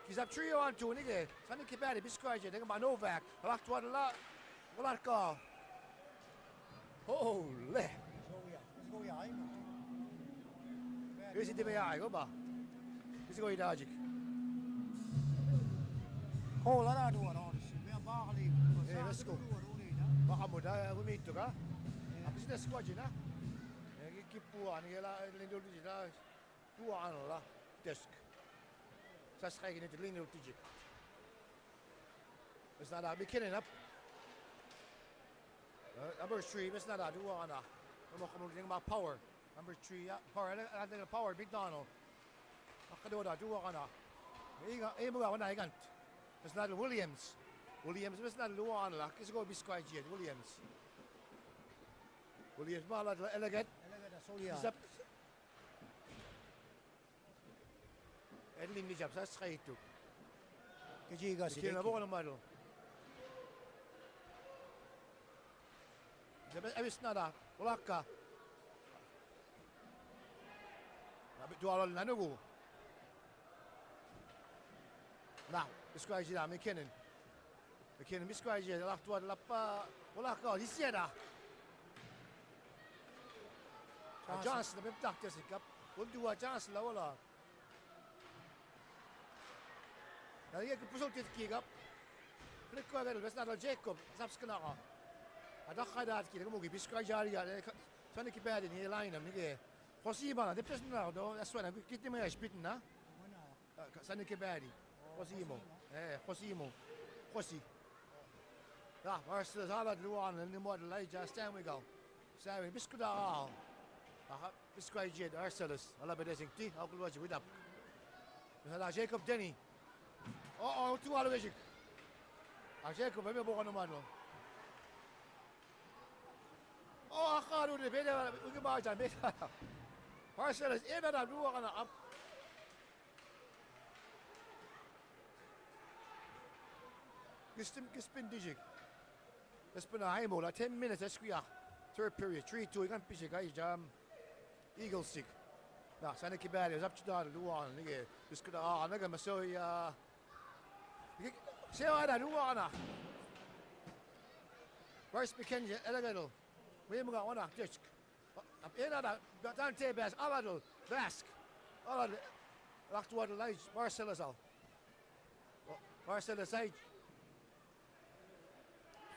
He's up 3-on-2 nige. Sanni che bada biscuit jet. Nige Novak. Locked one la. What call? Holy. Where's the AI? Go back. This is going to Dajik. Oh, la da do it on. We are barley. Yeah, let's go. Mahamud, we meet to go. Business squad, you know. Keep on, you know, Lindo Digita. 2 on la desk. That's taking it to Lindo Digit. It's not a beginning up. Number 3, it's not a do on. I'm talking about power. Number 3, power. I think power, McDonald. I do that, do on. It's not Williams. Williams, it's not low on. It's going to be squad yet. Williams. Williams, ball elegant. He's up. Edlin Nijab, that's right too. Kajiga, He's a ball in the middle. It's not a Walaka. Do all Nanugu. Now, describe it. McKinnon. McKinnon, describe it. Left one, Lapa. Walaka, this year. Johnson, the doctor, we'll do a Johnson. Now, you can push it kick up. Click on it, it's not a Jacob. Subscanner. I don't know that kid. I'm describe it. Trying to bad in here line. Possible, the person now, though. That's what I'm getting my spitting now. Sanni Kibadi. Possible. Possible. Possible. Yeah, versus all that Luan and the model just stand we go. Sammy, biscuit all. Biscuit jet, Arcelis. I love it as tea. I'll watch it with up. Jacob Denny. Oh, 2 out of it. Jacob, maybe born on the model. Oh, I can't do the better. We can buy that better. Arcelis, in and out, up. Spin digit. Let's spin a high mode. 10 minutes. Let's squeeze. Third period. 3-2. You can pitch it, guys. Eagle stick. لا سنة كباري زبط دار دوان نيجي بس كده نيجي مسوي سيو هذا دوان Bryce McKenzie elegado وين مقا وانا تشك هنا دانتي باس أبدو باسك أبدو لقط واد لايج مارسيلو مارسيلو سايج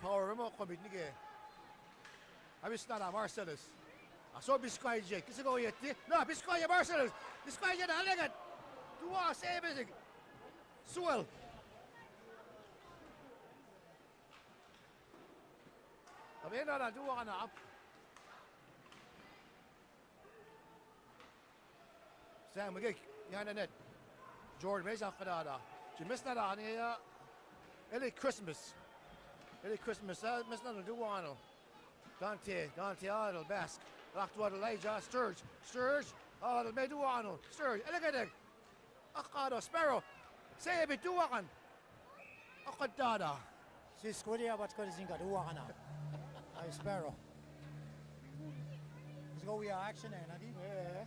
باور ريمو قبيت نيجي أبي سنانا مارسيلوس أصو بيسكاي جيك كيسي قوي يتي لا بيسكاي مارسيلوس بيسكاي جدا هلقت دوا سيبزك سويل طب هنا أنا دوا أنا عب سام مجيك يعني نت جورد ميزان قدادا جمسنا دعني إلي كريسمس مسنا دوا أنا دانتي آدل باسك لقط واد ليجا ستيرج آدل ميدوا أنا ستيرج إلي قدك أقادو سبيرو سيبي دوا عن أقدادا سيسكوريا باتكوري زينكا دوا أنا I Sparrow. Let's go with action there, Nadi. Yeah.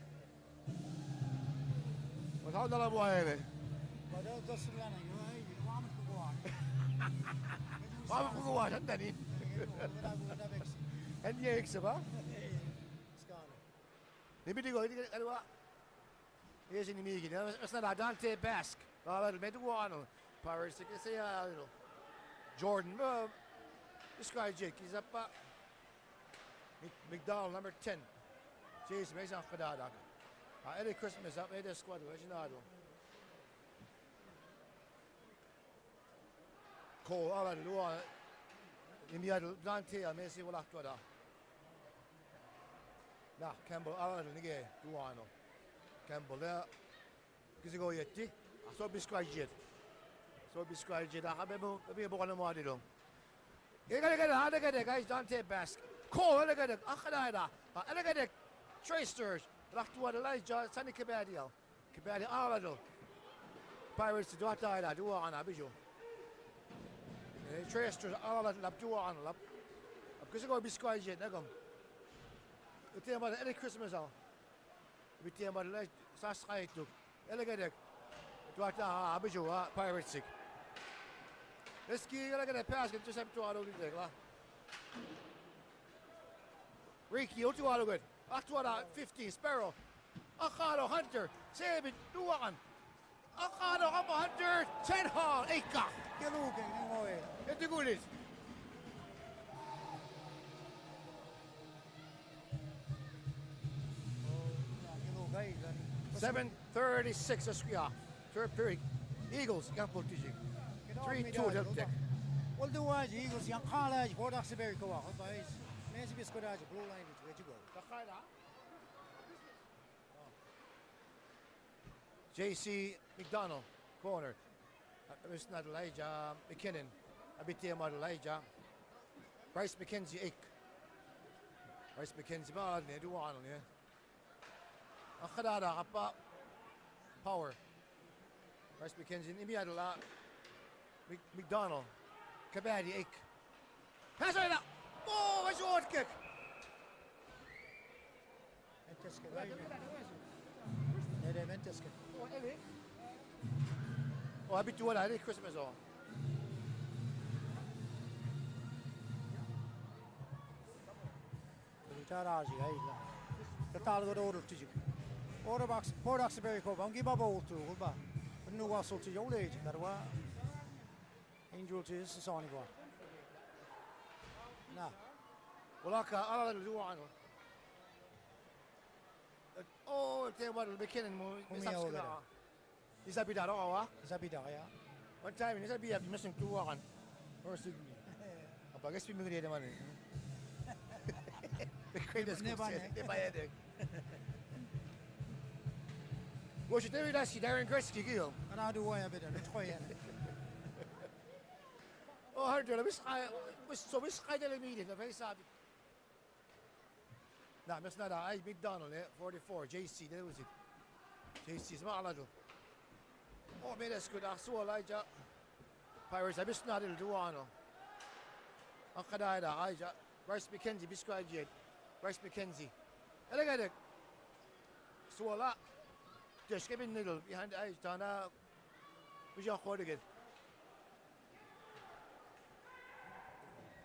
وتعود على ابو هيبه بدأ تصل لنا يا وعم تقوى ما بقوا عندني هني يكسب ها نبي تقول قالوا ايش اللي ميجي اصلا دانتي باسك هذا المدو انا باريس كيسيا جوردن this guy Jake he's up McDonald number 10 Jeez ميزان قدادا Eddie Christmas up there squad originado Cole ala lua imiado Dante a Messi wala toda Na Campbell ala nige duano Campbell there kisi go yetti so biscribe jet habebu be bona madido Ega guys Dante Basque Cole ega akhadaida ega Tracers راح ولا لا سنة كبادية آلدو بايرتس دوات هايدا دوا أنا بيجو تريسترز آلد لب دوا أنا لب بكسي قوي بيسكاي جيت نقوم بتيم بعد إلي كريسماس أو بتيم بعد لا ساس خايتو إلي قدك دوات ها بيجو بايرتسك نسكي إلي قدك باس كنت سبتو على ولدك لا ريكي يوتو على ولد Actuara 50 Sparrow Akado Hunter Sabin Duan Akado Hunter 10 Hall Eka Gelugen ngoy. Ito gulis 7:36 Askia third period Eagles yang politici 3-2 Deltek Well the was Eagles yang college Port Oxbury ko ako guys. Messi biscourage blue line where you go. JC McDonald, corner. It's not Elijah McKinnon. Abitiam Elijah. Bryce McKenzie, Ake. Bryce McKenzie, ba, duwan niya. Ang kadada kapa power. Bryce McKenzie, imiyadala. McDonald, Kabadi, Ake. Pass it up. Oh, a short kick. Oh, habitual à Christmas on. Taraji ay la. Katal go order tiji. Order box Port Oxbury ko bang giba bo to ba. Nu wa so tiji ole ji karwa. Angel tiji soni go. Na. Walaka ala duwan. Oh, te what McKinnon mo misapsila. Isabi da rawa. Isabi da ya. One time isabi ya missing two one. Or sig. Apa guys pimi ngiri naman. Nebayede. Wo shi tewi da si Darren Gretzky gil. Ana do wa ya bit na toyen. Oh, harder. Bis kaya le meeting na face sabi. لا بس لا اي ماكدونالد 44 جي سي ده وزي جي سي اسمع على جو او ميلس كود اخسو لا جا بايرز بس نادي الدوانو اقدا هذا اي جا برايس ماكنزي بيسكاي جيد برايس ماكنزي الا قالك سو لا Just give me middle behind the eyes. Donna. We just got again.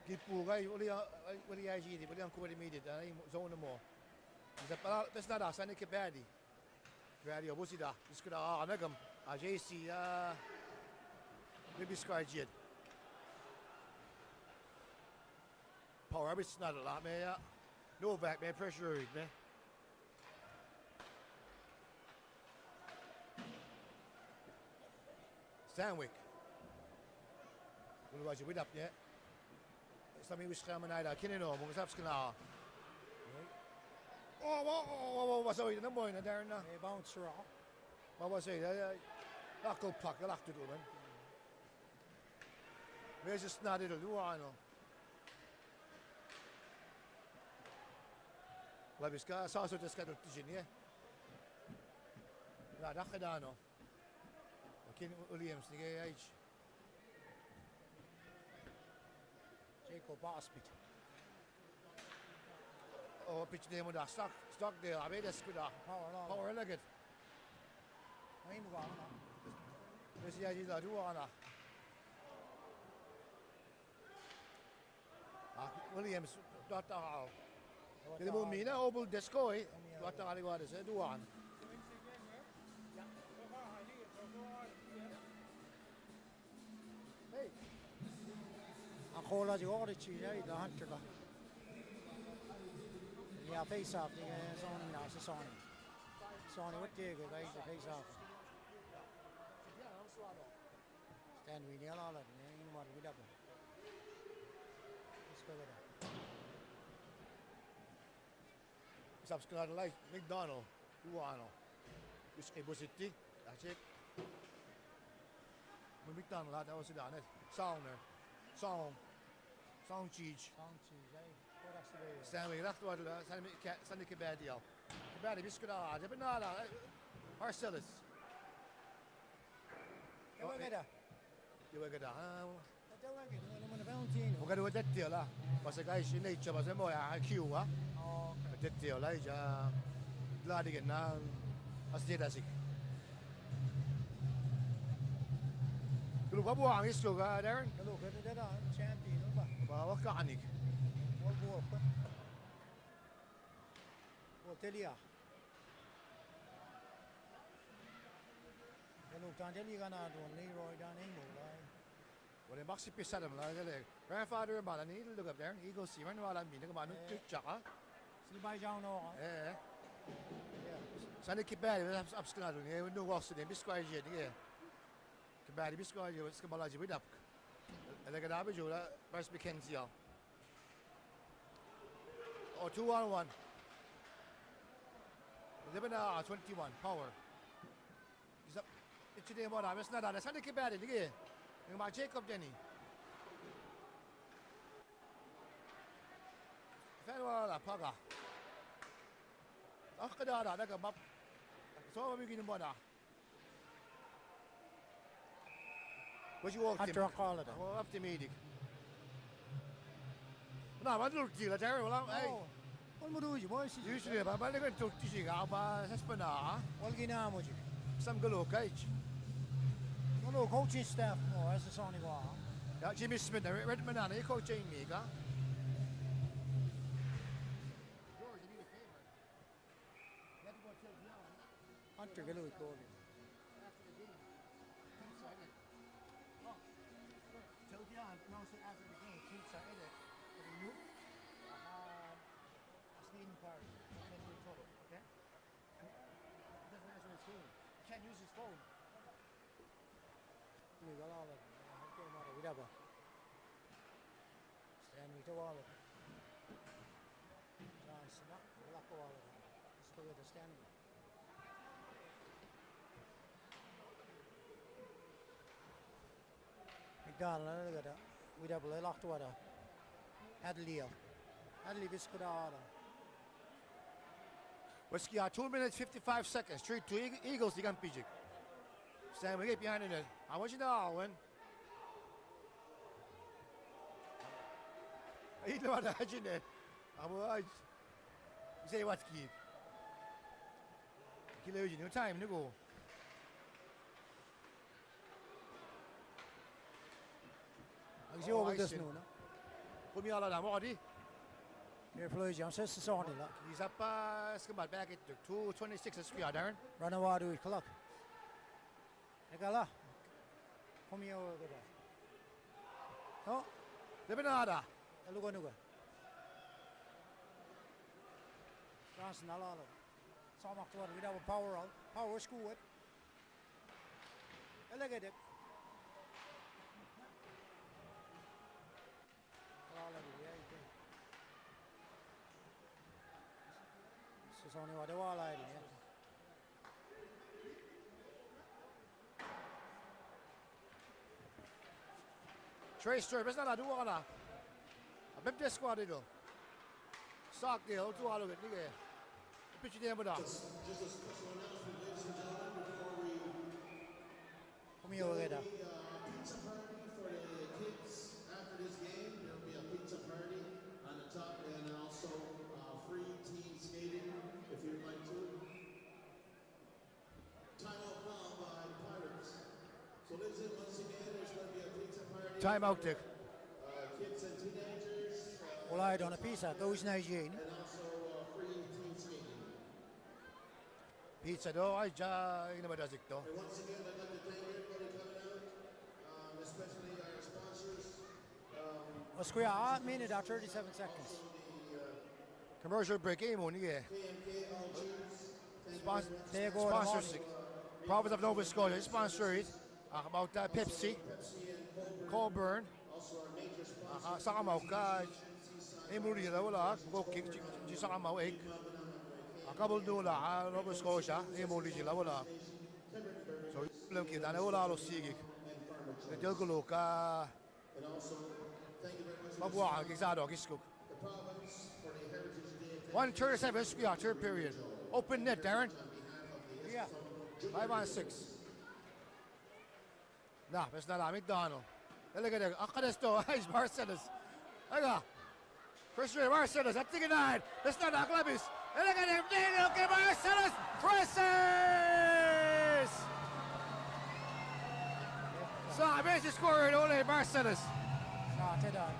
Keep pull guy. What do you ID? What do you call immediate? I zone more. That's not us. I need to badi. Badi. What's it? This could ah nagam. JC. Maybe scar jet. Power. It's not a lot, man. No back, man. Pressure, man. Stanwick. What was you with up yet? Something was coming out. I can't know. What was up, Skana? Oh, what's over the morning there now? They bounce around. What was it? Knuckle puck. I like to do, man. Where's the snot? It'll do, I know. Well, this guy saw just got to Virginia. Ja, dat gedaan nog. Ken Williams, die age. Jacob Aspit. Oh, pitch name daar stak there. I mean, that's good. Power like it. Nee, moet gaan. Dus jij die daar doen aan. Williams, dat al. Dit moet mij nou op disco, hè? Wat daar al wat is, hè? Doe aan. Angola die hoort je, ja, de handje daar. Ja, face-off, die Sony naast de Sony. Sony wat tegen, dat is de face-off. Stand we niet al, nee, maar we dat. Let's go with it. Subscribe like McDonald, doe aan. Dus ik was het die, dat is het. Maar McDonald laat dat daar net. Sound cheese. Staan we gedacht worden, zijn ik bij die al. Bij die biscuit aan, hebben nada. Marcellus. Ja, wat ga je wil gedaan. Dat wil ik, we moeten Valentino. We gaan doen dit deel là. Was ik eens in nature was een mooi IQ, hè? Oh, dit deel là, ja. Laat ik na als dit als ik. Geloof wat boang is toch, Darren? geloof dat dat een champion of wat? Maar wat kan ik? Wat boven? Wat tel je? Geloof dan tel je gaan naar doen, Leroy dan Engel. Well, the boxy piece at him, like grandfather about and he look up there, he goes see when all I mean, come on, no chaka. Zie bij jou nog? Eh. Zijn ik bij, we hebben absklaar doen. Je no was in biscuit je, ja. Bij biscuit je, wat kan je with up. En dan gaan we zo, Bryce McKenzie al. Oh, 2-on-1. 21 power. Is dat it's the more I'm not that. Zijn ik bij dit, ja. Maar Jacob Denny. Verder la paga. Ach gedaan, dat kan map. Zo we beginnen maar. Wat je ook. Had call it. Oh, up to medic. Nou, wat doe je dat daar? Wel, hey. Wat moet je, boys? Usually, maar ik ben toch te zeggen, maar het is bijna. Wat geen naam moet je? Sam geloof, kijk. Hallo, coaching staff more as the Sony was. Ja, Jimmy Smith, Redmond aan, ik coach in me, ja. Hunter geloof ik. Can't use his phone. Nu wel al. Oké, maar we hebben. Staan we te wallen. John Snap, we lachen wallen. Dus we gaan staan. Ik ga naar de we hebben lachen worden. Hadley wist gedaan. Whiskey 2 minutes 55 seconds. 3-2 Eagles, die gaan pijik. Staan we behind in it. I want you to know, Owen. I know what I did. I say what keep. Kilo new time to go. Ang siya over this I see. noon. Kom je alle daar, maar die. Careful, Jam says to Sonny. He's up, scumbag back at 2:26 is square, Darren. Run away to it, clock. Negala. Come here over there. Oh, Lebanada. Aluga Nuga. France Nalalo. Samak to it without a power out. Power school it. Elegant. This is only what they were like. Trace Sturb, it's not a do all that. A bit this squad, do. Sock deal, do all of it, nigga. Pitch it in with that. Just a special announcement, ladies and gentlemen, before we Come here over there. pizza party for the kids after this game. There will be a pizza party on the top and also free team skating if you'd like to. Timeout called by Pirates. So ladies and once again, there's going to be a pizza party. Time out, Dick. Kids and teenagers Well, I don't a pizza. Goes Nigerian. and also free team skating. Pizza, though, I you know what does it, though. And once again, I'd like to thank everybody coming out, especially our sponsors. A square, a minute or 37 seconds. Commercial break, eh, mo, nigga. KMK, all Jews. There you go. Sponsors. Province of Nova Scotia, sponsor it. About Pepsi, Colburn. Saka mau ka. Muri la wala. Go kick. Ji saka mau ek. Akabul do la Nova Scotia. Muri la wala. So lang kita na wala lo sige. Medyo ko lo ka. Mabwa ang isa do kisko. 1:37 square third period. Open net, Darren. Yeah. 5-on-6. Nah, that's not McDonald. Look at it. Akadesto, he's Marcellus. Look at Chris Ray Marcellus. I think it nine. That's not Aglebis. And look at him. Look at Marcellus. Presses. So I bet you scored only Marcellus. Shot it on.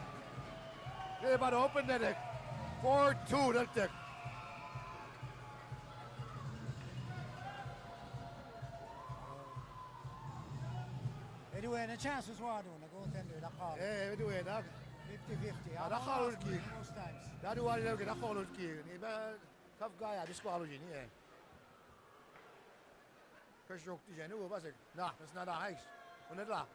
They're about to open net. 4-2. That's it. Anyway, and the chances were doing the goaltender, the call. Hey, we do it, dog. 50-50. Ah, dat gaat ook niet. Most times. Dat doen we ook. Dat gewoon een keer. Nee, maar tough guy. Ja, die squad is niet. Chris Rock die zijn. Hoe was ik? Nou, dat is naar de huis. Hoe net la?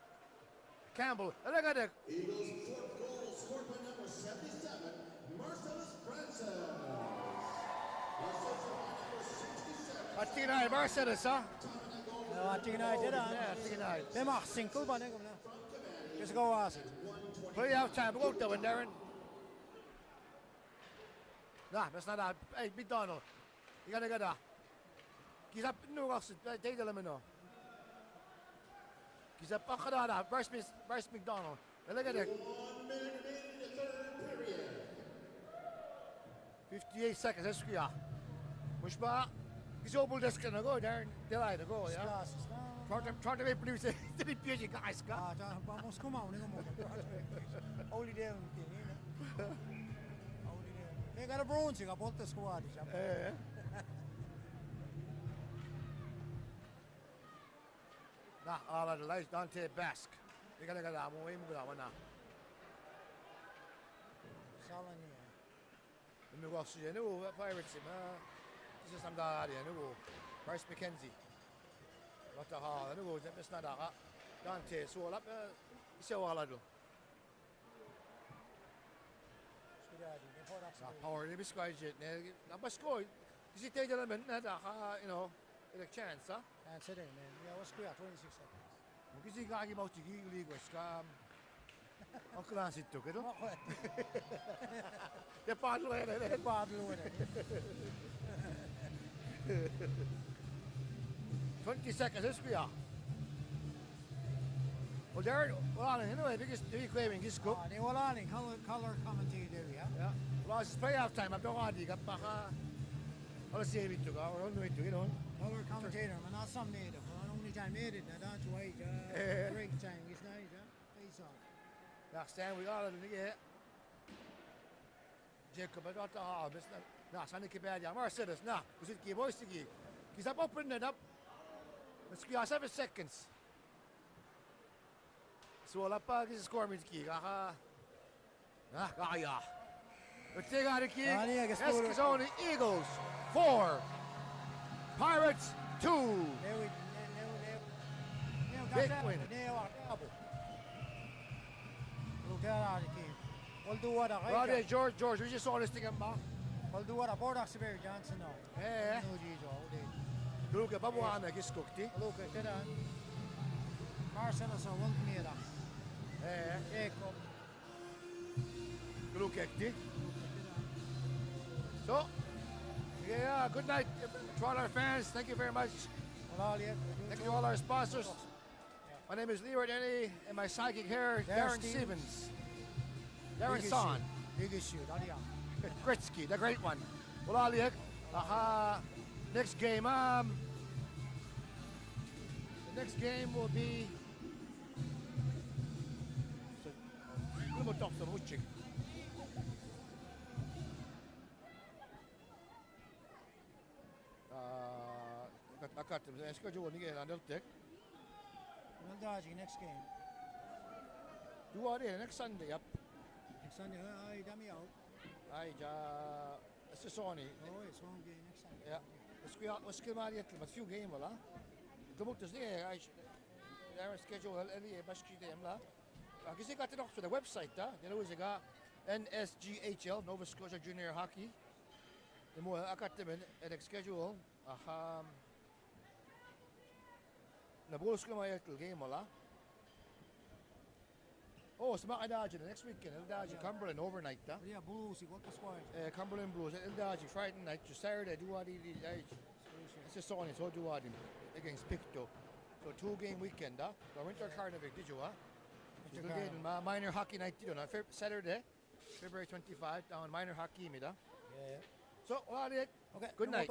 Campbell. En look at it. Eagles' fourth goal scored by number 77, Marcellus Francis. Assisted by number 67. Wat tegen hij? Marcellus, hè? No, I think I did on. Ja, tegen hij. They mag single, but they go now. Just go ask it. Play half time. Go out there, Darren. Nou, dat is naar de... Hey, McDonald. Je gaat naar daar. Kies op nog als het. Tegen hem nog. Kies op achter daar. Bryce McDonald. En look at it. 1 minute remaining in the third period. 58 seconds, that's ja. Moest maar. Is op das kunnen go, Darren. De lijn go, ja. Glasses. Try to make produce the PG guys, guys. Ah, vamos come on, only there, only there. They got a bronze, you got both the squad. Nah, all of the lights Dante Basque. You gotta get that one. We move that one now. Salani. We go see you. Pirates him. This is some guy there. No, Bryce McKenzie. What the hell? No, it's not that. Dante, so up. You see all of them. Power, they score it. But score. You see, take the element. You know, a chance, huh? That's it, man. Yeah, what's good? 26 seconds. Kasi kaki mau tigi ligo scam. Ang klase ito, kado? Ya padlo yan. Padlo yan. 20 seconds, this we are. Well, Darren, well, anyway, biggest claiming his scoop. They were on in color commentator, yeah? Yeah. Well, it's play half time. I'm not on. You got baka. Wala si Evito ka. Wala no ito, you know. Color commentator, man, not some native. Man, only time native. Now that's why. Break time is nice. Face off. Next time we got it again. Jacob, I got the harvest. Nah, Sunny Kibadia. Mercedes, nah. Is it Giboy Sigi? He's up, open it up. Let's go 7 seconds. So, wala pa kasi score mo Kiki. Kaya. Let's take out the Kiki. Eskasoni Eagles 4. Pirates 2. Big win. Look at the kid. We'll do what Well, George, we just saw this thing about. We'll do what a board of Severe Johnson now. Eh. No, Gijo. Look at Babu Ana Giskukti. Look at that. Marcelo sa won't me da. Jacob. Look at it. So, yeah, good night to all our fans. Thank you very much. Thank you to all our sponsors. My name is Leroy Denny, and my psychic here, Darren Stevens. Darren Son. Biggest shoot. Gretzky, the great one. Well, next game, the next game will be. I got the schedule again on the deck. We'll dodge next game. Do what in next Sunday up. Next Sunday, I got me out. It's just Sony. Oh, it's one game next Sunday. Yeah. Let's get out yet, but few game wala. Come up to say I schedule any baski them la. Kasi got it off to the website da. You know is got NSGHL Nova Scotia Junior Hockey. The more I got them in the schedule. Na bulos ko may game wala. Oh, it's Makadaji the next weekend. Eldaji Cumberland overnight da. Yeah, Blues, what the squad? Cumberland Blues. Eldaji Friday night to Saturday do what it's just on it, so do what against Pictou. So 2-game weekend da. The Winter Carnival did you minor hockey night did on Saturday, February 25 down minor hockey me da. Yeah. So what it? Okay. Good night.